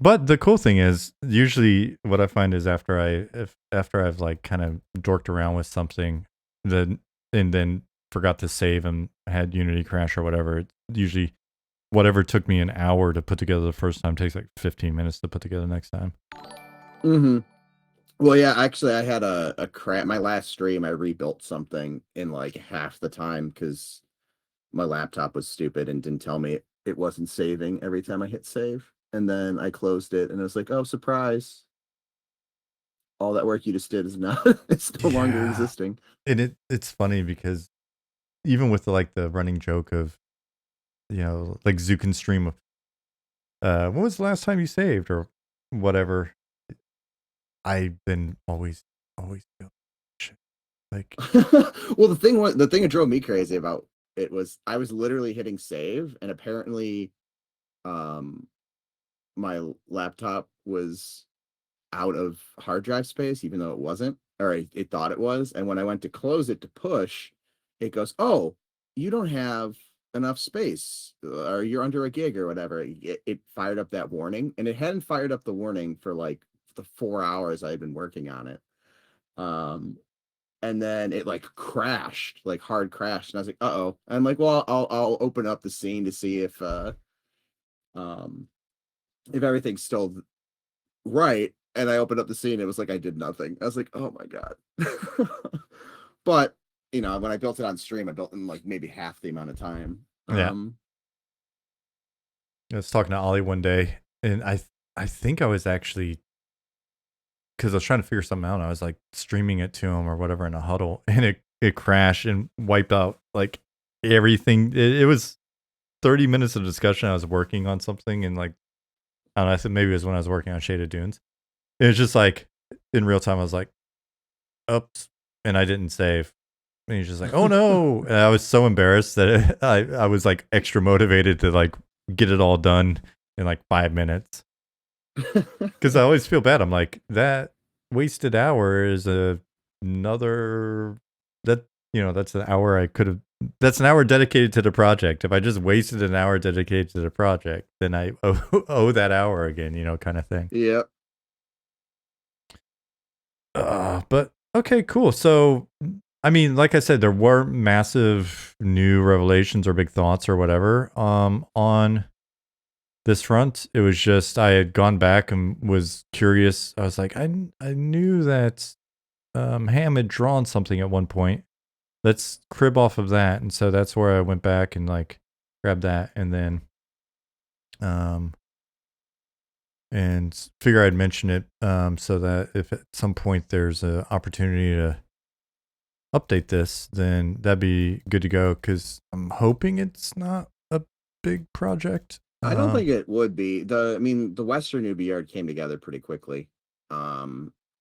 But the cool thing is, usually what I find is after I've like kind of dorked around with something, and then forgot to save and had Unity crash or whatever, usually whatever took me an hour to put together the first time takes like 15 minutes to put together next time. Well, yeah, actually I had a crap. My last stream, I rebuilt something in like half the time because my laptop was stupid and didn't tell me it wasn't saving every time I hit save. And then I closed it, and it was like, oh, surprise. All that work you just did is not, it's no longer existing. And it's funny because even with the running joke of, like Zukin stream of, when was the last time you saved or whatever, I've been always like. Well, the thing that drove me crazy about it was I was literally hitting save, and apparently my laptop was out of hard drive space, even though it wasn't, or it thought it was. And when I went to close it to push, it goes, oh, you don't have enough space, or you're under a gig or whatever. It fired up that warning, and it hadn't fired up the warning for like the 4 hours I had been working on it. And then it like crashed, like hard crashed, and I was like, "Uh-oh." And I'm like, "Well, I'll open up the scene to see um if everything's still right." And I opened up the scene, it was like I did nothing. I was like, "Oh my god." But when I built it on stream, I built in like maybe half the amount of time. Yeah. I was talking to Ollie one day, and I think I was actually, because I was trying to figure something out. I was like streaming it to him or whatever in a huddle, and it crashed and wiped out like everything. It was 30 minutes of discussion. I was working on something, and like, I don't know, I think maybe it was when I was working on Shaded Dunes. It was just like in real time. I was like, oops, and I didn't save. And he's just like, oh no. And I was so embarrassed that I was like extra motivated to like get it all done in like 5 minutes. Because I always feel bad. I'm like, that wasted hour is another, that's an hour I could have, that's an hour dedicated to the project. If I just wasted an hour dedicated to the project, then I owe that hour again, kind of thing. Yep. But okay, cool. So, I mean, like I said, there were massive new revelations or big thoughts or whatever on this front. It was just I had gone back and was curious. I was like, I knew that Ham had drawn something at one point. Let's crib off of that. And so that's where I went back and like grabbed that, and then and figure I'd mention it so that if at some point there's an opportunity to update this, then that'd be good to go, because I'm hoping it's not a big project. I don't think it would be. The Western Newbie Yard came together pretty quickly. I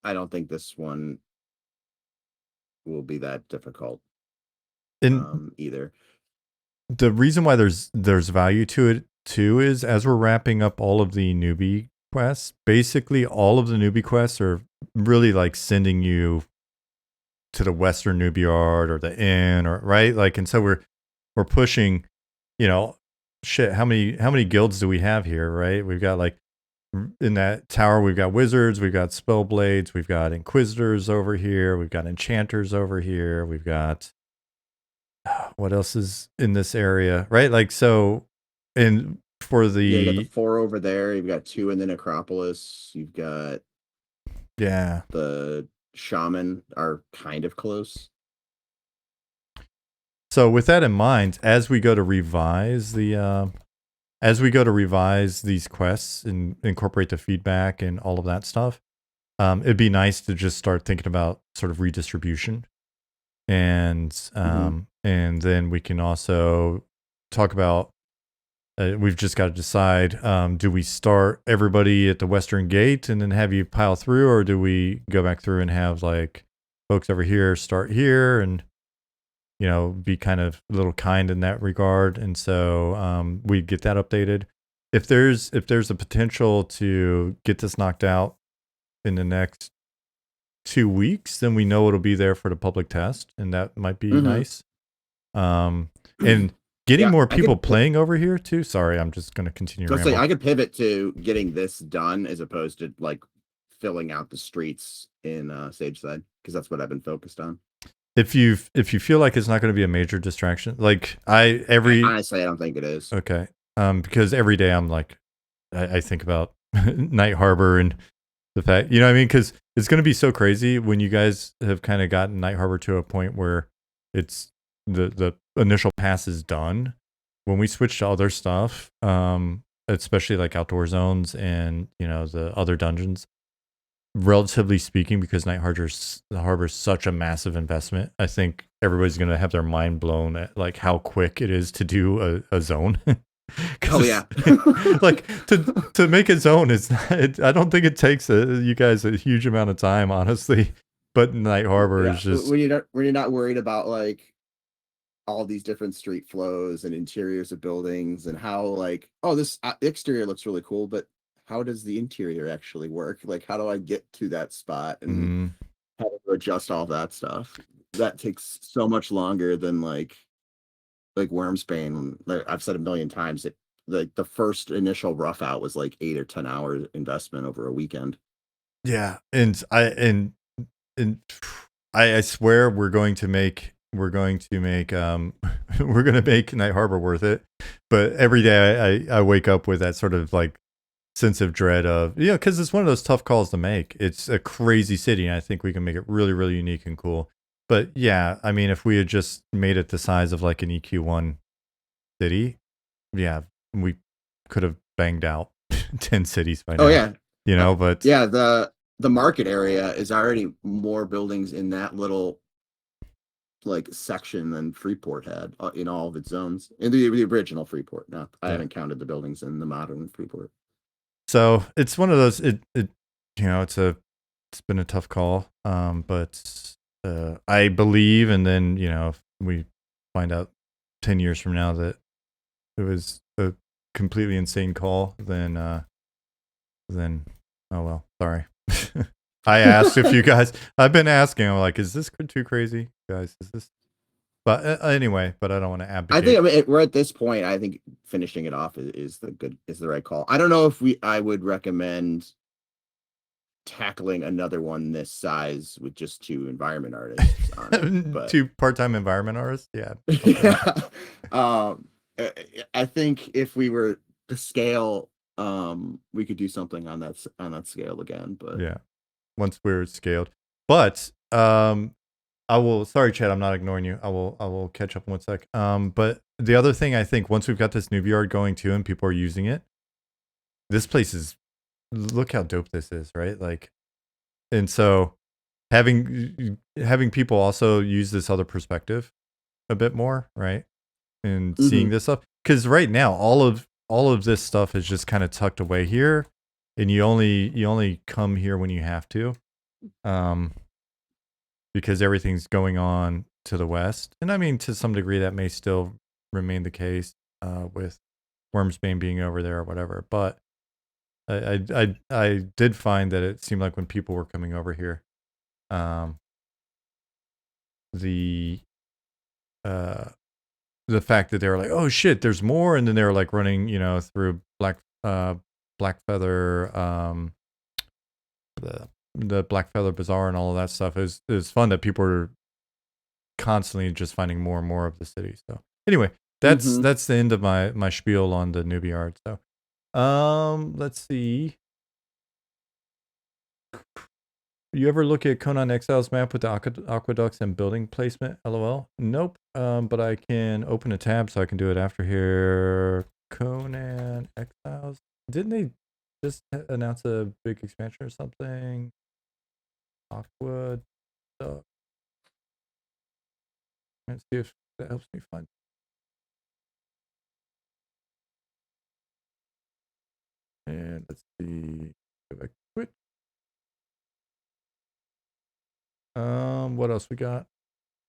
don't think this one will be that difficult either. The reason why there's value to it too is, as we're wrapping up all of the newbie quests, basically all of the newbie quests are really like sending you to the Western Newbie Yard or the inn, or right, like, and so we're pushing, shit, how many guilds do we have here, right? We've got like, in that tower we've got wizards, we've got spellblades, we've got inquisitors over here, we've got enchanters over here, we've got what else is in this area, right? Like, so, and for you got the 4 over there, you've got 2 in the necropolis, you've got the shaman are kind of close. So with that in mind, as we go to revise these quests and incorporate the feedback and all of that stuff, it'd be nice to just start thinking about sort of redistribution, and and then we can also talk about, we've just got to decide, do we start everybody at the Western Gate and then have you pile through, or do we go back through and have like folks over here start here and be kind of a little kind in that regard? And so we get that updated. If there's a potential to get this knocked out in the next 2 weeks, then we know it'll be there for the public test, and that might be nice. And getting more people playing over here too. Sorry, I'm just going to continue. So I could pivot to getting this done as opposed to like filling out the streets in Sageside, because that's what I've been focused on. If you feel like it's not going to be a major distraction, like honestly, I don't think it is. Okay. Because every day I'm like, I think about Night Harbor and the fact, what I mean? Because it's going to be so crazy when you guys have kind of gotten Night Harbor to a point where it's the initial pass is done. When we switch to other stuff, especially like outdoor zones and the other dungeons, relatively speaking, because Night Harbor is such a massive investment, I think everybody's going to have their mind blown at like how quick it is to do a zone. Oh yeah. Like to make a zone, I don't think it takes you guys a huge amount of time, honestly. But Night Harbor is just, when you're not worried about like all these different street flows and interiors of buildings and how like, oh, this exterior looks really cool, but how does the interior actually work? Like, how do I get to that spot and how to adjust all that stuff? That takes so much longer than like like Wormsbane, like I've said a million times, that like the first initial rough out was like 8 or 10 hours investment over a weekend. Yeah, and I swear we're going to make we're going to make Night Harbor worth it. But every day I wake up with that sort of like sense of dread of, because it's one of those tough calls to make. It's a crazy city, and I think we can make it really, really unique and cool. But yeah, I mean, if we had just made it the size of like an EQ1 city, yeah, we could have banged out 10 cities by now. Oh yeah. But yeah, the market area is already more buildings in that little like section than Freeport had in all of its zones in the original Freeport. Now I haven't counted the buildings in the modern Freeport. So it's one of those. It's been a tough call. But I believe, and then if we find out 10 years from now that it was a completely insane call, then oh well, sorry. I asked if you guys. I've been asking. I'm like, is this too crazy, guys? Is this? But anyway, but I don't want to abdicate. I think we're at this point. I think finishing it off is the right call. I don't know if I would recommend tackling another one this size with just 2 environment artists on it, but 2 part-time environment artists. Yeah. yeah. I think if we were to scale, we could do something on that scale again. But yeah, once we're scaled. But I will. Sorry, Chad. I'm not ignoring you. I will catch up in 1 sec. But the other thing, I think once we've got this new VR going too, and people are using it, this place is. Look how dope this is, right? Like, and so having people also use this other perspective a bit more, right? And seeing this stuff, because right now all of this stuff is just kind of tucked away here, and you only come here when you have to, because everything's going on to the west. And I mean, to some degree, that may still remain the case with Wormsbane being over there or whatever. But I did find that it seemed like when people were coming over here, the fact that they were like, oh shit, there's more, and then they were like running, through Blackfeather, the Blackfeather Bazaar and all of that stuff. It was fun that people were constantly just finding more and more of the city. So anyway, that's the end of my spiel on the newbie art. So let's see. You ever look at Conan Exile's map with the aqueducts and building placement? LOL. Nope. But I can open a tab, so I can do it after here. Conan Exiles. Didn't they just announce a big expansion or something? Aqueduct. Let's see if that helps me find. And let's see. Go back to Twitch. What else we got?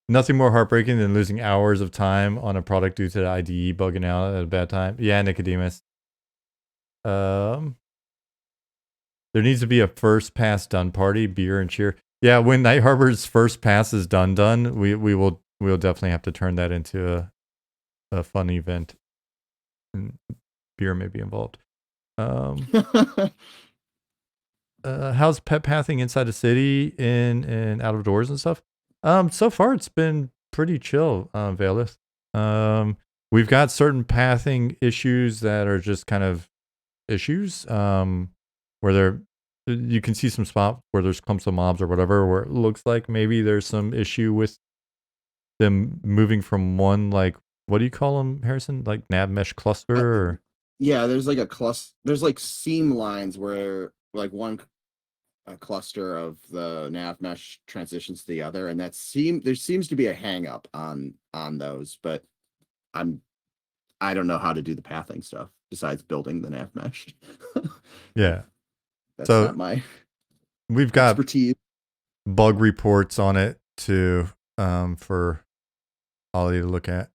Nothing more heartbreaking than losing hours of time on a product due to the IDE bugging out at a bad time. Yeah, Nicodemus. There needs to be a first pass done party, beer and cheer. Yeah, when Night Harbor's first pass is done, we'll definitely have to turn that into a fun event. And beer may be involved. How's pet pathing inside the city and out of doors and stuff? So far it's been pretty chill, Valith. We've got certain pathing issues that are just kind of issues, where you can see some spot where there's clumps of mobs or whatever, where it looks like maybe there's some issue with them moving from one, like, what do you call them, Harrison? Like nav mesh cluster? Or? Yeah, there's like a cluster. There's like seam lines where like a cluster of the nav mesh transitions to the other, and there seems to be a hang up on those, but I don't know how to do the pathing stuff besides building the nav mesh. Yeah, that's not my we've got expertise. Bug reports on it too, for Ollie to look at.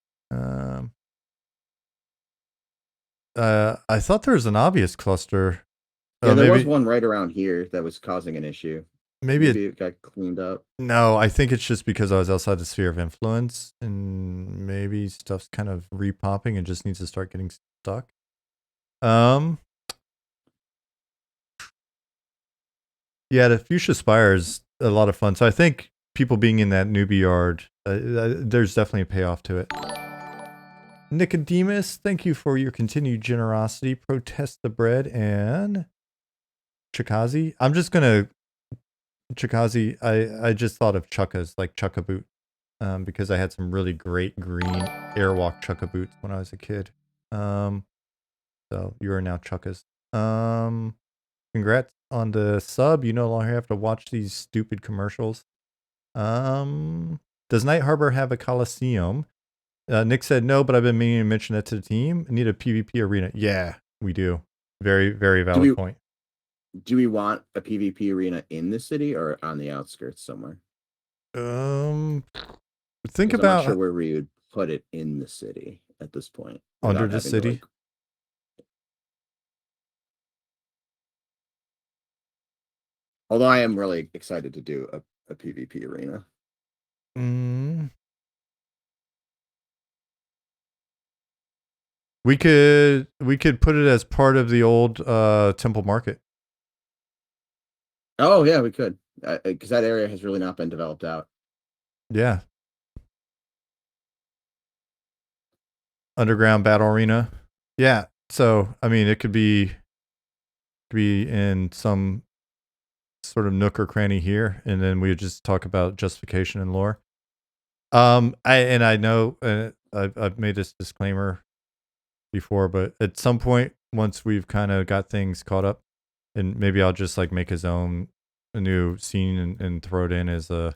I thought there was an obvious cluster. Yeah, there was one right around here that was causing an issue. maybe Maybe it got cleaned up. no, I think it's just because I was outside the sphere of influence, and maybe stuff's kind of repopping and just needs to start getting stuck. Yeah, the Fuchsia Spire is a lot of fun. So I think people being in that newbie yard, there's definitely a payoff to it. Nicodemus, thank you for your continued generosity. Protest the bread and Chikazi. I'm just gonna Chikazi. I just thought of Chukkas, like Chukka boot, because I had some really great green Airwalk Chukka boots when I was a kid. So you are now Chukkas. Congrats on the sub. You no longer have to watch these stupid commercials. Does Night Harbor have a Coliseum? Nick said no, but I've been meaning to mention that to the team. I need a PvP arena. Yeah, we do. Very, very valid point. Do we want a PvP arena in the city or on the outskirts somewhere? Think I'm about not sure where we would put it in the city at this point. Under the city. Although I am really excited to do a PvP arena. We could put it as part of the old Temple Market. Oh yeah, we could, because that area has really not been developed out. Yeah. Underground battle arena. Yeah. So I mean, it could be in some sort of nook or cranny here, and then we would just talk about justification and lore. I know I've made this disclaimer before, but at some point, once we've kind of got things caught up, and maybe I'll just like make a new scene and throw it in as a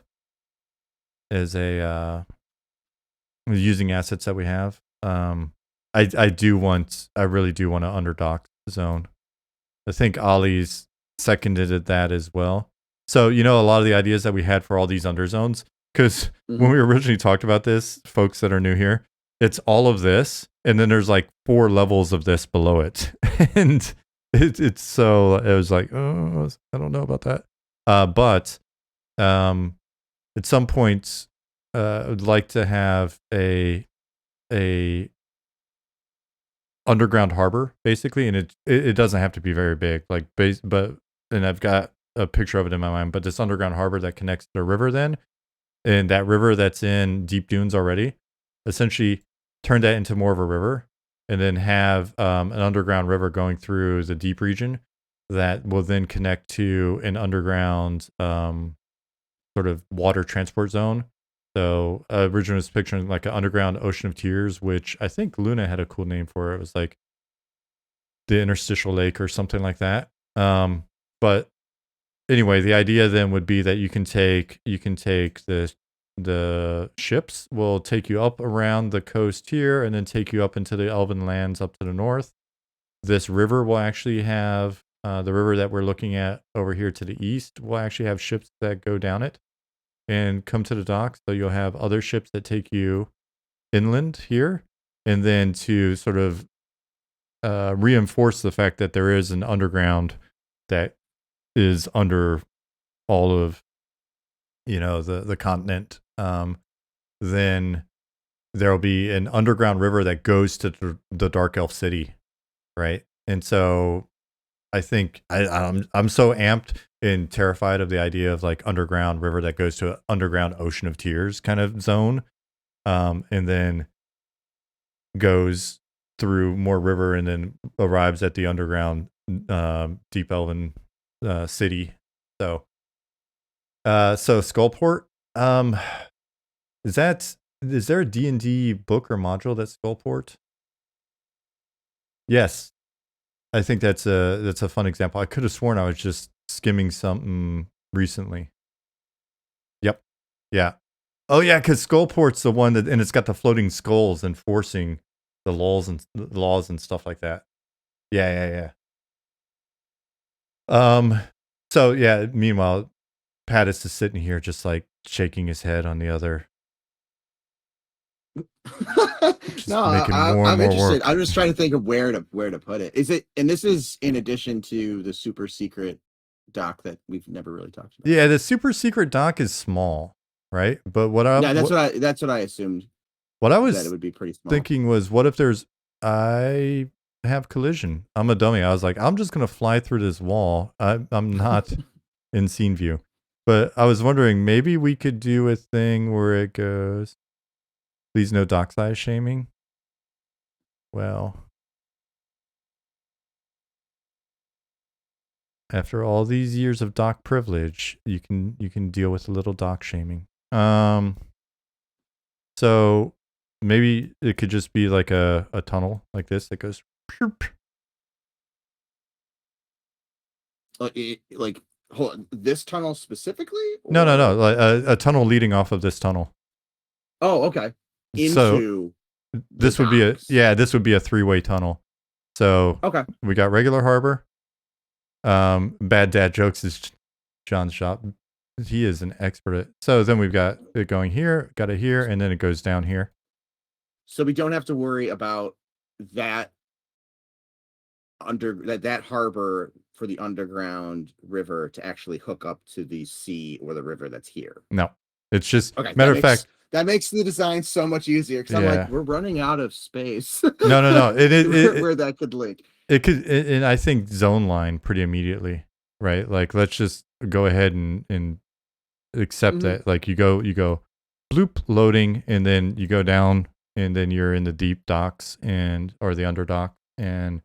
using assets that we have. I really do want to underdock zone. I think Ollie's seconded that as well. So, a lot of the ideas that we had for all these underzones, because when we originally talked about this, folks that are new here, it's all of this, and then there's like 4 levels of this below it. And it was like, oh, I don't know about that. But at some point, I would like to have a underground harbor, basically, and it doesn't have to be very big, and I've got a picture of it in my mind, but this underground harbor that connects to the river then, and that river that's in deep dunes already, essentially turn that into more of a river, and then have an underground river going through the deep region that will then connect to an underground sort of water transport zone. So originally was picturing like an underground ocean of tears, which I think Luna had a cool name for. It was like the interstitial lake or something like that. But anyway, the idea then would be that you can take the ships will take you up around the coast here and then take you up into the Elven lands up to the north. This river will actually have the river that we're looking at over here to the east will actually have ships that go down it and come to the dock. So you'll have other ships that take you inland here, and then to sort of reinforce the fact that there is an underground that is under all of the continent. Then there'll be an underground river that goes to the Dark Elf City, right? And so I think I'm so amped and terrified of the idea of like underground river that goes to an underground ocean of tears kind of zone, and then goes through more river and then arrives at the underground deep elven city. So Skullport, is there a D&D book or module that's Skullport? Yes. I think that's a fun example. I could have sworn I was just skimming something recently. Yep. Yeah. Oh yeah, because Skullport's the one and it's got the floating skulls enforcing the laws and stuff like that. Yeah. So yeah. Meanwhile, Pat is just sitting here, just like shaking his head on the other. No, I'm interested. Work. I'm just trying to think of where to put it. Is it, and this is in addition to the super secret dock that we've never really talked about. Yeah, the super secret dock is small, right? But That's what I assumed. What I That it was would be pretty small. thinking was, what if I have collision? I'm a dummy. I was like, I'm just gonna fly through this wall. I'm not in scene view. But I was wondering, maybe we could do a thing where it goes, please no dock size shaming. Well, after all these years of dock privilege, you can deal with a little dock shaming. So maybe it could just be like a tunnel like this that goes. Like hold on, this tunnel specifically? No, Or... like a tunnel leading off of this tunnel. Oh, okay. So Into this would be this would be a 3-way tunnel. So okay, we got regular harbor. Bad dad jokes is John's shop. He is an expert at. So then we've got it going here, got it here, and then it goes down here. so we don't have to worry about that that harbor for the underground river to actually hook up to the sea or the river that's here. No, it's just okay. Matter of fact, that makes the design so much easier because I'm like, we're running out of space. No. Where that could link. It could, and I think zone line pretty immediately, right? Like, let's just go ahead and accept that. Like, you go bloop loading, and then you go down, and then you're in the deep docks or the underdock, and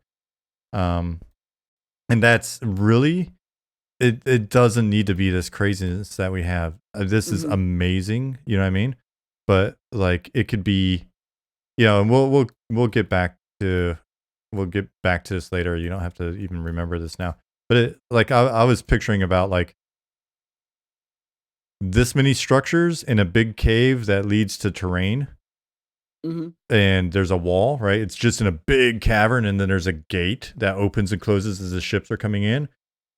that's really it doesn't need to be this craziness that we have. This is amazing, you know what I mean? But like, it could be, and we'll get back to this later. You don't have to even remember this now. But I was picturing about like this many structures in a big cave that leads to terrain. And there's a wall, right? It's just in a big cavern, and then there's a gate that opens and closes as the ships are coming in.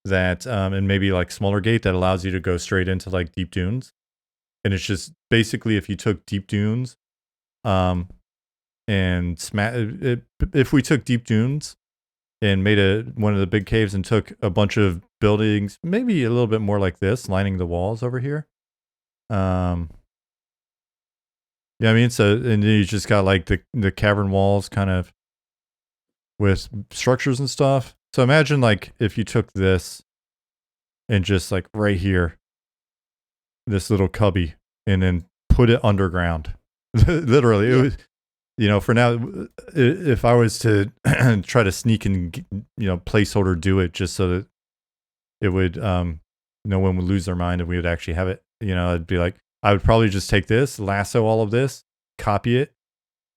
That and maybe like smaller gate that allows you to go straight into like deep dunes. And it's just basically, if you took deep dunes, and if we took deep dunes and made one of the big caves and took a bunch of buildings, maybe a little bit more like this, lining the walls over here. Yeah, I mean, so, and then you just got like the cavern walls kind of with structures and stuff. So imagine like if you took this and just like right here, this little cubby, and then put it underground. Literally, it was, for now, if I was to try to sneak and, placeholder do it just so that it would, no one would lose their mind and we would actually have it, it'd be like, I would probably just take this, lasso all of this, copy it,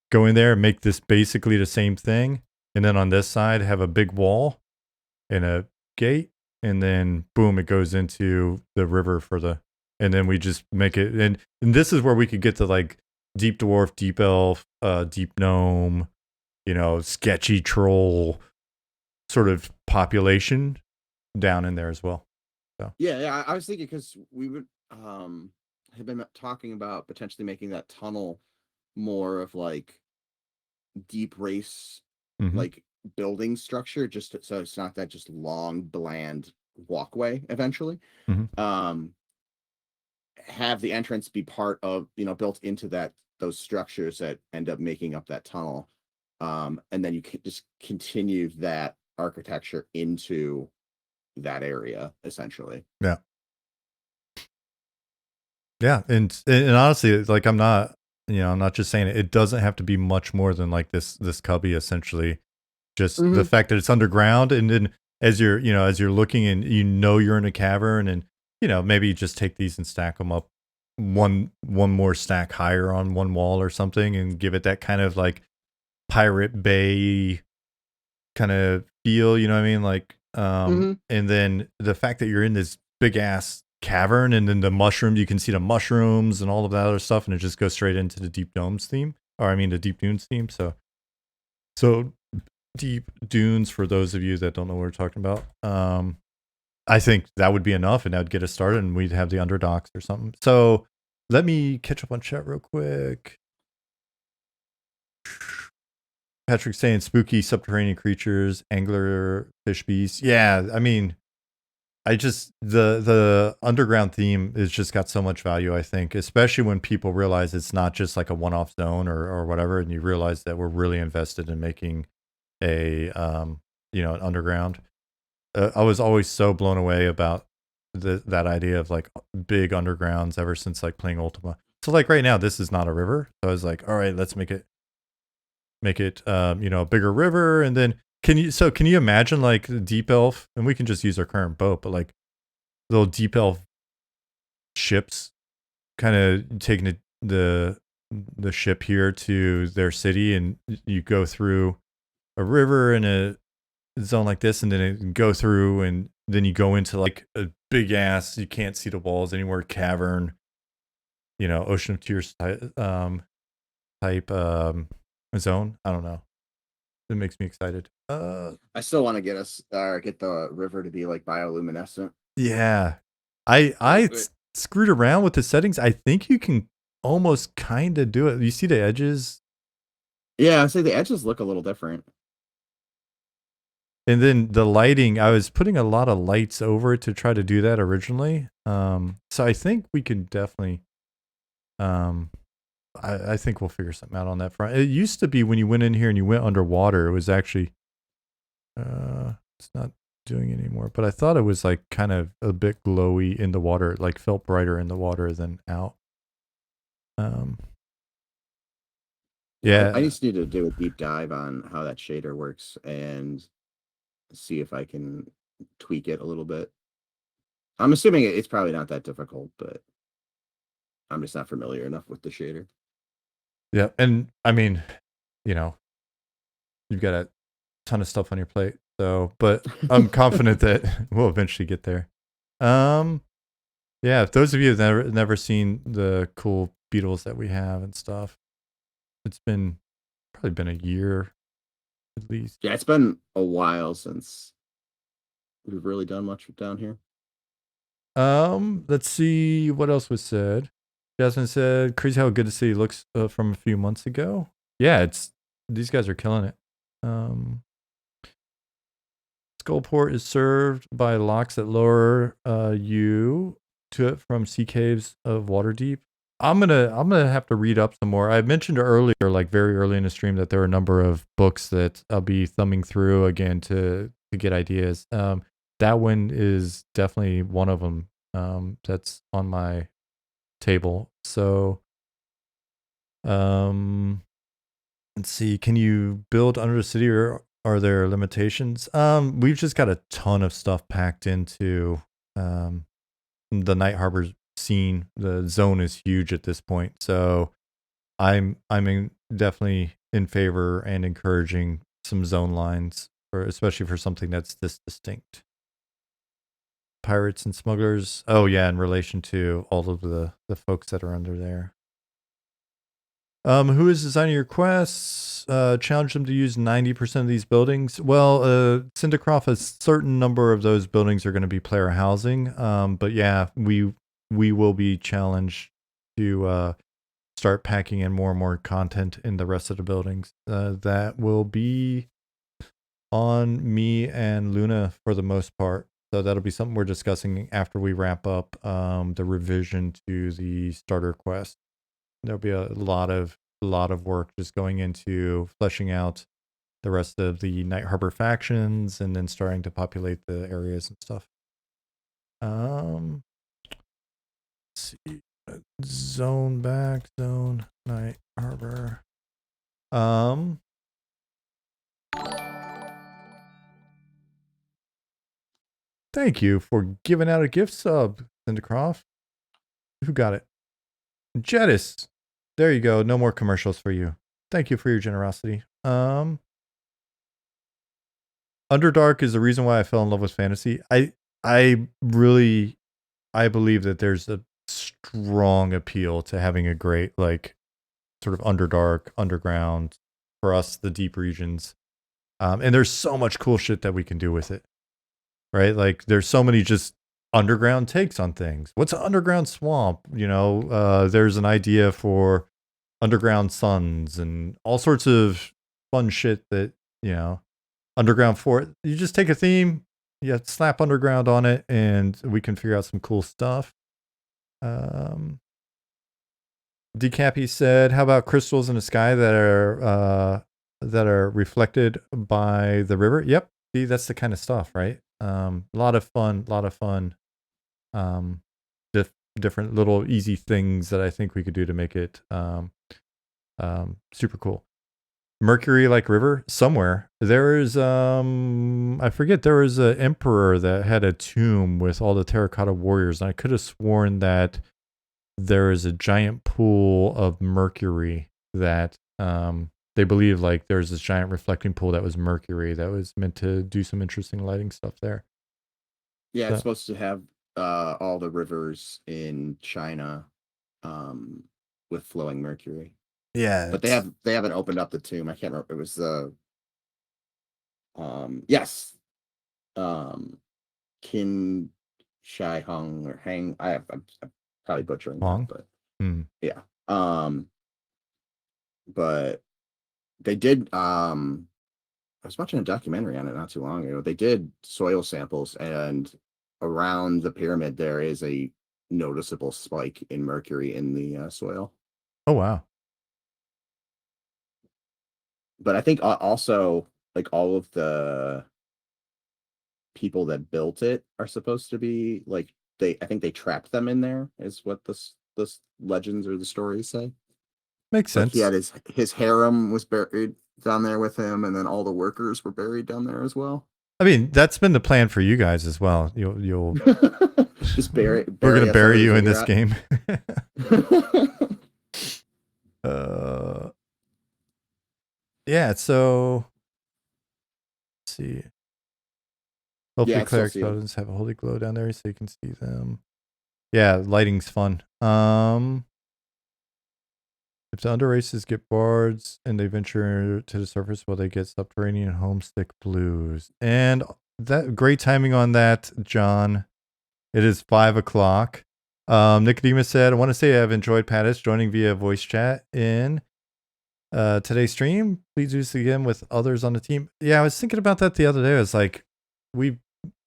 go in there, make this basically the same thing. And then on this side, have a big wall and a gate. And then boom, it goes into the river and then we just make it. And this is where we could get to like deep dwarf, deep elf, deep gnome, sketchy troll sort of population down in there as well. So yeah, I was thinking because we would have been talking about potentially making that tunnel more of like deep race, like building structure, just so it's not that just long, bland walkway eventually. Have the entrance be part of, built into those structures that end up making up that tunnel. And then you can just continue that architecture into that area essentially. Yeah, and honestly, like I'm not just saying it. It doesn't have to be much more than like this cubby essentially. Just the fact that it's underground, and then as you're looking and you're in a cavern, and maybe just take these and stack them up one more stack higher on one wall or something, and give it that kind of like Pirate Bay kind of feel. You know what I mean? Like, and then the fact that you're in this big ass cavern, and then the mushrooms, you can see the mushrooms and all of that other stuff, and it just goes straight into the deep domes theme, the deep dunes theme. So deep dunes, for those of you that don't know what we're talking about, I think that would be enough, and that would get us started, and we'd have the underdocks or something. So let me catch up on chat real quick. Patrick saying spooky subterranean creatures, angler fish beasts. Yeah, I mean, I just the underground theme has just got so much value, I think, especially when people realize it's not just like a one-off zone or whatever, and you realize that we're really invested in making a an underground. I was always so blown away about that idea of like big undergrounds ever since like playing Ultima. So like right now, this is not a river. So I was like, all right, let's make it a bigger river, and then can you imagine like the deep elf, and we can just use our current boat, but like little deep elf ships kind of taking the ship here to their city, and you go through a river in a zone like this, and then it go through, and then you go into like a big ass, you can't see the walls anymore, cavern, Ocean of Tears type zone. I don't know. It makes me excited. I still want to get the river to be like bioluminescent. Yeah. I screwed around with the settings. I think you can almost kind of do it. You see the edges? Yeah, I'd say the edges look a little different. And then the lighting, I was putting a lot of lights over it to try to do that originally. So I think we can definitely I think we'll figure something out on that front. It used to be when you went in here and you went underwater, it was actually it's not doing it anymore, but I thought it was like kind of a bit glowy in the water, like felt brighter in the water than out. Yeah, I just need to do a deep dive on how that shader works and see if I can tweak it a little bit. I'm assuming it's probably not that difficult, but I'm just not familiar enough with the shader. yeah, and I mean, you've got a ton of stuff on your plate, but I'm confident that we'll eventually get there. Yeah, if those of you have never seen the cool beetles that we have and stuff, it's probably been a year at least. Yeah, it's been a while since we've really done much down here. Let's see what else was said. Jasmine said, "Crazy how good the city looks from a few months ago." Yeah, these guys are killing it. Skullport is served by locks that lower you to it from sea caves of Waterdeep. I'm gonna have to read up some more. I mentioned earlier, like very early in the stream, that there are a number of books that I'll be thumbing through again to get ideas. That one is definitely one of them. That's on my table. So, let's see. Can you build under the city, or are there limitations? We've just got a ton of stuff packed into the Night Harbor scene. The zone is huge at this point, so I'm definitely in favor and encouraging some zone lines, especially for something that's this distinct. Pirates and smugglers. Oh yeah, in relation to all of the folks that are under there. Who is designing your quests? Challenge them to use 90% of these buildings. Well, Syndicroft, a certain number of those buildings are going to be player housing. But yeah, we will be challenged to start packing in more and more content in the rest of the buildings. That will be on me and Luna for the most part. So that'll be something we're discussing after we wrap up the revision to the starter quest. There'll be a lot of work just going into fleshing out the rest of the Night Harbor factions and then starting to populate the areas and stuff. Let's see. Zone Night Harbor. Thank you for giving out a gift sub, Cindercroft. Who got it? Jettis. There you go. No more commercials for you. Thank you for your generosity. Underdark is the reason why I fell in love with fantasy. I believe that there's a strong appeal to having a great like sort of Underdark, underground, for us, the deep regions. And there's so much cool shit that we can do with it. Right? Like there's so many just underground takes on things. What's an underground swamp? There's an idea for underground suns and all sorts of fun shit that, underground fort. You just take a theme yeah, slap underground on it, and we can figure out some cool stuff. Decappy said, "How about crystals in the sky that are reflected by the river?" Yep, see, that's the kind of stuff, right? A lot of fun, different little easy things that I think we could do to make it super cool. Mercury like river somewhere. There is I forget, there was an emperor that had a tomb with all the terracotta warriors, and I could have sworn that there is a giant pool of mercury that they believe like there's this giant reflecting pool that was mercury that was meant to do some interesting lighting stuff there. Yeah, So, it's supposed to have all the rivers in China with flowing mercury. yeah, But they haven't opened up the tomb. I can't remember. It was the yes. Qin Shai Hung or Hang. I'm probably butchering long. that, but Hmm. yeah. But they did I was watching a documentary on it not too long ago. They did soil samples, and around the pyramid there is a noticeable spike in mercury in the soil. Oh wow. But I think also like all of the people that built it are supposed to be like I think they trapped them in there is what the legends or the stories say. Makes Like he sense. had his harem was buried down there with him, and then all the workers were buried down there as well. I mean, that's been the plan for you guys as well. You'll Just we're bury gonna us under bury the you in this ziggurat. game. uh yeah, so let's see. Yeah, Hopefully it's still cleric sealed. buttons have a holy glow down there so you can see them. Yeah, lighting's fun. If the under races get bards and they venture to the surface, will they get subterranean homesick blues? And that great timing on that, John. It is 5 o'clock. Nicodemus said, "I want to say I've enjoyed Pattis joining via voice chat in today's stream. Please do this again with others on the team." Yeah, I was thinking about that the other day. I was like,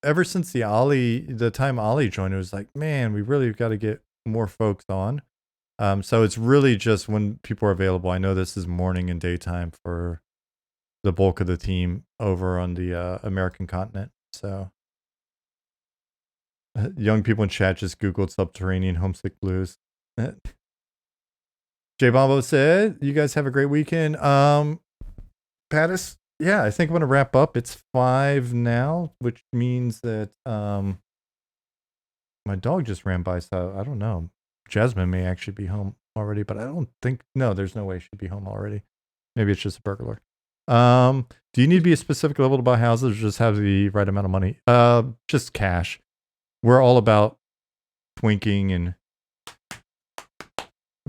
ever since the time Ollie joined, it was like, man, we really got to get more folks on. So it's really just when people are available. I know this is morning and daytime for the bulk of the team over on the American continent. So young people in chat just Googled subterranean homesick blues. J Bombo said, "You guys have a great weekend." Pattis, yeah, I think I'm gonna wrap up. It's 5 now, which means that my dog just ran by, so I don't know. Jasmine may actually be home already, but I don't think. No, there's no way she'd be home already. Maybe it's just a burglar. Do you need to be a specific level to buy houses, or just have the right amount of money? Just cash. We're all about twinking and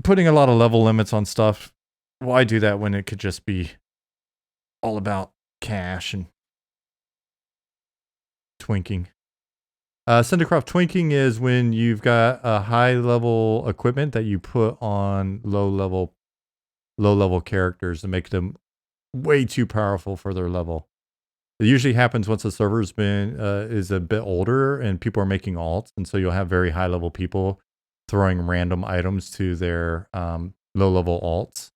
putting a lot of level limits on stuff. Why do that when it could just be all about cash and twinking? Cindercroft, twinking is when you've got a high level equipment that you put on low level characters to make them way too powerful for their level. It usually happens once the server's been is a bit older and people are making alts, and so you'll have very high level people throwing random items to their low level alts,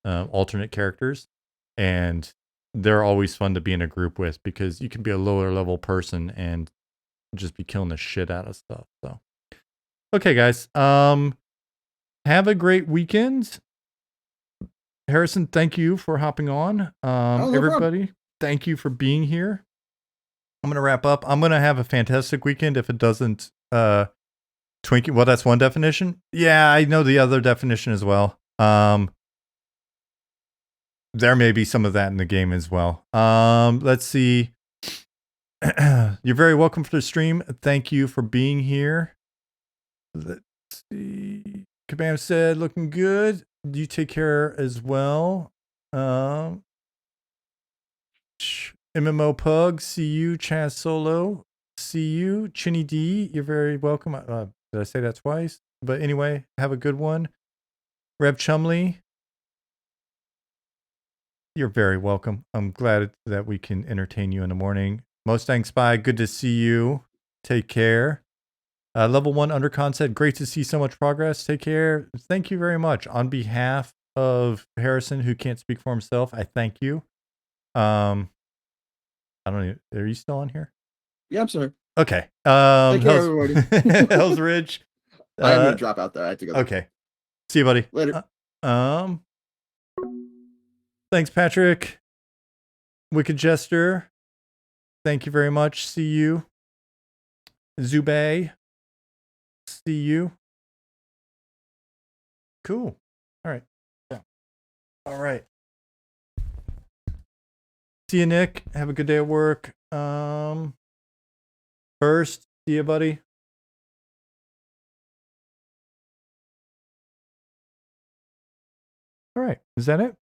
alternate characters, and they're always fun to be in a group with because you can be a lower level person and just be killing the shit out of stuff. So, okay, guys, have a great weekend. Harrison, thank you for hopping on. No Everybody, problem. thank you for being here. I'm gonna wrap up. I'm gonna have a fantastic weekend if it doesn't twinkie. Well, that's one definition. Yeah, I know the other definition as well. There may be some of that in the game as well. Let's see. You're very welcome for the stream. Thank you for being here. Let's see. Kabam said, "Looking good. You take care as well." MMO Pug, see you. Chaz Solo, see you. Chinny D, you're very welcome. Did I say that twice? But anyway, have a good one. Rev Chumley, you're very welcome. I'm glad that we can entertain you in the morning. Mustang Spy, good to see you. Take care. Level 1 Undercon said, great to see so much progress. Take care. Thank you very much. On behalf of Harrison, who can't speak for himself, I thank you. I don't know. Are you still on here? Yeah, I'm sorry. Okay. Take care, everybody. Hell's Ridge. I'm gonna drop out there. I have to go. Okay. See you, buddy. Later. Thanks, Patrick. Wicked Jester. Thank you very much. See you. Zubay. See you. Cool. All right. Yeah. All right. See you, Nick. Have a good day at work. First, see you, buddy. All right. Is that it?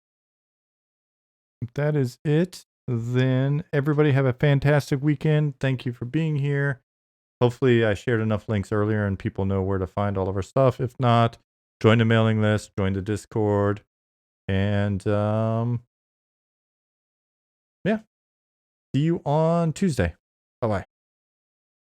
If that is it, then everybody have a fantastic weekend. Thank you for being here. Hopefully I shared enough links earlier and people know where to find all of our stuff. If not, join the mailing list, join the Discord, and yeah. See you on Tuesday. Bye-bye.